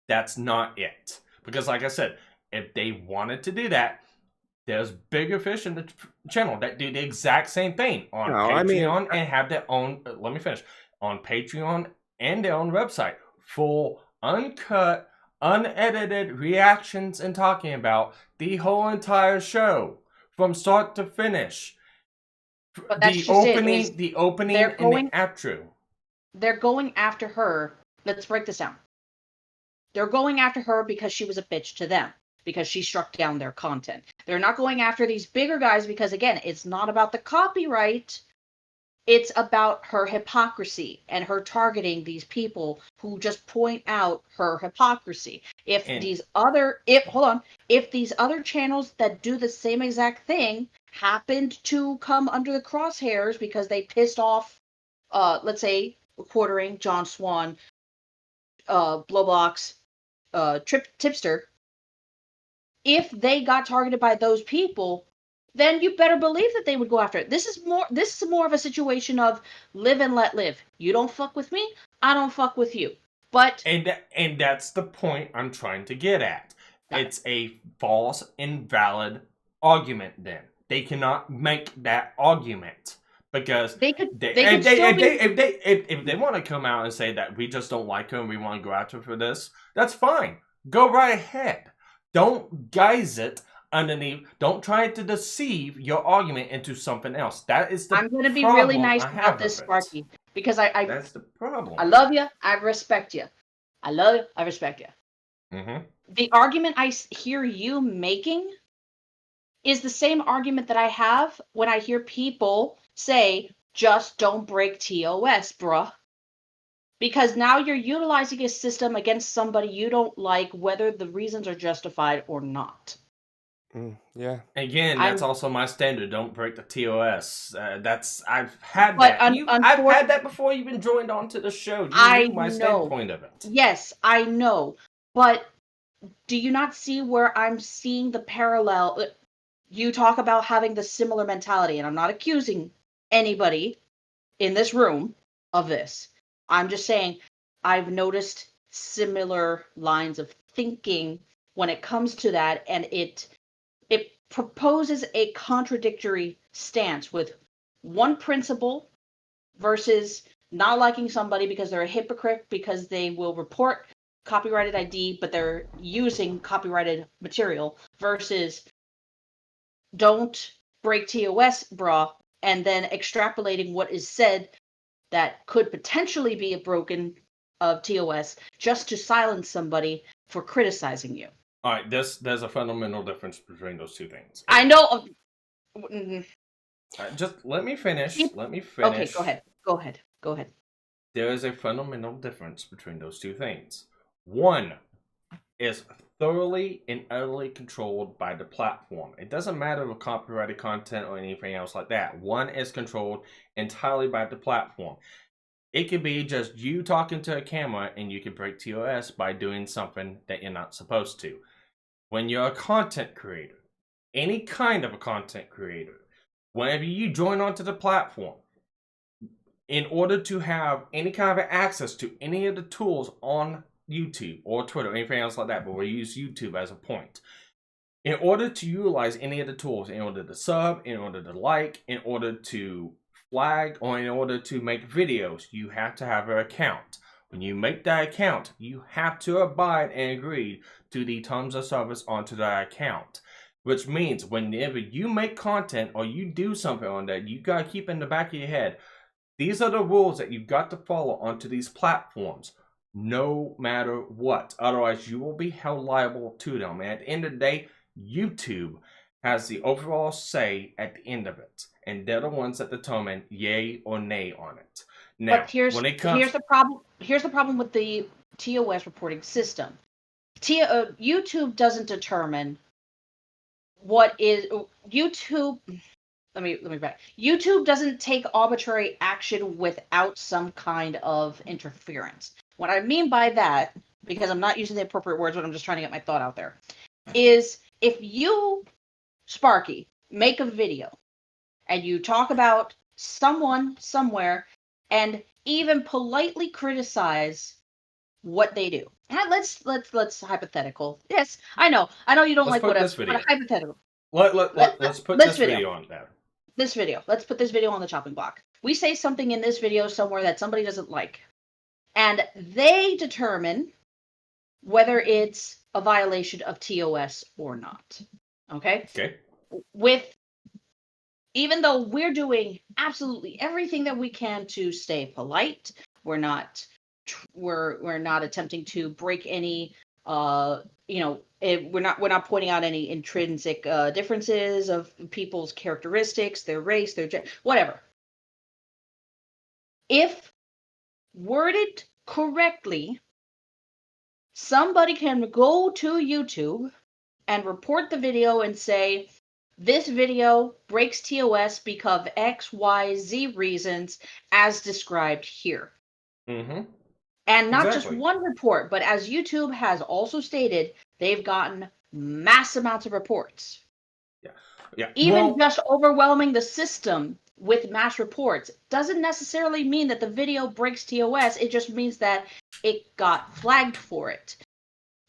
That's not it. Because like I said, if they wanted to do that, there's bigger fish in the channel that do the exact same thing on Patreon and have their own, let me finish, on Patreon and their own website. Full, uncut, unedited reactions and talking about the whole entire show from start to finish. But that's the opening and the outro. They're going after her. Let's break this down. They're going after her because she was a bitch to them. Because she struck down their content. They're not going after these bigger guys because, again, it's not about the copyright. It's about her hypocrisy and her targeting these people who just point out her hypocrisy. If these other channels that do the same exact thing happened to come under the crosshairs because they pissed off, let's say, Quartering, John Swan, Blowbox, Tipster, if they got targeted by those people, then you better believe that they would go after it. This is more of a situation of live and let live. You don't fuck with me, I don't fuck with you. But and that's the point I'm trying to get at. It's a false, invalid argument. Then they cannot make that argument because if they want to come out and say that we just don't like her and we want to go after her for this, that's fine. Go right ahead. Don't guise it underneath. Don't try to deceive your argument into something else. That is the problem. I'm going to be really nice about this, Sparky, because that's the problem. I love you. I respect you. I love you. I respect you. Mm-hmm. The argument I hear you making is the same argument that I have when I hear people say, "Just don't break TOS, bruh." Because now you're utilizing a system against somebody you don't like, whether the reasons are justified or not. Yeah. Again, that's also my standard. Don't break the TOS. I've had that. I've had that before you even joined onto the show. You knew my standpoint of it. Yes, I know. But do you not see where I'm seeing the parallel? You talk about having the similar mentality, and I'm not accusing anybody in this room of this. I'm just saying I've noticed similar lines of thinking when it comes to that, and it proposes a contradictory stance with one principle versus not liking somebody because they're a hypocrite because they will report copyrighted ID, but they're using copyrighted material, versus don't break TOS, brah, and then extrapolating what is said that could potentially be a broken of TOS just to silence somebody for criticizing you. All right, there's a fundamental difference between those two things. I know. Just let me finish. Keep- Let me finish. Okay, go ahead. There is a fundamental difference between those two things. One is thoroughly and utterly controlled by the platform. It doesn't matter with copyrighted content or anything else like that. One is controlled entirely by the platform. It could be just you talking to a camera and you can break TOS by doing something that you're not supposed to. When you're a content creator, any kind of a content creator, whenever you join onto the platform, in order to have any kind of access to any of the tools on YouTube or Twitter or anything else like that, but we use YouTube as a point. In order to utilize any of the tools, in order to sub, in order to like, in order to flag, or in order to make videos, you have to have an account. When you make that account, you have to abide and agree to the terms of service onto that account. Which means whenever you make content or you do something on that, you gotta keep in the back of your head, these are the rules that you've got to follow onto these platforms, no matter what. Otherwise, you will be held liable to them. And at the end of the day, YouTube has the overall say at the end of it. And they're the ones that determine yay or nay on it. Now, But here's the problem. Here's the problem with the TOS reporting system. YouTube doesn't determine what is YouTube. Let me back. YouTube doesn't take arbitrary action without some kind of interference. What I mean by that, because I'm not using the appropriate words, but I'm just trying to get my thought out there, is if you, Sparky, make a video and you talk about someone somewhere and even politely criticize what they do. And let's hypothetical. Yes, I know you don't like whatever, but a hypothetical. Let's put this video on there. This video. Let's put this video on the chopping block. We say something in this video somewhere that somebody doesn't like, and they determine whether it's a violation of TOS or not. Okay? Okay. Even though we're doing absolutely everything that we can to stay polite, we're not attempting to break any we're not pointing out any intrinsic differences of people's characteristics, their race, their whatever. If worded correctly, somebody can go to YouTube and report the video and say, this video breaks TOS because of X, Y, Z reasons as described here. Mm-hmm. And not just one report, but as YouTube has also stated, they've gotten mass amounts of reports. Yeah. Even just overwhelming the system with mass reports doesn't necessarily mean that the video breaks TOS. It just means that it got flagged for it.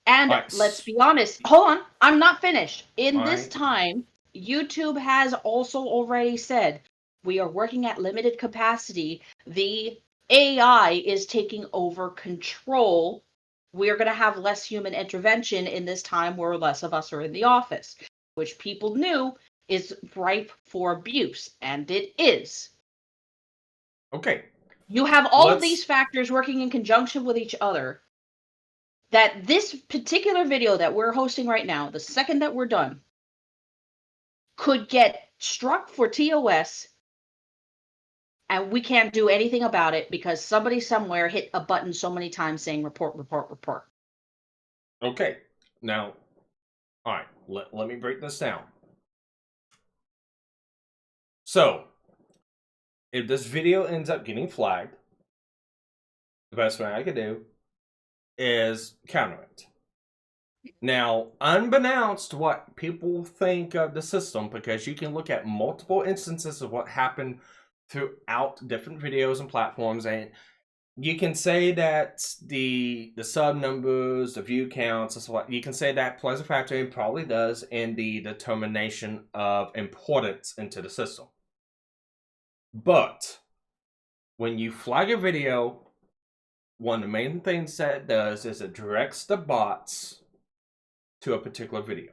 And let's be honest. Hold on. I'm not finished. In this time, YouTube has also already said, we are working at limited capacity. The AI is taking over control. We're going to have less human intervention in this time where less of us are in the office, which people knew is ripe for abuse, and it is. Okay. You have all of these factors working in conjunction with each other, that this particular video that we're hosting right now, the second that we're done, could get struck for TOS, and we can't do anything about it because somebody somewhere hit a button so many times saying report, report, report. Okay. Now, all right, let me break this down. So, if this video ends up getting flagged, the best thing I could do is counter it. Now, unbeknownst to what people think of the system, because you can look at multiple instances of what happened throughout different videos and platforms, and you can say that the sub numbers, the view counts, and so what, you can say that plays a factor, and probably does, in the determination of importance into the system. But when you flag a video, one of the main things that it does is it directs the bots to a particular video.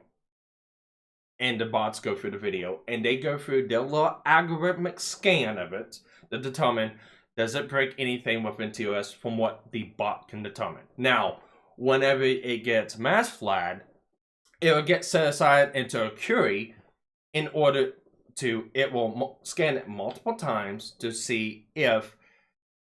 And the bots go through the video, and they go through their little algorithmic scan of it to determine, does it break anything within TOS from what the bot can determine. Now, whenever it gets mass flagged, it will get set aside into a query in order it will scan it multiple times to see if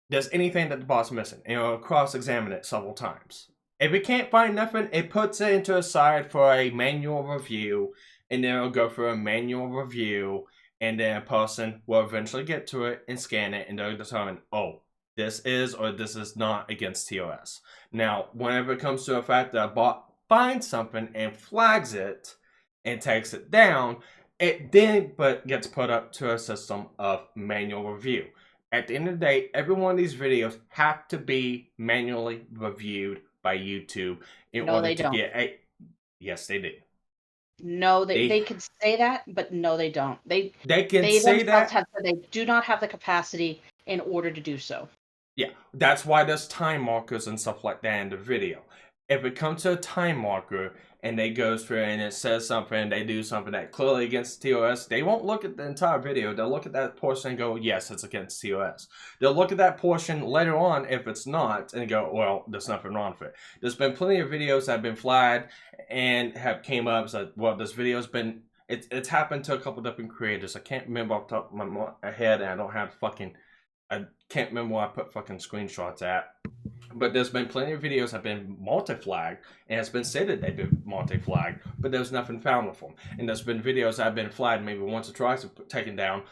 there's anything that the bot's missing, and it'll cross-examine it several times. If it can't find nothing, it puts it into a side for a manual review, and then it'll go for a manual review, and then a person will eventually get to it and scan it, and they'll determine, oh, this is or this is not against TOS. Now, whenever it comes to the fact that a bot finds something and flags it and takes it down, it then gets put up to a system of manual review. At the end of the day, every one of these videos have to be manually reviewed by YouTube in order to get a... Yes, they do. No, they can say that, but no, they don't. They can say that. They do not have the capacity in order to do so. Yeah, that's why there's time markers and stuff like that in the video. If it comes to a time marker and they go through and it says something, they do something that clearly against TOS, they won't look at the entire video. They'll look at that portion and go, yes, it's against TOS. They'll look at that portion later on if it's not and go, well, there's nothing wrong with it. There's been plenty of videos that have been flagged and have came up and said, well, this video's been, it's happened to a couple different creators. I can't remember off the top of my head, and I don't have I can't remember where I put fucking screenshots at. But there's been plenty of videos that have been multi-flagged, and it's been stated they've been multi-flagged, but there's nothing found with them. And there's been videos that have been flagged maybe once or twice and taken down.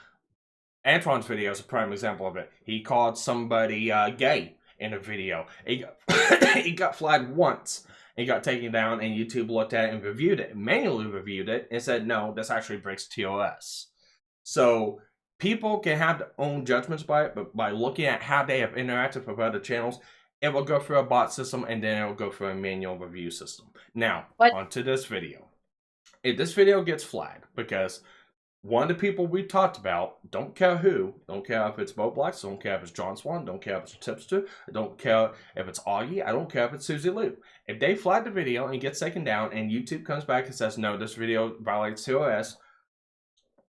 Antoine's video is a prime example of it. He called somebody gay in a video. He got flagged once. He got taken down, and YouTube looked at it and reviewed it, manually reviewed it, and said, no, this actually breaks TOS. So people can have their own judgments by it, but by looking at how they have interacted with other channels, it will go through a bot system, and then it will go through a manual review system. Now, onto this video. If this video gets flagged, because one of the people we talked about, don't care who, don't care if it's Bo Blacks, don't care if it's John Swan, don't care if it's Tipster, don't care if it's Augie, I don't care if it's Susie Lou. If they flag the video and it gets taken down, and YouTube comes back and says, no, this video violates TOS,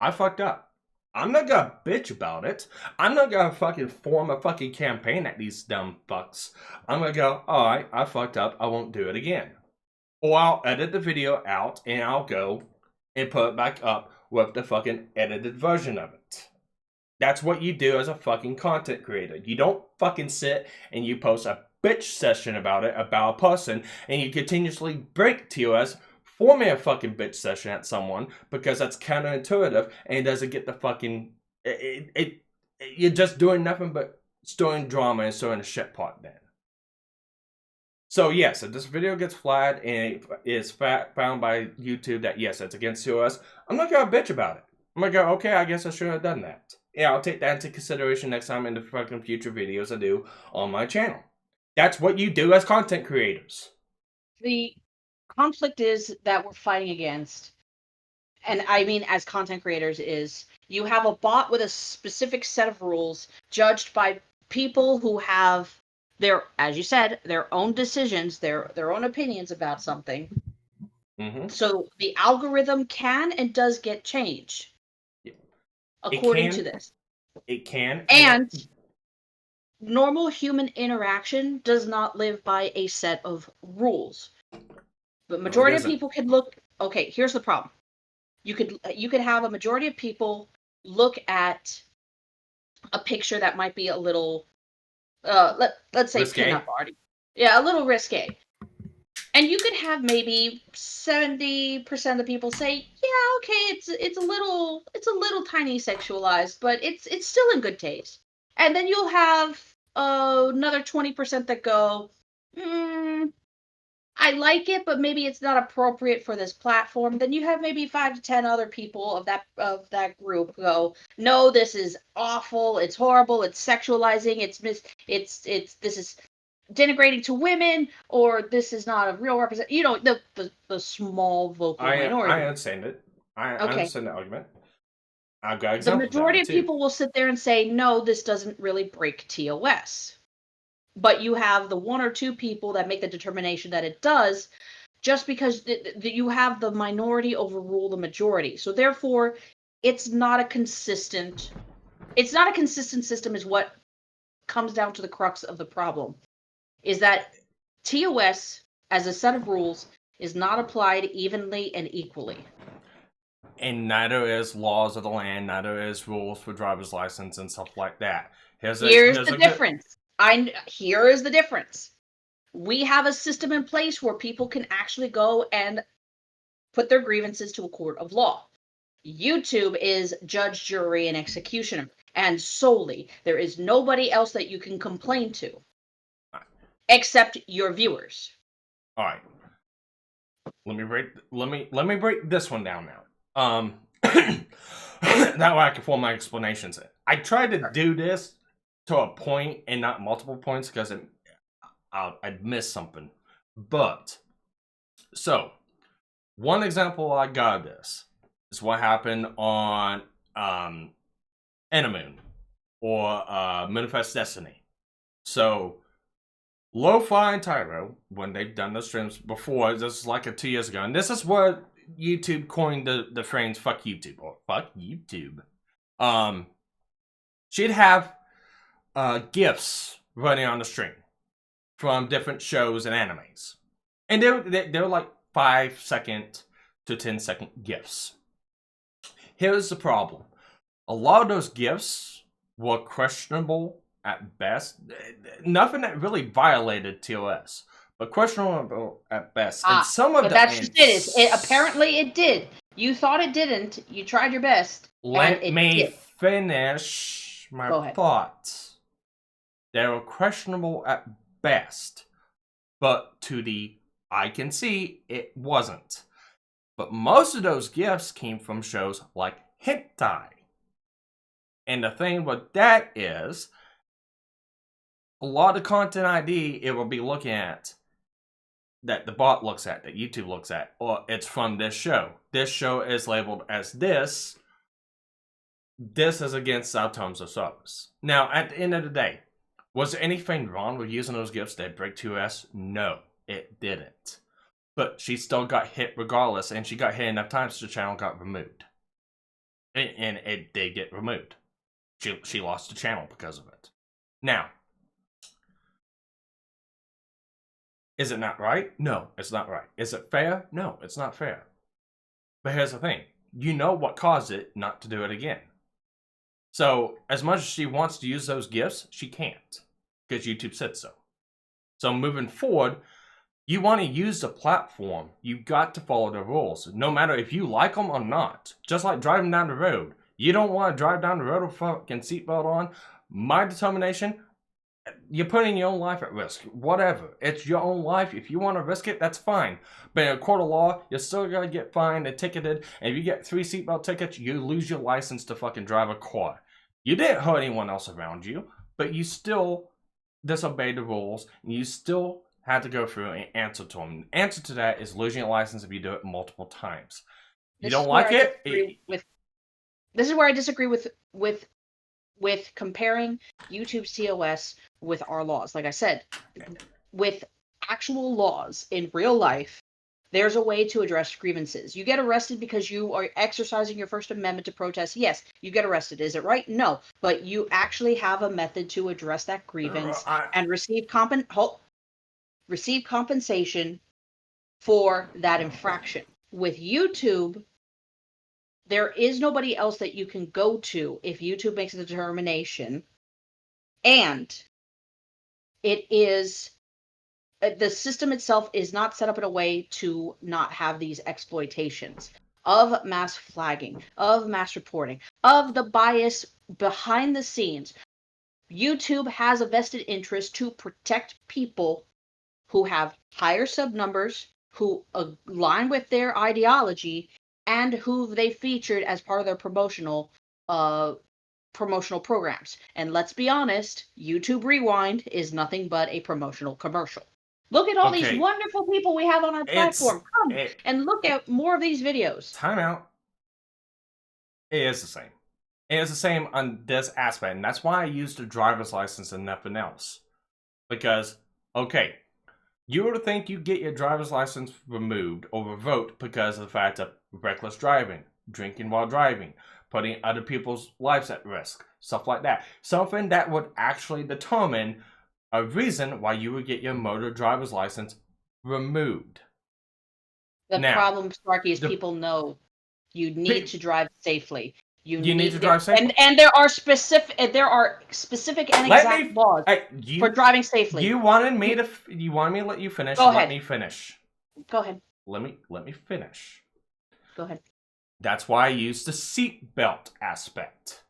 I fucked up. I'm not gonna bitch about it. I'm not gonna fucking form a fucking campaign at these dumb fucks. I'm gonna go, alright, I fucked up, I won't do it again. Or I'll edit the video out and I'll go and put it back up with the fucking edited version of it. That's what you do as a fucking content creator. You don't fucking sit and you post a bitch session about it, about a person, and you continuously break TOS, forming a fucking bitch session at someone, because that's counterintuitive and it doesn't get the fucking... You're just doing nothing but stirring drama and stirring a shit pot then. So yes, if this video gets flagged and it is found by YouTube that yes, it's against TOS, I'm not gonna bitch about it. I'm gonna go, okay, I guess I shouldn't have done that. Yeah, I'll take that into consideration next time in the fucking future videos I do on my channel. That's what you do as content creators. The conflict is that we're fighting against, and I mean as content creators, is you have a bot with a specific set of rules judged by people who have their, as you said, their own decisions, their own opinions about something. Mm-hmm. So the algorithm can and does get changed according to this. It can. And normal human interaction does not live by a set of rules. But majority of people could look. Okay, here's the problem. You could have a majority of people look at a picture that might be a little, let's say pinup art. Yeah, a little risque. And you could have maybe 70% of the people say, yeah, okay, it's a little tiny sexualized, but it's still in good taste. And then you'll have another 20% that go, I like it, but maybe it's not appropriate for this platform. Then you have maybe 5 to 10 other people of that group go, no, this is awful, it's horrible, it's sexualizing, this is denigrating to women, or this is not a real represent. You know, the small vocal minority. I understand it. I understand the argument. I've got examples. The majority of people will sit there and say, no, this doesn't really break TOS. But you have the 1 or 2 people that make the determination that it does, just because you have the minority overrule the majority. So therefore, it's not a consistent system is what comes down to the crux of the problem. Is that TOS, as a set of rules, is not applied evenly and equally. And neither is laws of the land, neither is rules for driver's license and stuff like that. Here's the difference. Here is the difference. We have a system in place where people can actually go and put their grievances to a court of law. YouTube is judge, jury, and executioner, and solely. There is nobody else that you can complain to, except your viewers. All right. Let me break this one down now. That way I can form my explanations. I tried to do this to a point and not multiple points because I'd miss something. But so one example I got of this is what happened on Enemoon or Manifest Destiny. So Lo-Fi and Tyro, when they've done the streams before, this is like 2 years ago, and this is where YouTube coined the phrase "fuck YouTube" or "fuck YouTube." She'd have GIFs running on the stream from different shows and animes, and they're like 5-second to 10-second GIFs. Here's the problem: a lot of those GIFs were questionable at best. Nothing that really violated TOS, but questionable at best. And some of but that's just it. Apparently it did. You thought it didn't. You tried your best. Let me finish my thoughts. They were questionable at best, but to the eye can see, it wasn't. But most of those gifts came from shows like hentai. And the thing with that is, a lot of content ID it will be looking at, that the bot looks at, that YouTube looks at, or it's from this show. This show is labeled as this. This is against our terms of service. Now, at the end of the day, was there anything wrong with using those gifts that break TOS? No, it didn't. But she still got hit regardless, and she got hit enough times the channel got removed. And it did get removed. She lost the channel because of it. Now, is it not right? No, it's not right. Is it fair? No, it's not fair. But here's the thing. You know what caused it not to do it again. So, as much as she wants to use those gifts, she can't. Because YouTube said so. So, moving forward, you want to use the platform, you've got to follow the rules. No matter if you like them or not. Just like driving down the road. You don't want to drive down the road with a fucking seatbelt on. My determination, you're putting your own life at risk. Whatever. It's your own life. If you want to risk it, that's fine. But in a court of law, you're still going to get fined and ticketed. And if you get 3 seatbelt tickets, you lose your license to fucking drive a car. You didn't hurt anyone else around you, but you still disobeyed the rules. And you still had to go through and answer to them. The answer to that is losing your license if you do it multiple times. You don't like it? This is where I disagree with comparing YouTube's TOS with our laws. Like I said, with actual laws in real life, there's a way to address grievances. You get arrested because you are exercising your First Amendment to protest. Yes, you get arrested. Is it right? No. But you actually have a method to address that grievance and receive compensation for that infraction. With YouTube, there is nobody else that you can go to if YouTube makes a determination. And it is, the system itself is not set up in a way to not have these exploitations of mass flagging, of mass reporting, of the bias behind the scenes. YouTube has a vested interest to protect people who have higher sub numbers, who align with their ideology, and who they featured as part of their promotional programs. And let's be honest, YouTube Rewind is nothing but a promotional commercial. Look at all these wonderful people we have on our platform. Come and look at more of these videos. Time out. It is the same. It is the same on this aspect. And that's why I used a driver's license and nothing else. Because, okay, you would think you get your driver's license removed or revoked because of the fact of reckless driving, drinking while driving, putting other people's lives at risk, stuff like that. Something that would actually determine a reason why you would get your motor driver's license removed. The problem, Sparky, is people know You need to drive safely. You need to drive safely. And there are specific and exact laws for driving safely. You wanted me to let you finish. Go ahead. Let me finish. Go ahead. Let me finish. Go ahead. That's why I used the seatbelt aspect.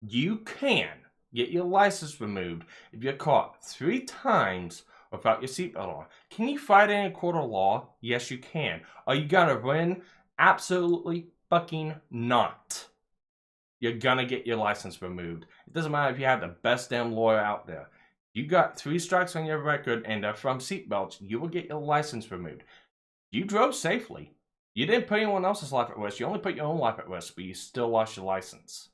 You can get your license removed if you're caught 3 times without your seatbelt on. Can you fight in a court of law? Yes, you can. Are you gonna win? Absolutely fucking not. You're gonna get your license removed. It doesn't matter if you have the best damn lawyer out there. You got 3 strikes on your record and they're from seatbelts, you will get your license removed. You drove safely. You didn't put anyone else's life at risk. You only put your own life at risk, but you still lost your license.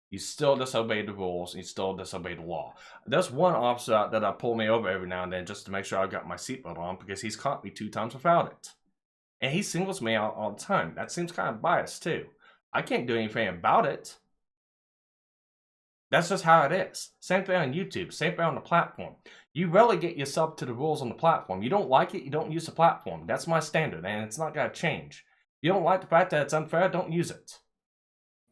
You still disobeyed the rules, and you still disobeyed the law. There's one officer out there that pulled me over every now and then just to make sure I got my seatbelt on because he's caught me 2 times without it. And he singles me out all the time. That seems kind of biased, too. I can't do anything about it. That's just how it is. Same thing on YouTube. Same thing on the platform. You relegate yourself to the rules on the platform. You don't like it, you don't use the platform. That's my standard, and it's not going to change. You don't like the fact that it's unfair, don't use it.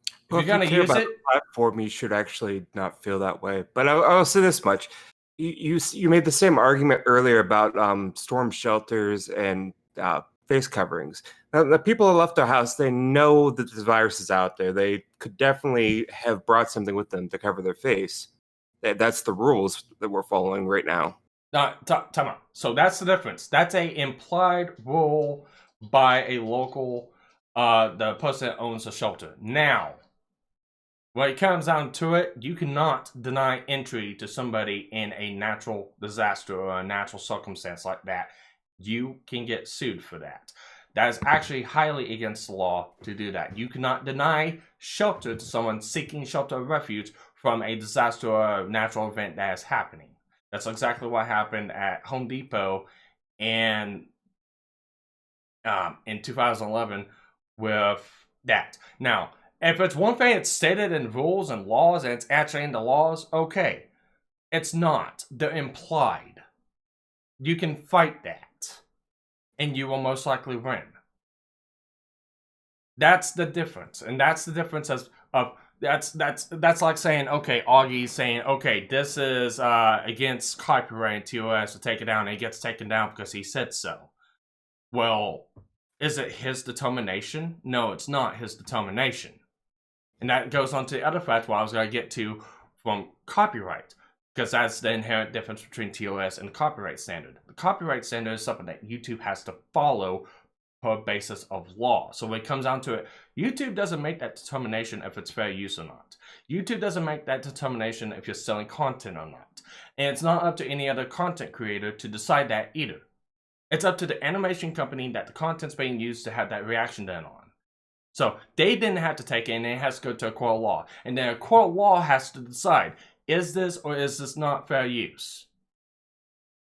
If Well, you're going to use it, the platform, you should actually not feel that way. But I'll say this much: you made the same argument earlier about storm shelters and face coverings. Now, the people that left their house, they know that this virus is out there. They could definitely have brought something with them to cover their face. That's the rules that we're following right now. time out. So that's the difference. That's a implied rule by a local, the person that owns the shelter. Now, when it comes down to it, you cannot deny entry to somebody in a natural disaster or a natural circumstance like that. You can get sued for that. That is actually highly against the law to do that. You cannot deny shelter to someone seeking shelter or refuge from a disaster or a natural event that is happening. That's exactly what happened at Home Depot and in 2011 with that. Now, if it's one thing that's stated in rules and laws and it's actually in the laws, okay. It's not. They're implied. You can fight that, and you will most likely win. That's the difference, and that's the difference of that's like saying, okay, Augie's saying, okay, this is against copyright TOS to take it down, and it gets taken down because he said so. Well, is it his determination? No, it's not his determination. And that goes on to the other fact what I was going to get to from copyright, because that's the inherent difference between TOS and the copyright standard. The copyright standard is something that YouTube has to follow per basis of law. So when it comes down to it, YouTube doesn't make that determination if it's fair use or not. YouTube doesn't make that determination if you're selling content or not. And it's not up to any other content creator to decide that either. It's up to the animation company that the content's being used to have that reaction done on. So they didn't have to take it, and it has to go to a court of law. And then a court of law has to decide, is this or is this not fair use?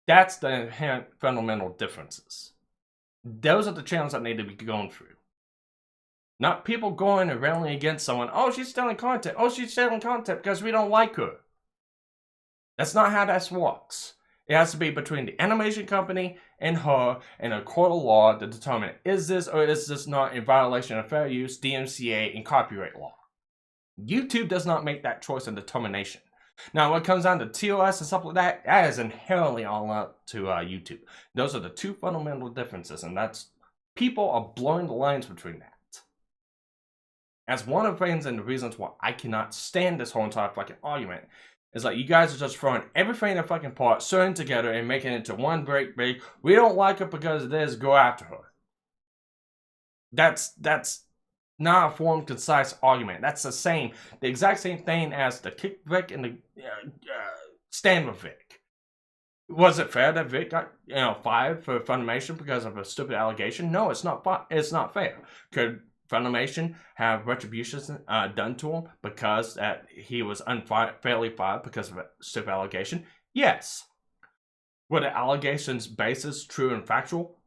That's the inherent fundamental differences. Those are the channels that need to be going through. Not people going and railing against someone. Oh, she's stealing content. Oh, she's stealing content because we don't like her. That's not how that works. It has to be between the animation company and her and a court of law to determine, is this or is this not in violation of fair use, DMCA, and copyright law. YouTube does not make that choice and determination. Now, when it comes down to TOS and stuff like that, that is inherently all up to YouTube. Those are the 2 fundamental differences, and that's, people are blurring the lines between that. As one of the things and the reasons why I cannot stand this whole entire fucking argument is like, you guys are just throwing everything in fucking part, sewing together and making it into one great big, we don't like her because of this, go after her. That's not a formed, concise argument. That's the exact same thing as the kick Vic and the stand with Vic. Was it fair that Vic got fired for Funimation because of a stupid allegation? No, it's not. It's not fair. Could Funimation have retributions done to him because he was unfairly fired because of a stupid allegation? Yes. Were the allegations basis true and factual?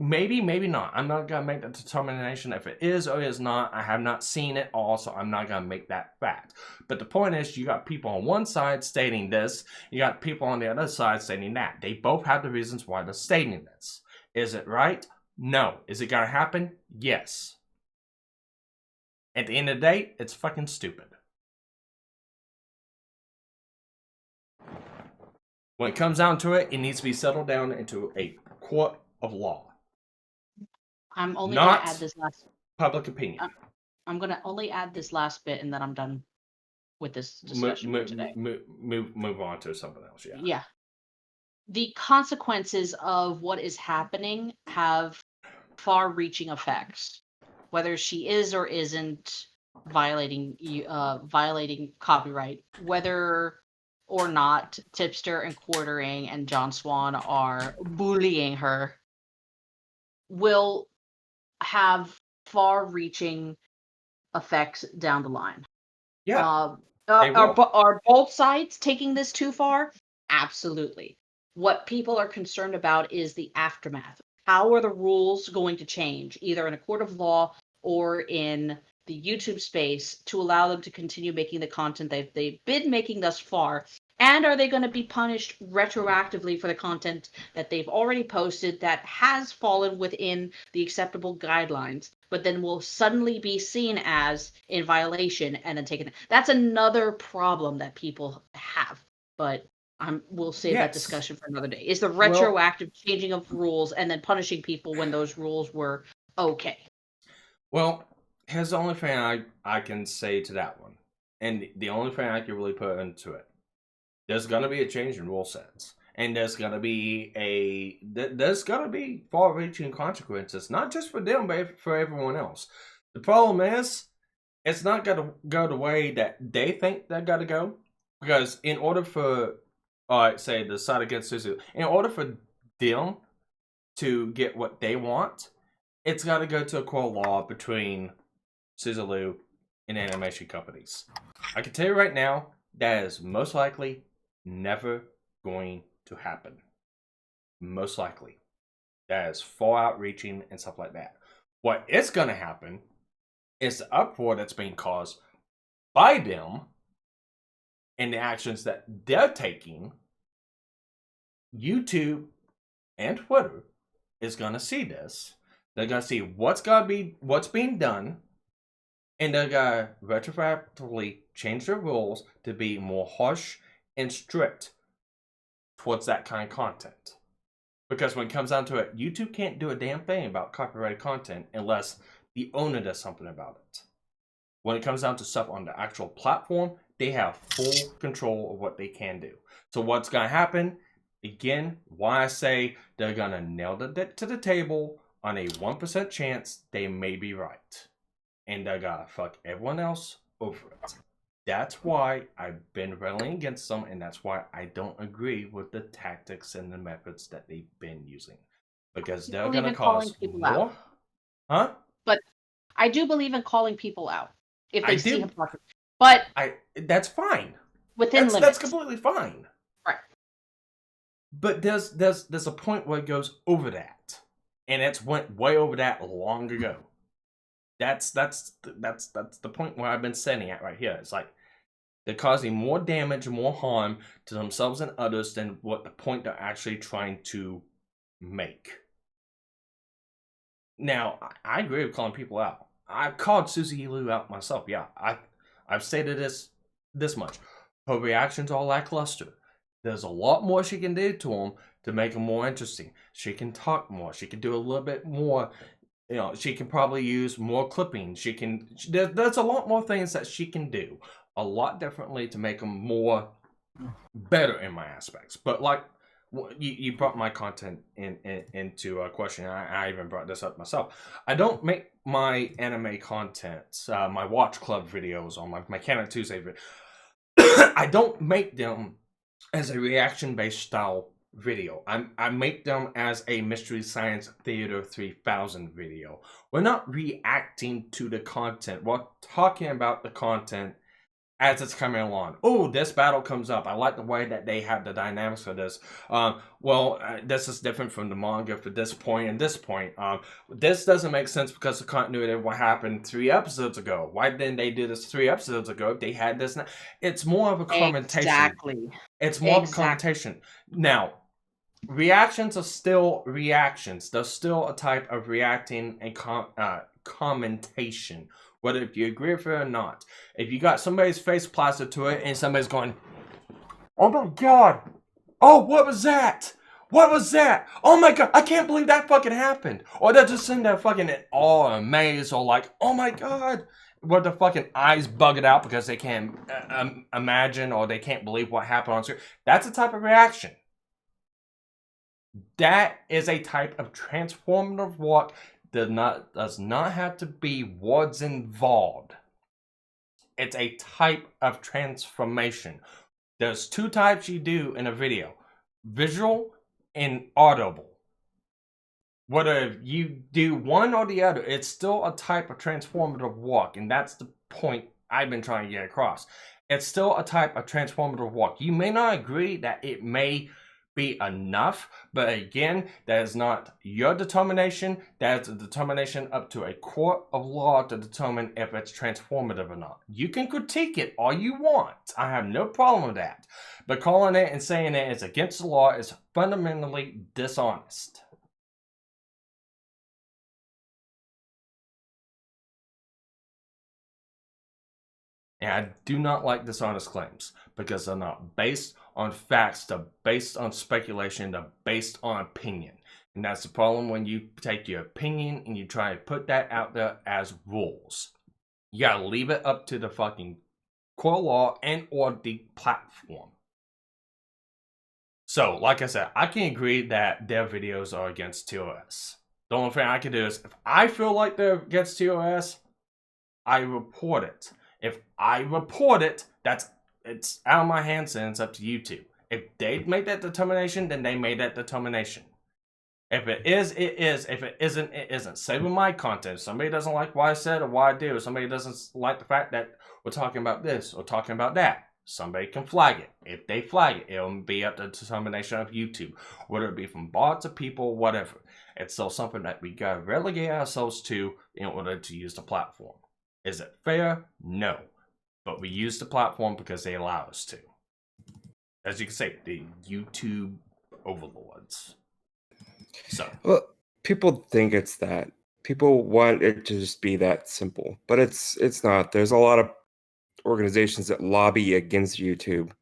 Maybe, maybe not. I'm not going to make that determination if it is or is not. I have not seen it all, so I'm not going to make that fact. But the point is, you got people on one side stating this, you got people on the other side stating that. They both have the reasons why they're stating this. Is it right? No. Is it going to happen? Yes. At the end of the day, it's fucking stupid. When it comes down to it, it needs to be settled down into a court of law. I'm only going Not to add this last. public opinion. I'm going to only add this last bit, and then I'm done with this discussion for today. Move on to something else. Yeah. Yeah. The consequences of what is happening have far-reaching effects. Whether she is or isn't violating copyright, whether or not Tipster and Quartering and John Swan are bullying her, will have far-reaching effects down the line. Yeah. Are both sides taking this too far? Absolutely. What people are concerned about is the aftermath. How are the rules going to change, either in a court of law or in the YouTube space, to allow them to continue making the content they've been making thus far? And are they going to be punished retroactively for the content that they've already posted that has fallen within the acceptable guidelines, but then will suddenly be seen as in violation and then taken? That's another problem that people have. But we'll save that discussion for another day. Is the retroactive changing of rules and then punishing people when those rules were okay? Well, here's the only thing I can say to that one. And the only thing I can really put into it. There's gonna be a change in rule sets, and there's gonna be far-reaching consequences, not just for them, but for everyone else. The problem is, it's not gonna go the way that they think they're gonna go, because in order for, say the side against Suzu, in order for them to get what they want, it's got to go to a court of law between Suzu and animation companies. I can tell you right now, that is most likely never going to happen. Most likely. That is far outreaching and stuff like that. What is going to happen is the uproar that's being caused by them and the actions that they're taking. YouTube and Twitter is going to see this. They're going to see what's being done, and they're going to retroactively change their rules to be more harsh and strict towards that kind of content. Because when it comes down to it, YouTube can't do a damn thing about copyrighted content unless the owner does something about it. When it comes down to stuff on the actual platform, they have full control of what they can do. So what's going to happen, again, why I say they're going to nail it to the table on a 1% chance they may be right. And they're going to fuck everyone else over it. That's why I've been railing against them, and that's why I don't agree with the tactics and the methods that they've been using. Because they're going to cause people more... out. Huh? But I do believe in calling people out if they see do. hypocrisy. But that's fine. Within limits. That's completely fine. Right. But there's a point where it goes over that, and it's went way over that long ago. That's the point where I've been setting at right here. It's like they're causing more damage and more harm to themselves and others than what the point they're actually trying to make. Now, I agree with calling people out. I've called Suzy Liu out myself. Yeah, I've stated this much. Her reactions are lackluster. There's a lot more she can do to them to make them more interesting. She can talk more. She can do a little bit more. You know, she can probably use more clipping. There's a lot more things that she can do. A lot differently to make them more better in my aspects. But like, you brought my content into a question. I even brought this up myself. I don't make my anime content, my watch club videos on my Canon Tuesday video. I don't make them as a reaction-based style video. I make them as a Mystery Science Theater 3000 video. We're not reacting to the content. We're talking about the content as it's coming along. Oh, this battle comes up. I like the way that they have the dynamics for this. This is different from the manga for this point and this point. This doesn't make sense because the continuity of what happened 3 episodes ago. Why didn't they do this 3 episodes ago if they had this? It's more of a commentation. Exactly. It's more of a commentation. Now, reactions are still reactions. There's still a type of reacting and commentation whether if you agree with it or not. If you got somebody's face plastered to it and somebody's going, "Oh my god, oh, what was that? What was that? Oh my god, I can't believe that fucking happened." Or they're just sitting there fucking in awe, amazed, or like, "Oh my god," with their fucking eyes bugged out because they can't imagine or they can't believe what happened on screen. That's a type of reaction. That is a type of transformative walk that does not have to be words involved. It's a type of transformation. There's two types you do in a video: visual and audible. Whether you do one or the other, it's still a type of transformative walk, and that's the point I've been trying to get across. It's still a type of transformative walk. You may not agree that it may be enough, but again, that is not your determination. That is a determination up to a court of law to determine if it's transformative or not. You can critique it all you want. I have no problem with that. But calling it and saying it is against the law is fundamentally dishonest. And I do not like dishonest claims because they're not based on facts, they're based on speculation, they're based on opinion. And that's the problem when you take your opinion and you try to put that out there as rules. You gotta leave it up to the fucking core law and or the platform. So, like I said, I can agree that their videos are against TOS. The only thing I can do is, if I feel like they're against TOS, I report it. If I report it, it's out of my hands and it's up to YouTube. If they made that determination, then they made that determination. If it is, it is. If it isn't, it isn't. Same with my content. If somebody doesn't like what I said or what I do, or somebody doesn't like the fact that we're talking about this or talking about that, somebody can flag it. If they flag it, it'll be up to the determination of YouTube. Whether it be from bots or people, whatever. It's still something that we gotta relegate ourselves to in order to use the platform. Is it fair? No. But we use the platform because they allow us to. As you can say, the YouTube overlords. So. Well, people think it's that. People want it to just be that simple. But it's not. There's a lot of organizations that lobby against YouTube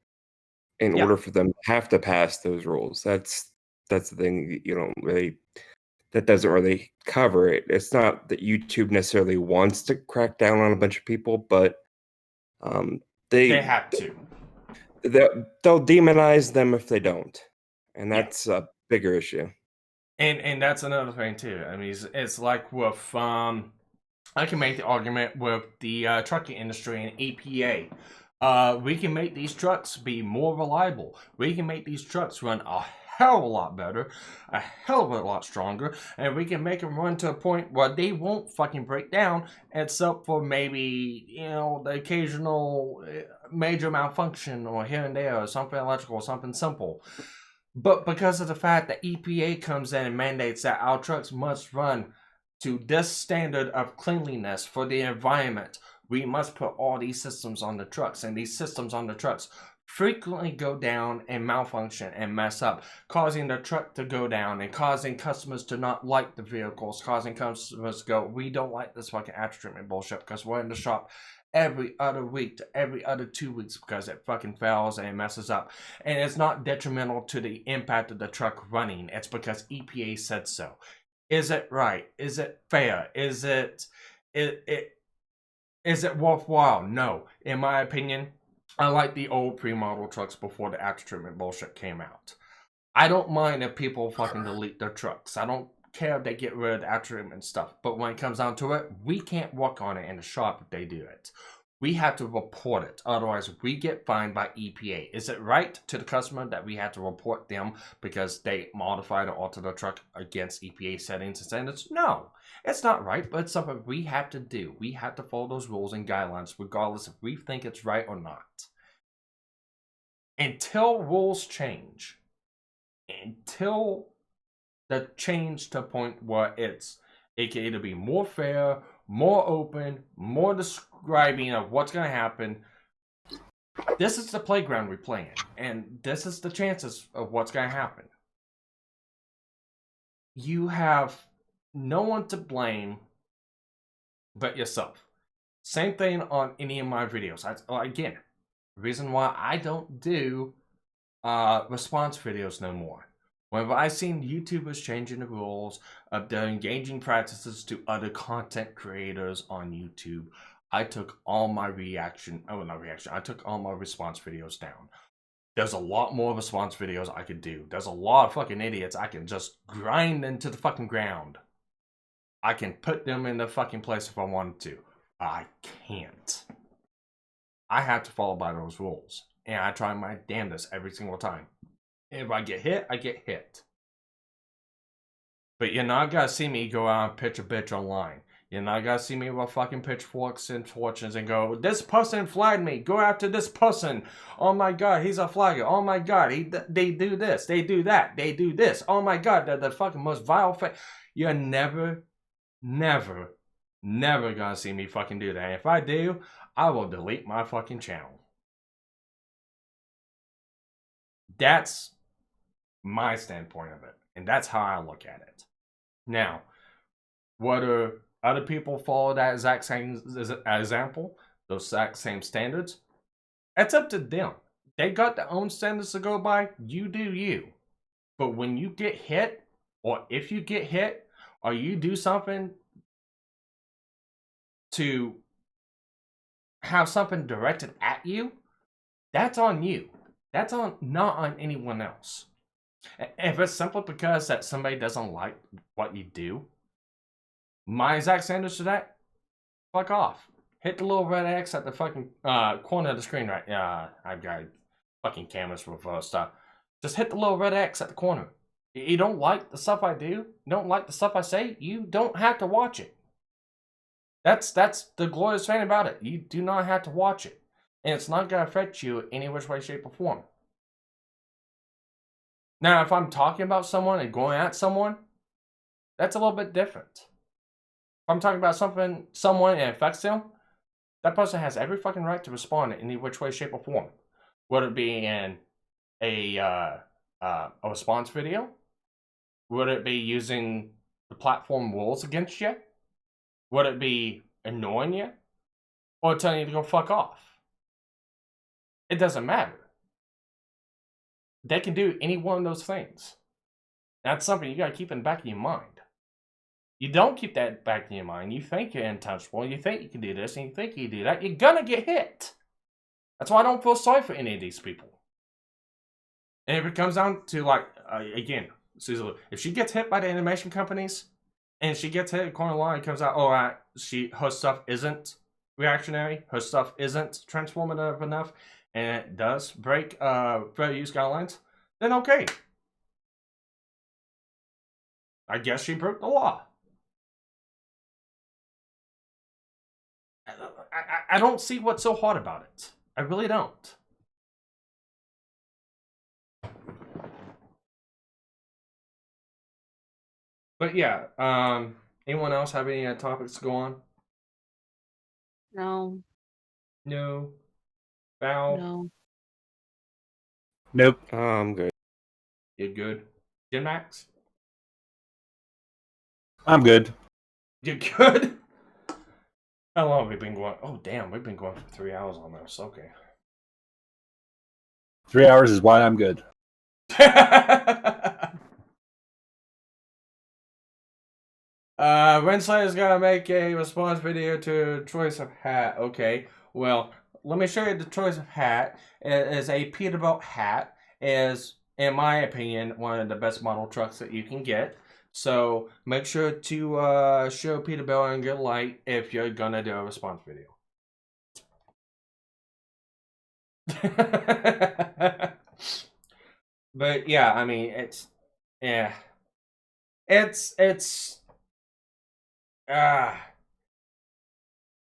in order for them to have to pass those rules. That's the thing you don't really... that doesn't really cover it. It's not that YouTube necessarily wants to crack down on a bunch of people, but they have to. They'll demonize them if they don't, and that's a bigger issue. And that's another thing too. I mean, it's like with I can make the argument with the trucking industry and EPA. We can make these trucks be more reliable. We can make these trucks run a hell of a lot better, a hell of a lot stronger, and we can make them run to a point where they won't fucking break down, except for maybe, the occasional major malfunction or here and there, or something electrical, or something simple. But because of the fact that EPA comes in and mandates that our trucks must run to this standard of cleanliness for the environment, we must put all these systems on the trucks, and these systems on the trucks frequently go down and malfunction and mess up, causing the truck to go down and causing customers to not like the vehicles, causing customers to go, "We don't like this fucking after treatment bullshit because we're in the shop every other week to every other 2 weeks because it fucking fails and messes up." And it's not detrimental to the impact of the truck running. It's because EPA said so. Is it right? Is it fair? Is it worthwhile? No. In my opinion, I like the old pre-model trucks before the after treatment bullshit came out. I don't mind if people fucking delete their trucks. I don't care if they get rid of the after treatment stuff. But when it comes down to it, we can't work on it in the shop if they do it. We have to report it. Otherwise, we get fined by EPA. Is it right to the customer that we have to report them because they modified or altered their truck against EPA settings and standards? No, it's not right, but it's something we have to do. We have to follow those rules and guidelines regardless if we think it's right or not. Until rules change, until the change to a point where it can either be more fair, more open, more describing of what's going to happen. This is the playground we play in, and this is the chances of what's going to happen. You have no one to blame but yourself. Same thing on any of my videos. Again, reason why I don't do response videos no more. Whenever I seen YouTubers changing the rules of their engaging practices to other content creators on YouTube, I took all my I took all my response videos down. There's a lot more response videos I could do. There's a lot of fucking idiots I can just grind into the fucking ground. I can put them in the fucking place if I wanted to. I can't. I have to follow by those rules. And I try my damnedest every single time. If I get hit, I get hit. But you're not gonna see me go out and pitch a bitch online. You're not gonna see me with fucking pitchforks and torches and go, this person flagged me, go after this person. Oh my god, he's a flagger. Oh my god, they do this, they do that, they do this. Oh my god, they're the fucking most vile You're never gonna see me fucking do that. And if I do, I will delete my fucking channel. That's my standpoint of it. And that's how I look at it. Now, whether other people follow that exact same example, those exact same standards, that's up to them. They got their own standards to go by. You do you. But when you get hit, or if you get hit, or you do something to have something directed at you, that's on you. That's not on anyone else. If it's simply because that somebody doesn't like what you do, my exact standards to that, fuck off. Hit the little red X at the fucking corner of the screen, right? I've got fucking cameras with stuff. Just hit the little red X at the corner. You don't like the stuff I do? You don't like the stuff I say? You don't have to watch it. That's the glorious thing about it. You do not have to watch it. And it's not going to affect you in any which way, shape, or form. Now, if I'm talking about someone and going at someone, that's a little bit different. If I'm talking about someone and it affects them, that person has every fucking right to respond in any which way, shape, or form. Whether it be in a response video, would it be using the platform rules against you, would it be annoying you, or telling you to go fuck off? It doesn't matter. They can do any one of those things. That's something you gotta keep in the back of your mind. You don't keep that back in your mind. You think you're untouchable. You think you can do this, and you think you do that. You're gonna get hit. That's why I don't feel sorry for any of these people. And if it comes down to, like, again, Susan, if she gets hit by the animation companies, and she gets hit at the corner line and comes out, her stuff isn't reactionary, her stuff isn't transformative enough, and it does break fair use guidelines, then okay. I guess she broke the law. I don't see what's so hard about it. I really don't. But yeah, anyone else have any topics to go on? No. No. Val? No. Nope. I'm good. You're good. Jim Max? I'm good. You're good? How long have we been going? Oh, damn, we've been going for 3 hours on this. Okay. 3 hours is why I'm good. Renslayer's gonna make a response video to choice of hat. Okay, well, let me show you the choice of hat. It is a Peterbilt hat. It is, in my opinion, one of the best model trucks that you can get. So make sure to show Peterbilt and get light if you're gonna do a response video. But yeah, I mean,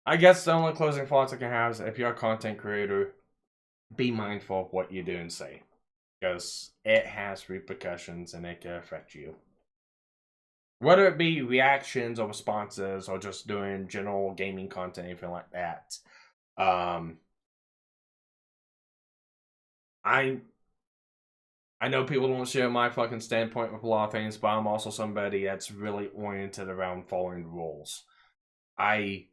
I guess the only closing thoughts I can have is if you're a content creator, be mindful of what you do and say, because it has repercussions and it can affect you. Whether it be reactions or responses or just doing general gaming content, anything like that. I know people don't share my fucking standpoint with a lot of things, but I'm also somebody that's really oriented around following the rules. I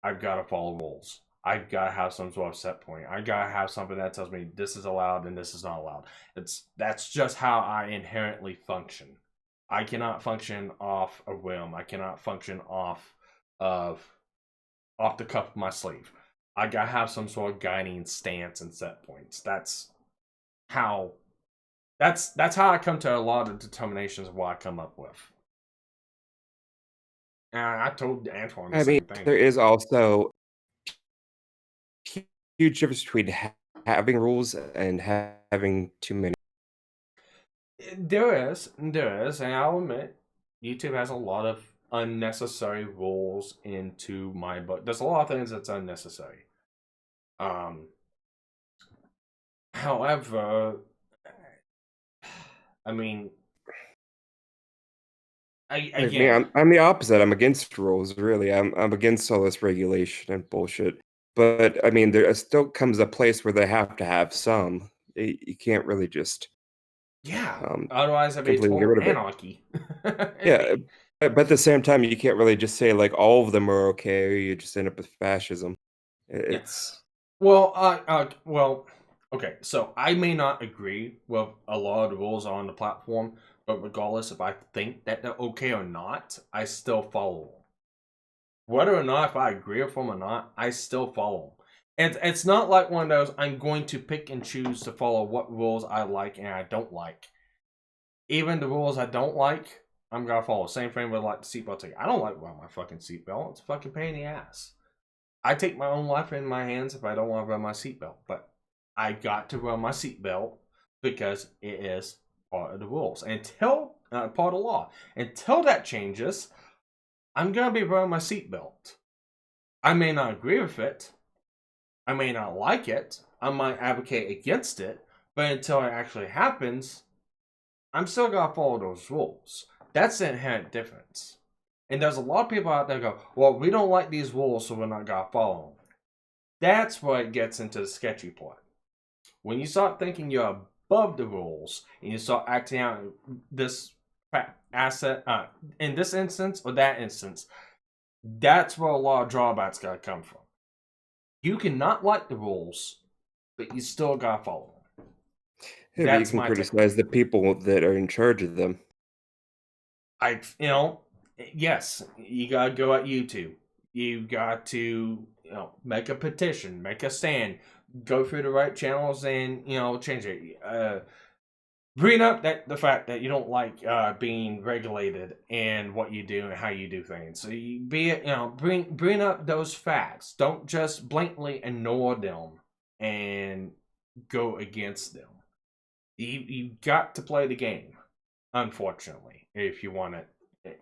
I've got to follow rules. I've got to have some sort of set point. I got to have something that tells me this is allowed and this is not allowed. That's just how I inherently function. I cannot function off a whim. I cannot function off the cuff of my sleeve. I gotta have some sort of guiding stance and set points. That's how I come to a lot of determinations of what I come up with. And I told Antoine the I mean, same thing. there is also huge difference between having rules and having too many. There is, and I'll admit, YouTube has a lot of unnecessary rules into my book. There's a lot of things that's unnecessary. However, I mean, I'm the opposite. I'm against rules, really. I'm against all this regulation and bullshit. But I mean, there still comes a place where they have to have some. You can't really just otherwise it'd be completely get total rid of it. anarchy. Yeah, but at the same time, you can't really just say like all of them are okay, or you just end up with fascism. It's well, okay. So I may not agree with a lot of the rules on the platform, but regardless if I think that they're okay or not, I still follow them. Whether or not if I agree with them or not, I still follow them. And it's not like one of those I'm going to pick and choose to follow what rules I like and I don't like. Even the rules I don't like, I'm gonna follow. Same thing with like the seatbelt thing. I don't like wearing my fucking seatbelt. It's a fucking pain in the ass. I take my own life in my hands if I don't want to wear my seatbelt. But I got to wear my seatbelt because it is part of the rules. Until part of the law. Until that changes, I'm gonna be wearing my seatbelt. I may not agree with it. I may not like it. I might advocate against it. But until it actually happens, I'm still gonna follow those rules. That's the inherent difference. And there's a lot of people out there go, well, we don't like these rules, so we're not gonna follow them. That's where it gets into the sketchy part. When you start thinking you're above the rules and you start acting out this asset in this instance or that instance, that's where a lot of drawbacks gotta come from. You cannot like the rules, but you still gotta follow them. Yeah, but you can criticize the people that are in charge of them. Yes, you gotta go at YouTube. You got to, make a petition, make a stand, go through the right channels, and change it. Bring up the fact that you don't like being regulated and what you do and how you do things. So bring up those facts. Don't just blatantly ignore them and go against them. You got to play the game, unfortunately, if you want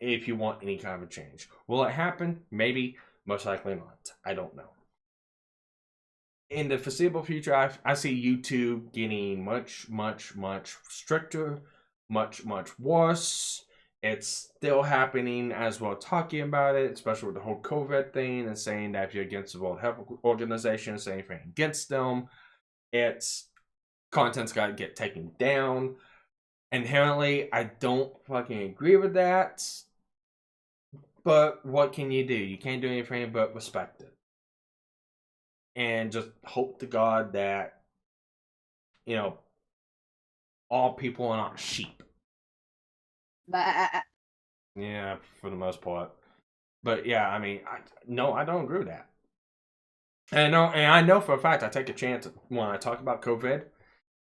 any kind of a change. Will it happen? Maybe. Most likely not. I don't know. In the foreseeable future, I see YouTube getting much, much, much stricter, much, much worse. It's still happening as we're talking about it, especially with the whole COVID thing and saying that if you're against the World Health Organization, say anything against them, content's got to get taken down. Inherently, I don't fucking agree with that. But what can you do? You can't do anything but respect it. And just hope to God that, all people are not sheep. Yeah, for the most part. But yeah, I mean, I don't agree with that. And I know for a fact I take a chance when I talk about COVID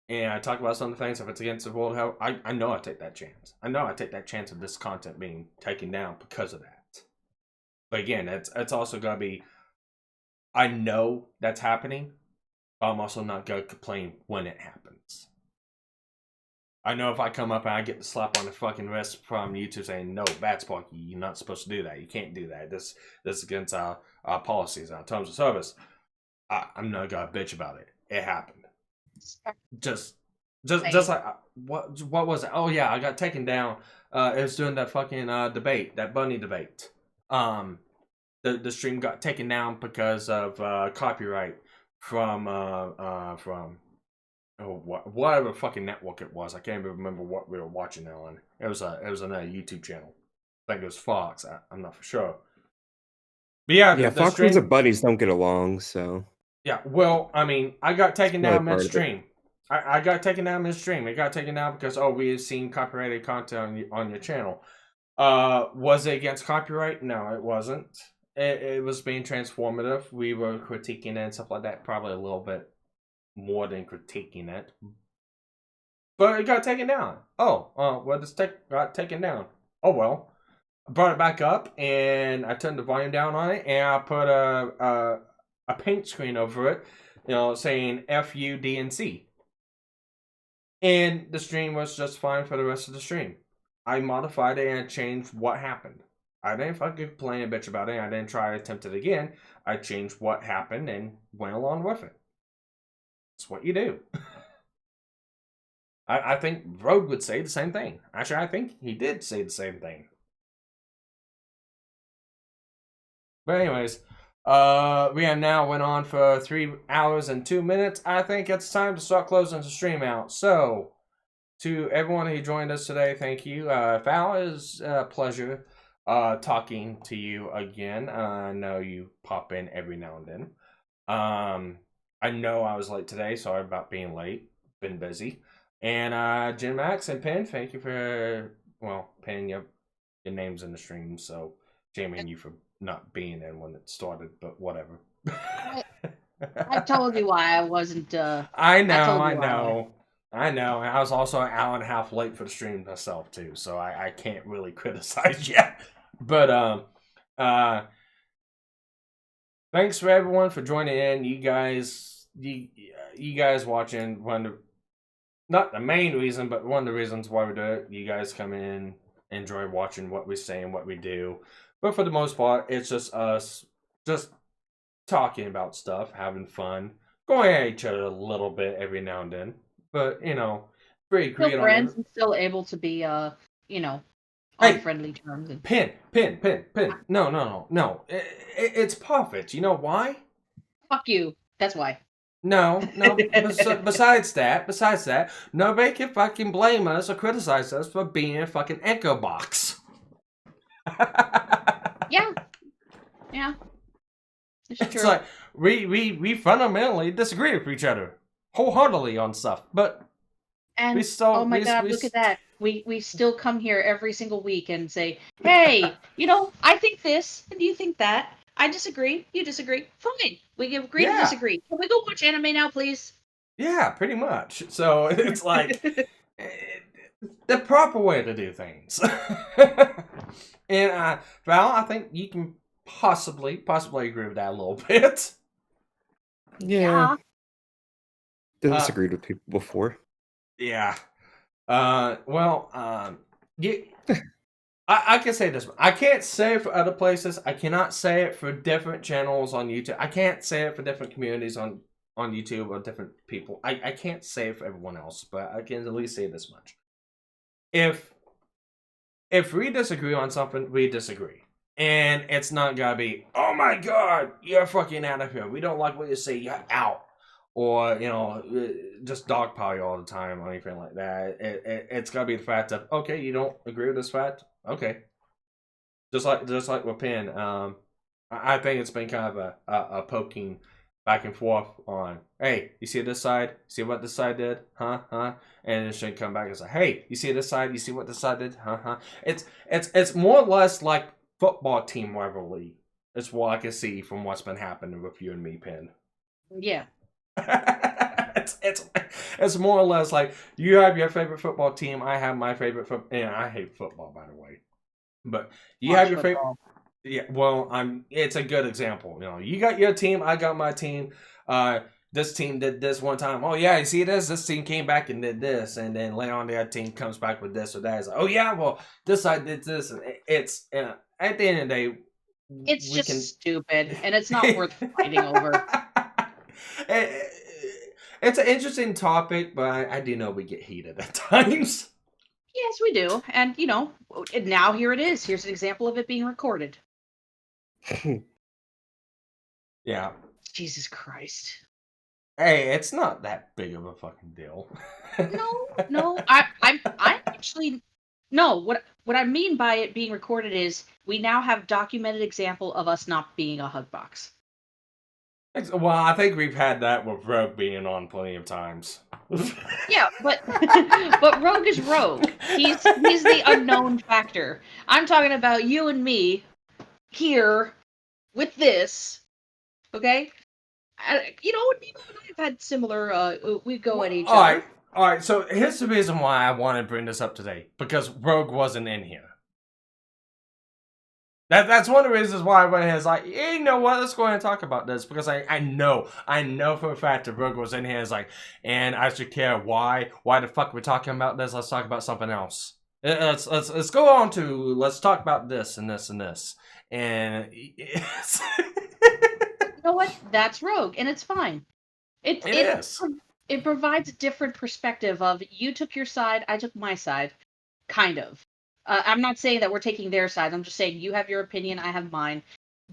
and I talk about some of the things, if it's against the World Health, I know I take that chance. I know I take that chance of this content being taken down because of that. But again, it's also got to be, I know that's happening, but I'm also not going to complain when it happens. I know if I come up and I get the slap on the fucking wrist from YouTube saying, no, bad Sparky, you're not supposed to do that. You can't do that. This is against our policies, our terms of service. I'm not going to bitch about it. It happened. Just like, what was it? Oh yeah, I got taken down. It was doing that fucking debate, that bunny debate. The stream got taken down because of copyright from whatever fucking network it was. I can't even remember what we were watching it on. It was another YouTube channel. I think it was Fox. I'm not for sure. But yeah, Yeah, the Foxers stream. and buddies don't get along, so Yeah, well, I mean, I got taken probably down part of it. midstream. I got taken down midstream. It got taken down because we have seen copyrighted content on your channel. Was it against copyright? No, it wasn't. It was being transformative. We were critiquing it and stuff like that. Probably a little bit more than critiquing it. But it got taken down. Got taken down. Oh well. I brought it back up and I turned the volume down on it and I put a paint screen over it, saying FU, D, and C. And the stream was just fine for the rest of the stream. I modified it and changed what happened. I didn't fucking complain a bitch about it. I didn't try to attempt it again. I changed what happened and went along with it. That's what you do. I think Rogue would say the same thing. Actually, I think he did say the same thing. But anyways, we have now went on for 3 hours and 2 minutes. I think it's time to start closing the stream out. So, to everyone who joined us today, thank you. Val, it is a pleasure talking to you again. I know you pop in every now and then. I know I was late today. Sorry about being late. Been busy. And Jim Max and Penn, thank you for, Penn, your name's in the stream. So, shaming you for not being in when it started, but whatever. I told you why I wasn't. I know. I was also an hour and a half late for the stream myself too, so I can't really criticize you. But thanks for everyone for joining in. You guys watching, not the main reason, but one of the reasons why we do it. You guys come in, enjoy watching what we say and what we do. But for the most part, it's just us just talking about stuff, having fun, going at each other a little bit every now and then. But, pretty Still great friends and still able to be, on friendly terms. And... Pin. No. It's perfect. You know why? Fuck you. That's why. No. Besides that, nobody can fucking blame us or criticize us for being a fucking echo box. Yeah. It's like we fundamentally disagree with each other wholeheartedly on stuff, but and we still. Oh my god! Look at that. We still come here every single week and say, "Hey, I think this, and you think that. I disagree. You disagree. Fine. We agree to disagree. Can we go watch anime now, please?" Yeah, pretty much. So it's like the proper way to do things. And Val, I think you can possibly agree with that a little bit. yeah. Disagreed with people before. Yeah. I can say this. I can't say it for other places. I cannot say it for different channels on YouTube. I can't say it for different communities on YouTube or different people. I can't say it for everyone else, but I can at least say this much. If we disagree on something, we disagree. And it's not gotta be, oh my god, you're fucking out of here. We don't like what you say, you're out. Or, just dogpile you all the time or anything like that. It's gotta be the fact of, okay, you don't agree with this fact? Okay. Just like with Penn, I think it's been kind of a poking back and forth on, hey, you see this side? See what this side did? Huh? And it should come back and say, hey, you see this side? You see what this side did? Huh? It's more or less like football team rivalry. It's what I can see from what's been happening with you and me, Penn. Yeah. It's more or less like you have your favorite football team, I have my favorite football. And I hate football, by the way. But you have your favorite. Yeah, well, it's a good example. You got your team, I got my team. This team did this one time. Oh yeah, you see this? This team came back and did this, and then later on the other team comes back with this or that. It's like, oh yeah, well this side did this. And it's at the end of the day, it's just stupid, and it's not worth fighting over. It's an interesting topic, but I do know we get heated at times. Yes, we do. And, now here it is. Here's an example of it being recorded. Yeah. Jesus Christ. Hey, it's not that big of a fucking deal. No. I'm actually... No, what I mean by it being recorded is we now have documented example of us not being a hug box. Well, I think we've had that with Rogue being on plenty of times. Yeah, but but Rogue is Rogue. He's the unknown factor. I'm talking about you and me here with this. Okay, you know, you and I have had similar. We go at each other. All right. So here's the reason why I want to bring this up today, because Rogue wasn't in here. That's one of the reasons why I went ahead and was like, you know what, let's go ahead and talk about this, because I know for a fact that Rogue was in here. It's like, and I should care why the fuck we're talking about this. Let's talk about something else. Let's go on to let's talk about this and this and this. And it's You know what? That's Rogue, and it's fine. It is. It provides a different perspective of you took your side, I took my side, kind of. I'm not saying that we're taking their side. I'm just saying you have your opinion, I have mine,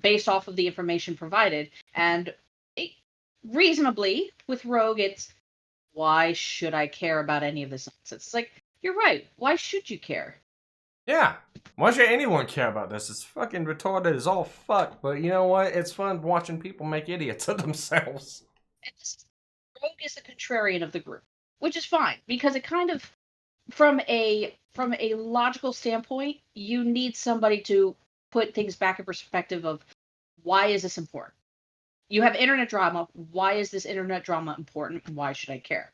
based off of the information provided. And reasonably, with Rogue, it's why should I care about any of this nonsense? It's like, you're right. Why should you care? Yeah. Why should anyone care about this? It's fucking retarded as all fuck. But you know what? It's fun watching people make idiots of themselves. Rogue is the contrarian of the group, which is fine because it kind of, from a logical standpoint, you need somebody to put things back in perspective of why is this important? You have internet drama. Why is this internet drama important? And why should I care?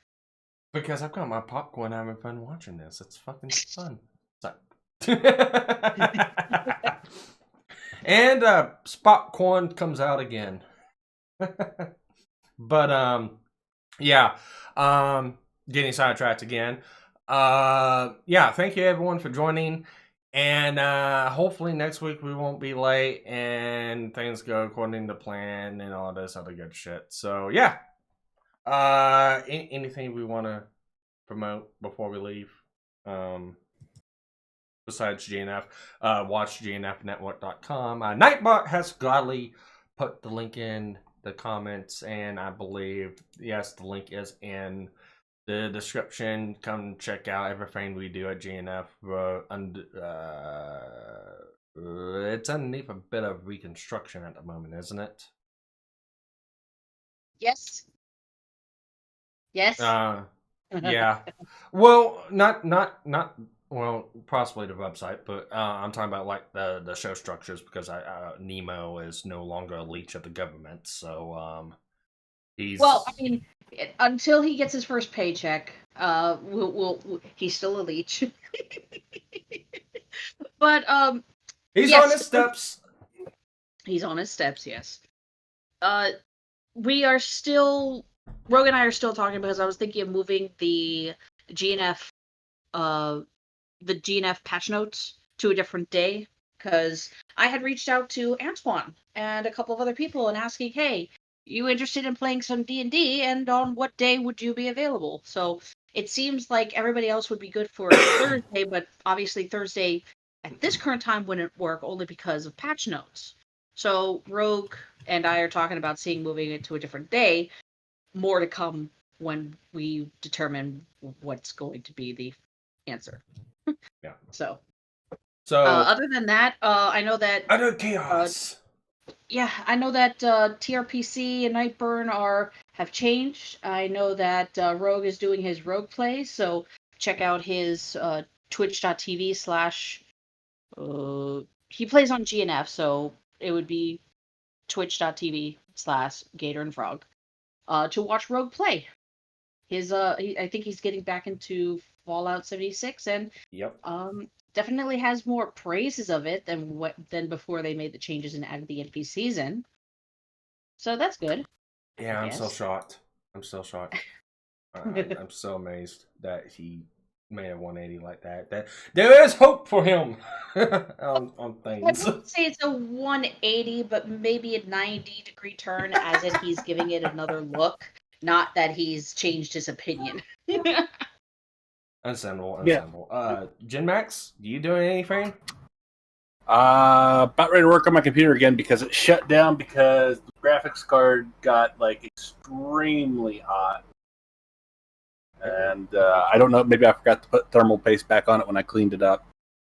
Because I've got my popcorn having fun watching this. It's fucking fun. And Spotcorn comes out again. But yeah. Getting sidetracked again. Yeah, thank you everyone for joining. And hopefully next week we won't be late and things go according to plan and all this other good shit. So yeah. Anything we want to promote before we leave? Besides GNF, watch gnfnetwork.com. Nightbot has gladly put the link in the comments, and I believe, yes, the link is in the description. Come check out everything we do at GNF. It's underneath a bit of reconstruction at the moment, isn't it? Yes. Yes. Yeah. Well, not well, possibly the website, but I'm talking about like the show structures, because Nemo is no longer a leech of the government, so he's Well, I mean, until he gets his first paycheck, he's still a leech. But he's yes, on his steps. He's on his steps, yes. We are still, Rogue and I are still talking, because I was thinking of moving the GNF patch notes to a different day, because I had reached out to Antoine and a couple of other people and asking, hey, you interested in playing some D&D, and on what day would you be available? So it seems like everybody else would be good for Thursday, but obviously Thursday at this current time wouldn't work, only because of patch notes. So Rogue and I are talking about moving it to a different day. More to come when we determine what's going to be the answer. Yeah. So other than that, I know that utter chaos. I know that TRPC and Nightburn have changed. I know that Rogue is doing his Rogue play, so check out his twitch.tv/ he plays on GNF, so it would be twitch.tv/Gator and Frog to watch Rogue play. I think he's getting back into Fallout 76, and yep. Definitely has more praises of it than before they made the changes and added the NPCs in. So that's good. Yeah, I'm still shocked. I'm so amazed that he made a 180 like that. That there is hope for him on things. I wouldn't say it's a 180, but maybe a 90-degree turn, as in he's giving it another look. Not that he's changed his opinion. Understandable. Yeah. GenMax, you doing anything? About ready to work on my computer again because it shut down because the graphics card got like extremely hot. And I don't know, maybe I forgot to put thermal paste back on it when I cleaned it up.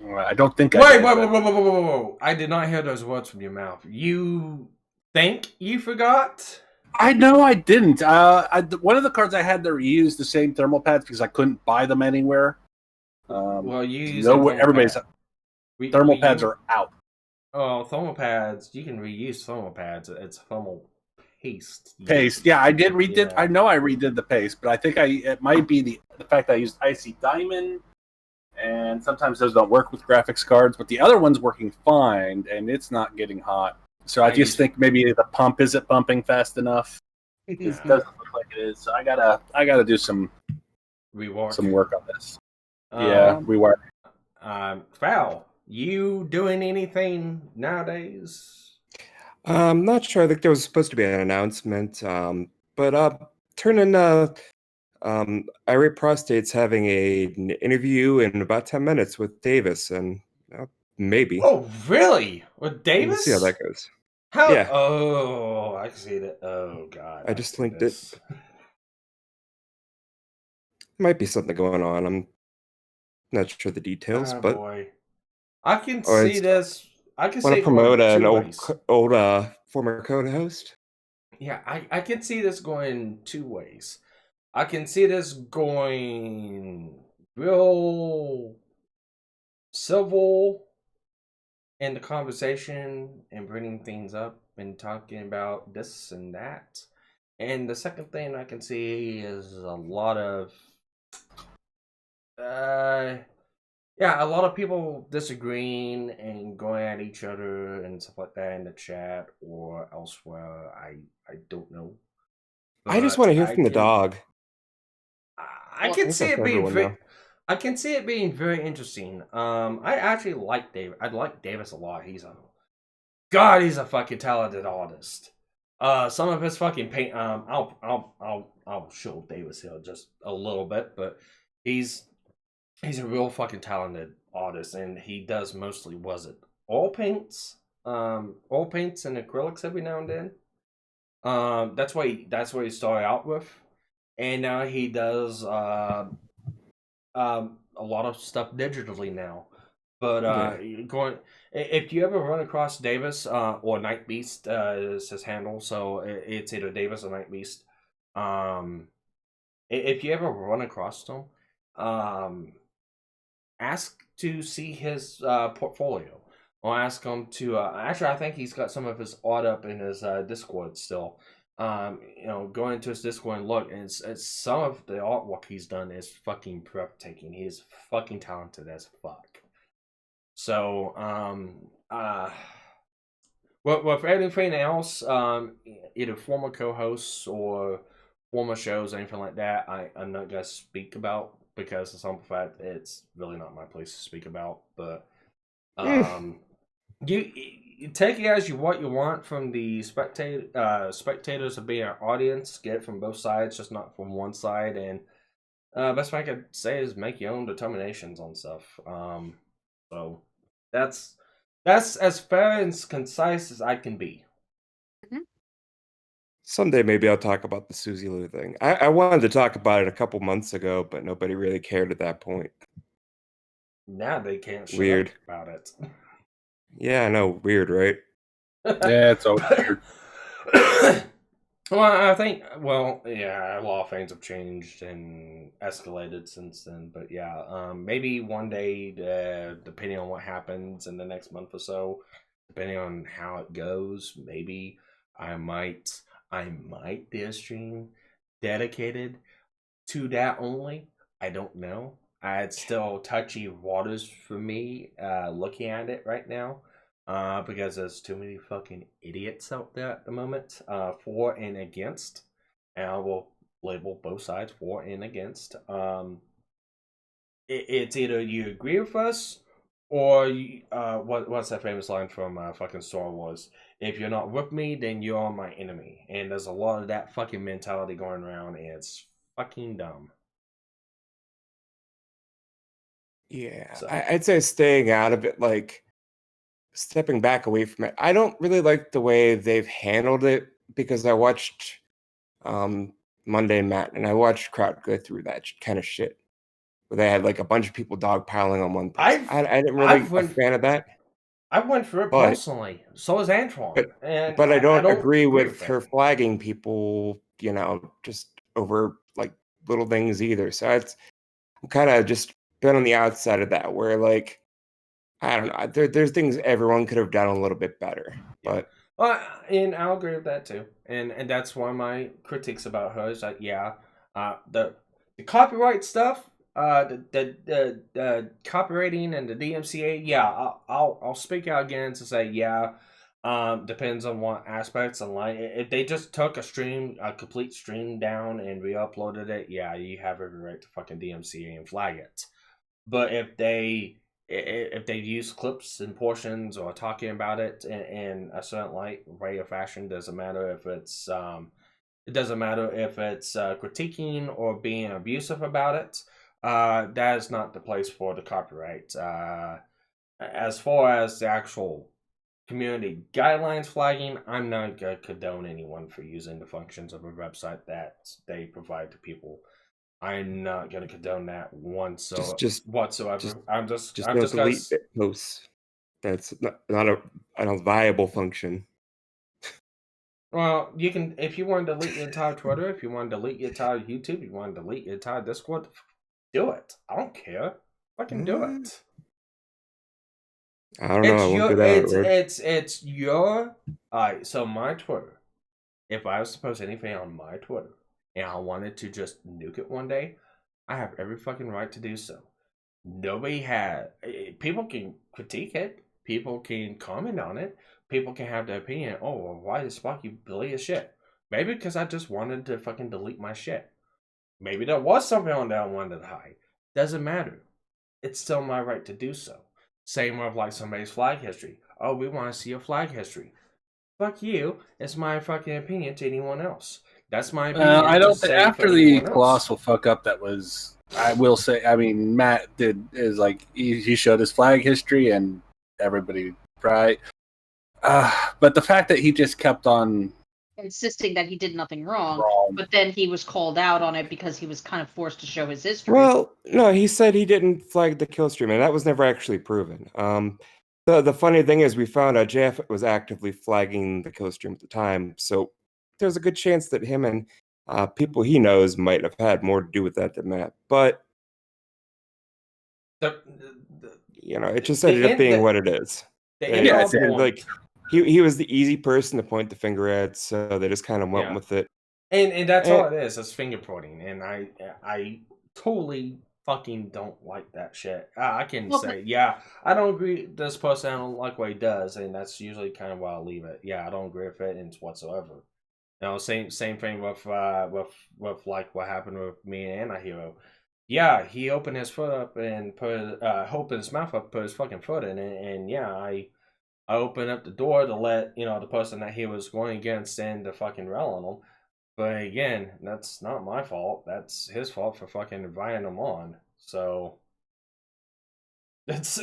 I don't think I Wait, did, wait, but- wait, wait, wait, wait, wait, wait. I did not hear those words from your mouth. You think you forgot? I know I didn't. One of the cards I had there used the same thermal pads because I couldn't buy them anywhere. Well, you use everybody's thermal pads are out. Oh, thermal pads. You can reuse thermal pads. It's thermal paste. Paste, yeah, I did redid. Yeah. I know I redid the paste, but I think it might be the fact that I used Icy Diamond, and sometimes those don't work with graphics cards. But the other one's working fine, and it's not getting hot. So I just think maybe the pump isn't pumping fast enough. It doesn't look like it is. So I gotta do some work on this. Yeah, rework. Foul. You doing anything nowadays? I'm not sure. I think there was supposed to be an announcement. But turning Irate Prostate's having an interview in about 10 minutes with Davis, and maybe. Oh, really? With Davis? We'll see how that goes. How? Yeah. Oh, I can see that. Oh, God. I just linked it. Might be something going on. I'm not sure the details, but boy. I can see this. I can see want to promote an old former co-host. Yeah, I can see this going two ways. I can see this going real civil in the conversation and bringing things up and talking about this and that. And the second thing I can see is a lot of a lot of people disagreeing and going at each other and stuff like that in the chat or elsewhere. I don't know. I just want to hear from the dog. I can see it being very, I can see it being very interesting. I actually like David. I like Davis a lot. He's a fucking talented artist. Some of his fucking paint. I'll show Davis here just a little bit, but he's a real fucking talented artist, and he does mostly oil paints and acrylics every now and then. That's what he started out with, and now he does a lot of stuff digitally now. But if you ever run across Davis or Night Beast is his handle, so it's either Davis or Night Beast. If you ever run across him, ask to see his portfolio, or ask him to. Actually, I think he's got some of his art up in his Discord still. Go into his Discord and look, and it's some of the artwork he's done is fucking breathtaking. He is fucking talented as fuck. So, with anything else, either former co-hosts or former shows, anything like that, I'm not gonna speak about because of some fact it's really not my place to speak about. But you take it as what you want from the spectators of being an audience. Get it from both sides, just not from one side. And best thing I could say is make your own determinations on stuff. So that's as fair and concise as I can be. Someday maybe I'll talk about the Susie Lou thing. I wanted to talk about it a couple months ago, but nobody really cared at that point. Now they can't shut Weird up about it. Yeah, I know. Weird, right? Yeah, it's all weird. Well, I think, a lot of things have changed and escalated since then. But yeah, maybe one day, depending on what happens in the next month or so, depending on how it goes, maybe I might do a stream dedicated to that only. I don't know. It's still touchy waters for me looking at it right now. Because there's too many fucking idiots out there at the moment, for and against. And I will label both sides, for and against. It's either you agree with us, or what's that famous line from fucking Star Wars? If you're not with me, then you're my enemy. And there's a lot of that fucking mentality going around, and it's fucking dumb. Yeah, so I'd say staying out of it, like stepping back away from it. I don't really like the way they've handled it because I watched Monday Matt and I watched Crowd go through that kind of shit. where they had like a bunch of people dogpiling on one person. I didn't really a fan of that. I went through it But- personally. So is Antoine. But I don't agree with it. her flagging people, just over like little things either. So I'm kind of just been on the outside of that, where like I don't know, there's things everyone could have done a little bit better. But and I'll agree with that too. And that's one of my critiques about her is that the copyright stuff, the copywriting and the DMCA, I'll speak out again to say depends on what aspects and like if they just took a complete stream down and re-uploaded it, you have every right to fucking DMCA and flag it. But if they use clips and portions or talking about it in a certain way or fashion, doesn't matter if it's critiquing or being abusive about it. That is not the place for the copyright. As far as the actual community guidelines flagging, I'm not gonna condone anyone for using the functions of a website that they provide to people. I'm not gonna condone that whatsoever. I'm just don't delete posts. That's not a viable function. Well, you can if you want to delete your entire Twitter, if you want to delete your entire YouTube, you want to delete your entire Discord, do it. I don't care. Fucking do it. I don't know. I won't do that. It's your. Alright, so my Twitter. If I was to post anything on my Twitter and I wanted to just nuke it one day, I have every fucking right to do so. People can critique it. People can comment on it. People can have their opinion. Oh, well, why did Sparky delete his shit? Maybe because I just wanted to fucking delete my shit. Maybe there was something on there I wanted to hide. Doesn't matter. It's still my right to do so. Same with like somebody's flag history. Oh, we want to see your flag history. Fuck you. It's my fucking opinion to anyone else. That's my opinion. I don't think after the colossal fuck up that was, I will say, I mean, Matt he showed his flag history and everybody, right? But the fact that he just kept on insisting that he did nothing wrong, but then he was called out on it because he was kind of forced to show his history. Well, no, he said he didn't flag the kill stream, and that was never actually proven. The funny thing is, we found out Jeff was actively flagging the kill stream at the time, so there's a good chance that him and people he knows might have had more to do with that than Matt. But it just ended up being what it is. Like he was the easy person to point the finger at, so they just kind of went with it. And that's all it is. It's finger pointing, and I totally fucking don't like that shit. I can say, I don't agree with this person. I don't like what he does, and that's usually kind of why I'll leave it. I don't agree with it whatsoever. Same thing with like what happened with me and Anti-Hero. He opened his foot up and opened his mouth up, put his fucking foot in it, and I opened up the door to let the person that he was going against in to fucking rail on him. But again, that's not my fault. That's his fault for fucking inviting him on. So it's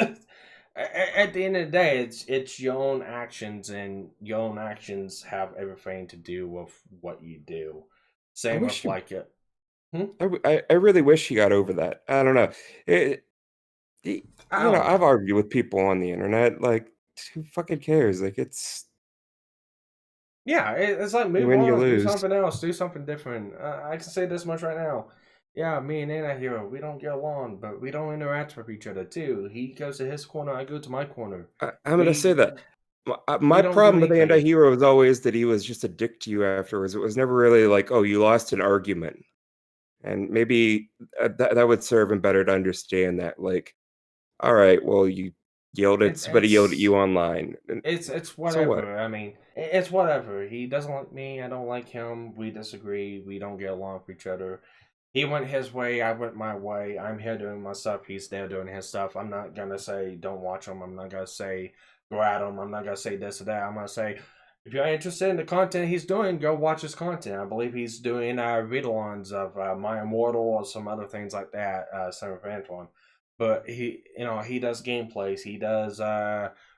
at the end of the day, it's your own actions, and your own actions have everything to do with what you do. Same with like it. I really wish he got over that. I don't know. I've argued with people on the internet. Like, who fucking cares? Like, it's it's like move on, do something else, do something different. I can say this much right now. Me and Anti-Hero, we don't get along, but we don't interact with each other too. He goes to his corner, I go to my corner. I'm gonna say that. My problem with Anti-Hero was always that he was just a dick to you afterwards. It was never really like, oh, you lost an argument. And maybe that would serve him better to understand that, like, all right, well, you yelled at somebody, yelled at you online. It's whatever. So what? I mean, it's whatever. He doesn't like me. I don't like him. We disagree. We don't get along with each other. He went his way. I went my way. I'm here doing my stuff. He's there doing his stuff. I'm not gonna say don't watch him. I'm not gonna say go at him. I'm not gonna say this or that. I'm gonna say, if you're interested in the content he's doing, go watch his content. I believe he's doing read-alongs of My Immortal or some other things like that, same with Antoine. But he does gameplays. He does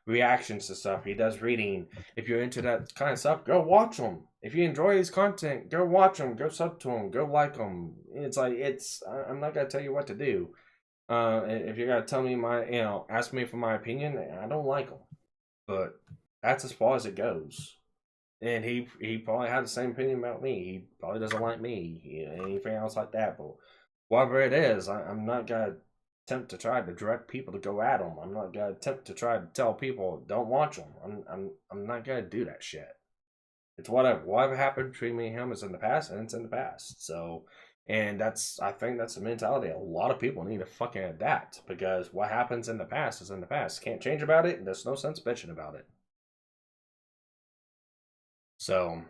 reactions to stuff. He does reading. If you're into that kind of stuff, go watch him. If you enjoy his content, go watch him. Go sub to him. Go like him. It's like, I'm not going to tell you what to do. If you're gonna tell me ask me for my opinion, I don't like them, but that's as far as it goes. And he probably had the same opinion about me. He probably doesn't like me, anything else like that. But whatever it is, I'm not gonna attempt to try to direct people to go at them. I'm not gonna attempt to try to tell people don't watch them. I'm not gonna do that shit. It's whatever. Whatever happened between me and him is in the past, and it's in the past. So, and I think that's a mentality a lot of people need to fucking adapt, because what happens in the past is in the past. Can't change about it, and there's no sense bitching about it. So,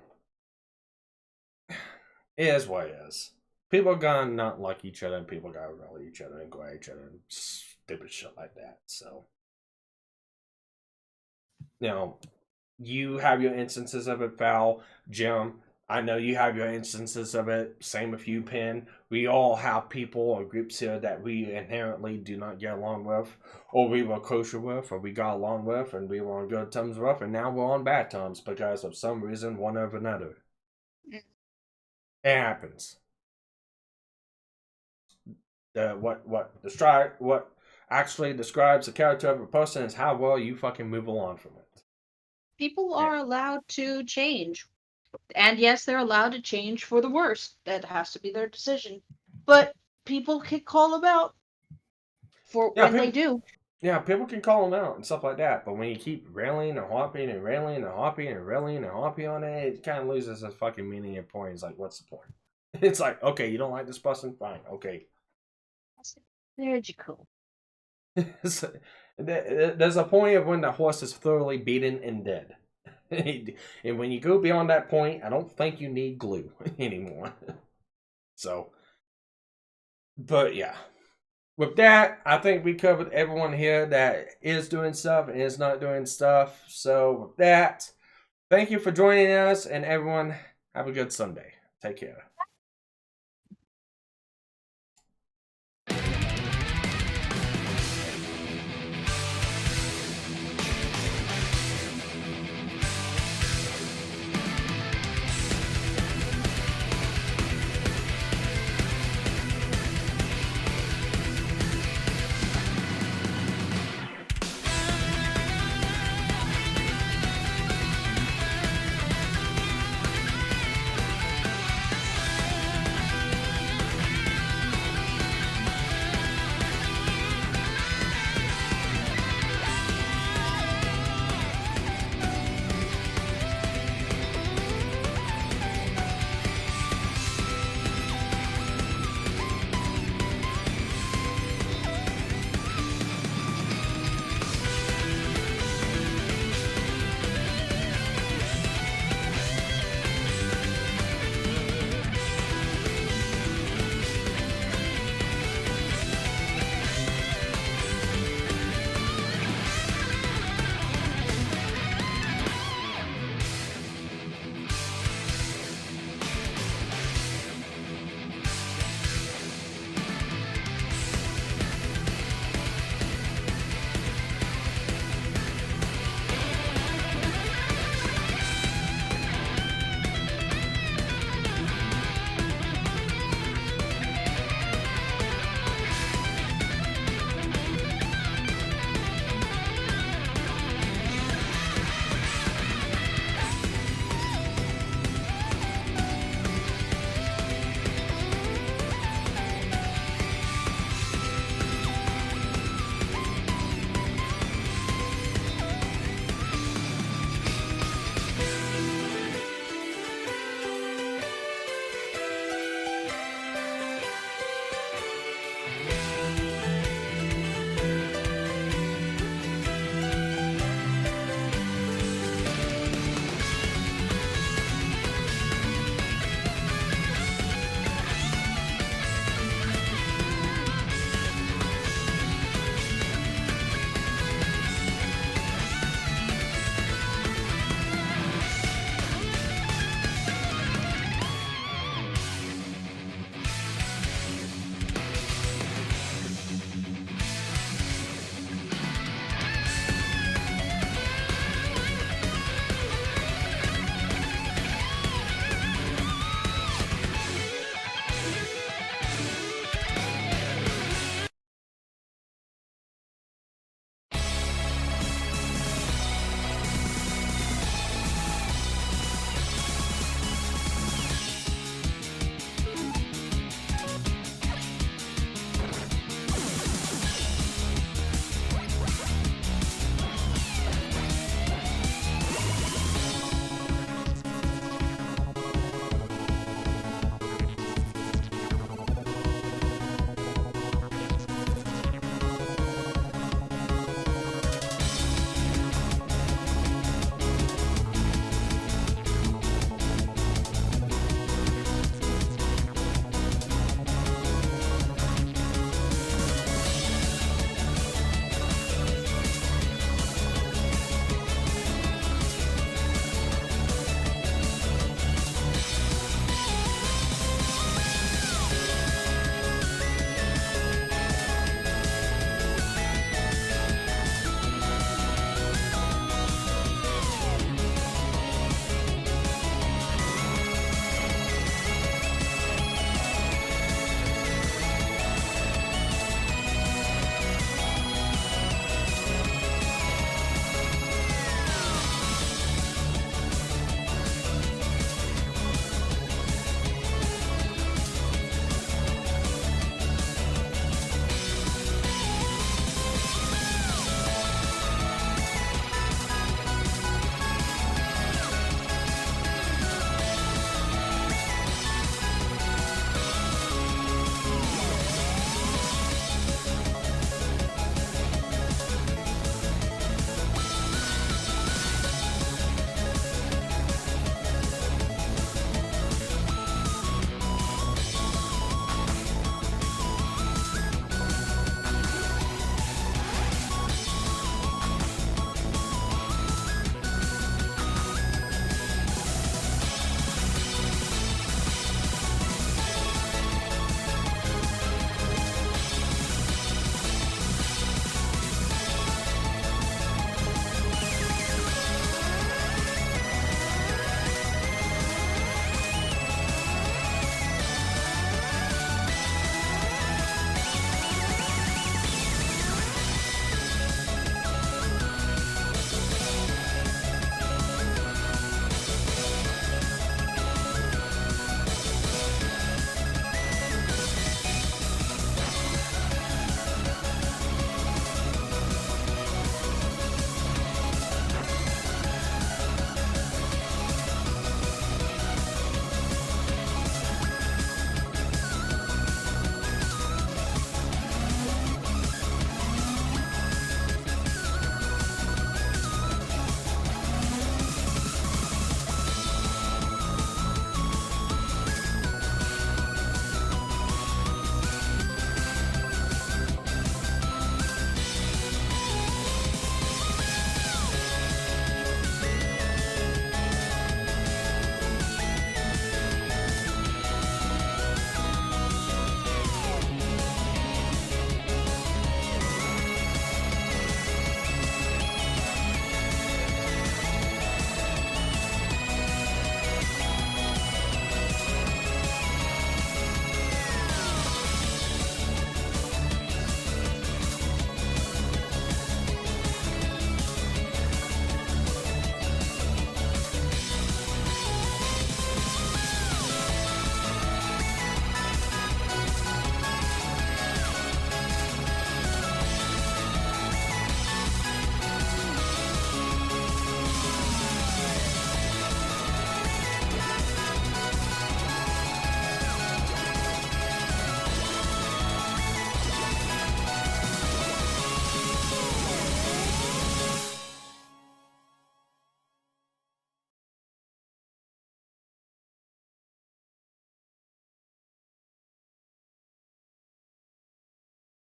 it is what it is. People are gonna not like each other, and people gotta rally each other and go at each other and stupid shit like that. So, you have your instances of it, Val, Jim. I know you have your instances of it. Same with you, Penn. We all have people or groups here that we inherently do not get along with, or we were kosher with, or we got along with, and we were on good terms with, and now we're on bad terms because of some reason, one over another. It happens. What actually describes the character of a person is how well you fucking move along from it. People are allowed to change. And yes, they're allowed to change for the worse. That has to be their decision. But people can call them out for when they do. Yeah, people can call them out and stuff like that. But when you keep railing and hopping and railing and hopping and railing and hopping on it, it kind of loses its fucking meaning and point. It's like, what's the point? It's like, okay, you don't like this person? Fine, okay. There you go. There's a point of when the horse is thoroughly beaten and dead. And when you go beyond that point, I don't think you need glue anymore. So, but yeah. With that, I think we covered everyone here that is doing stuff and is not doing stuff. So with that, thank you for joining us, and everyone have a good Sunday. Take care.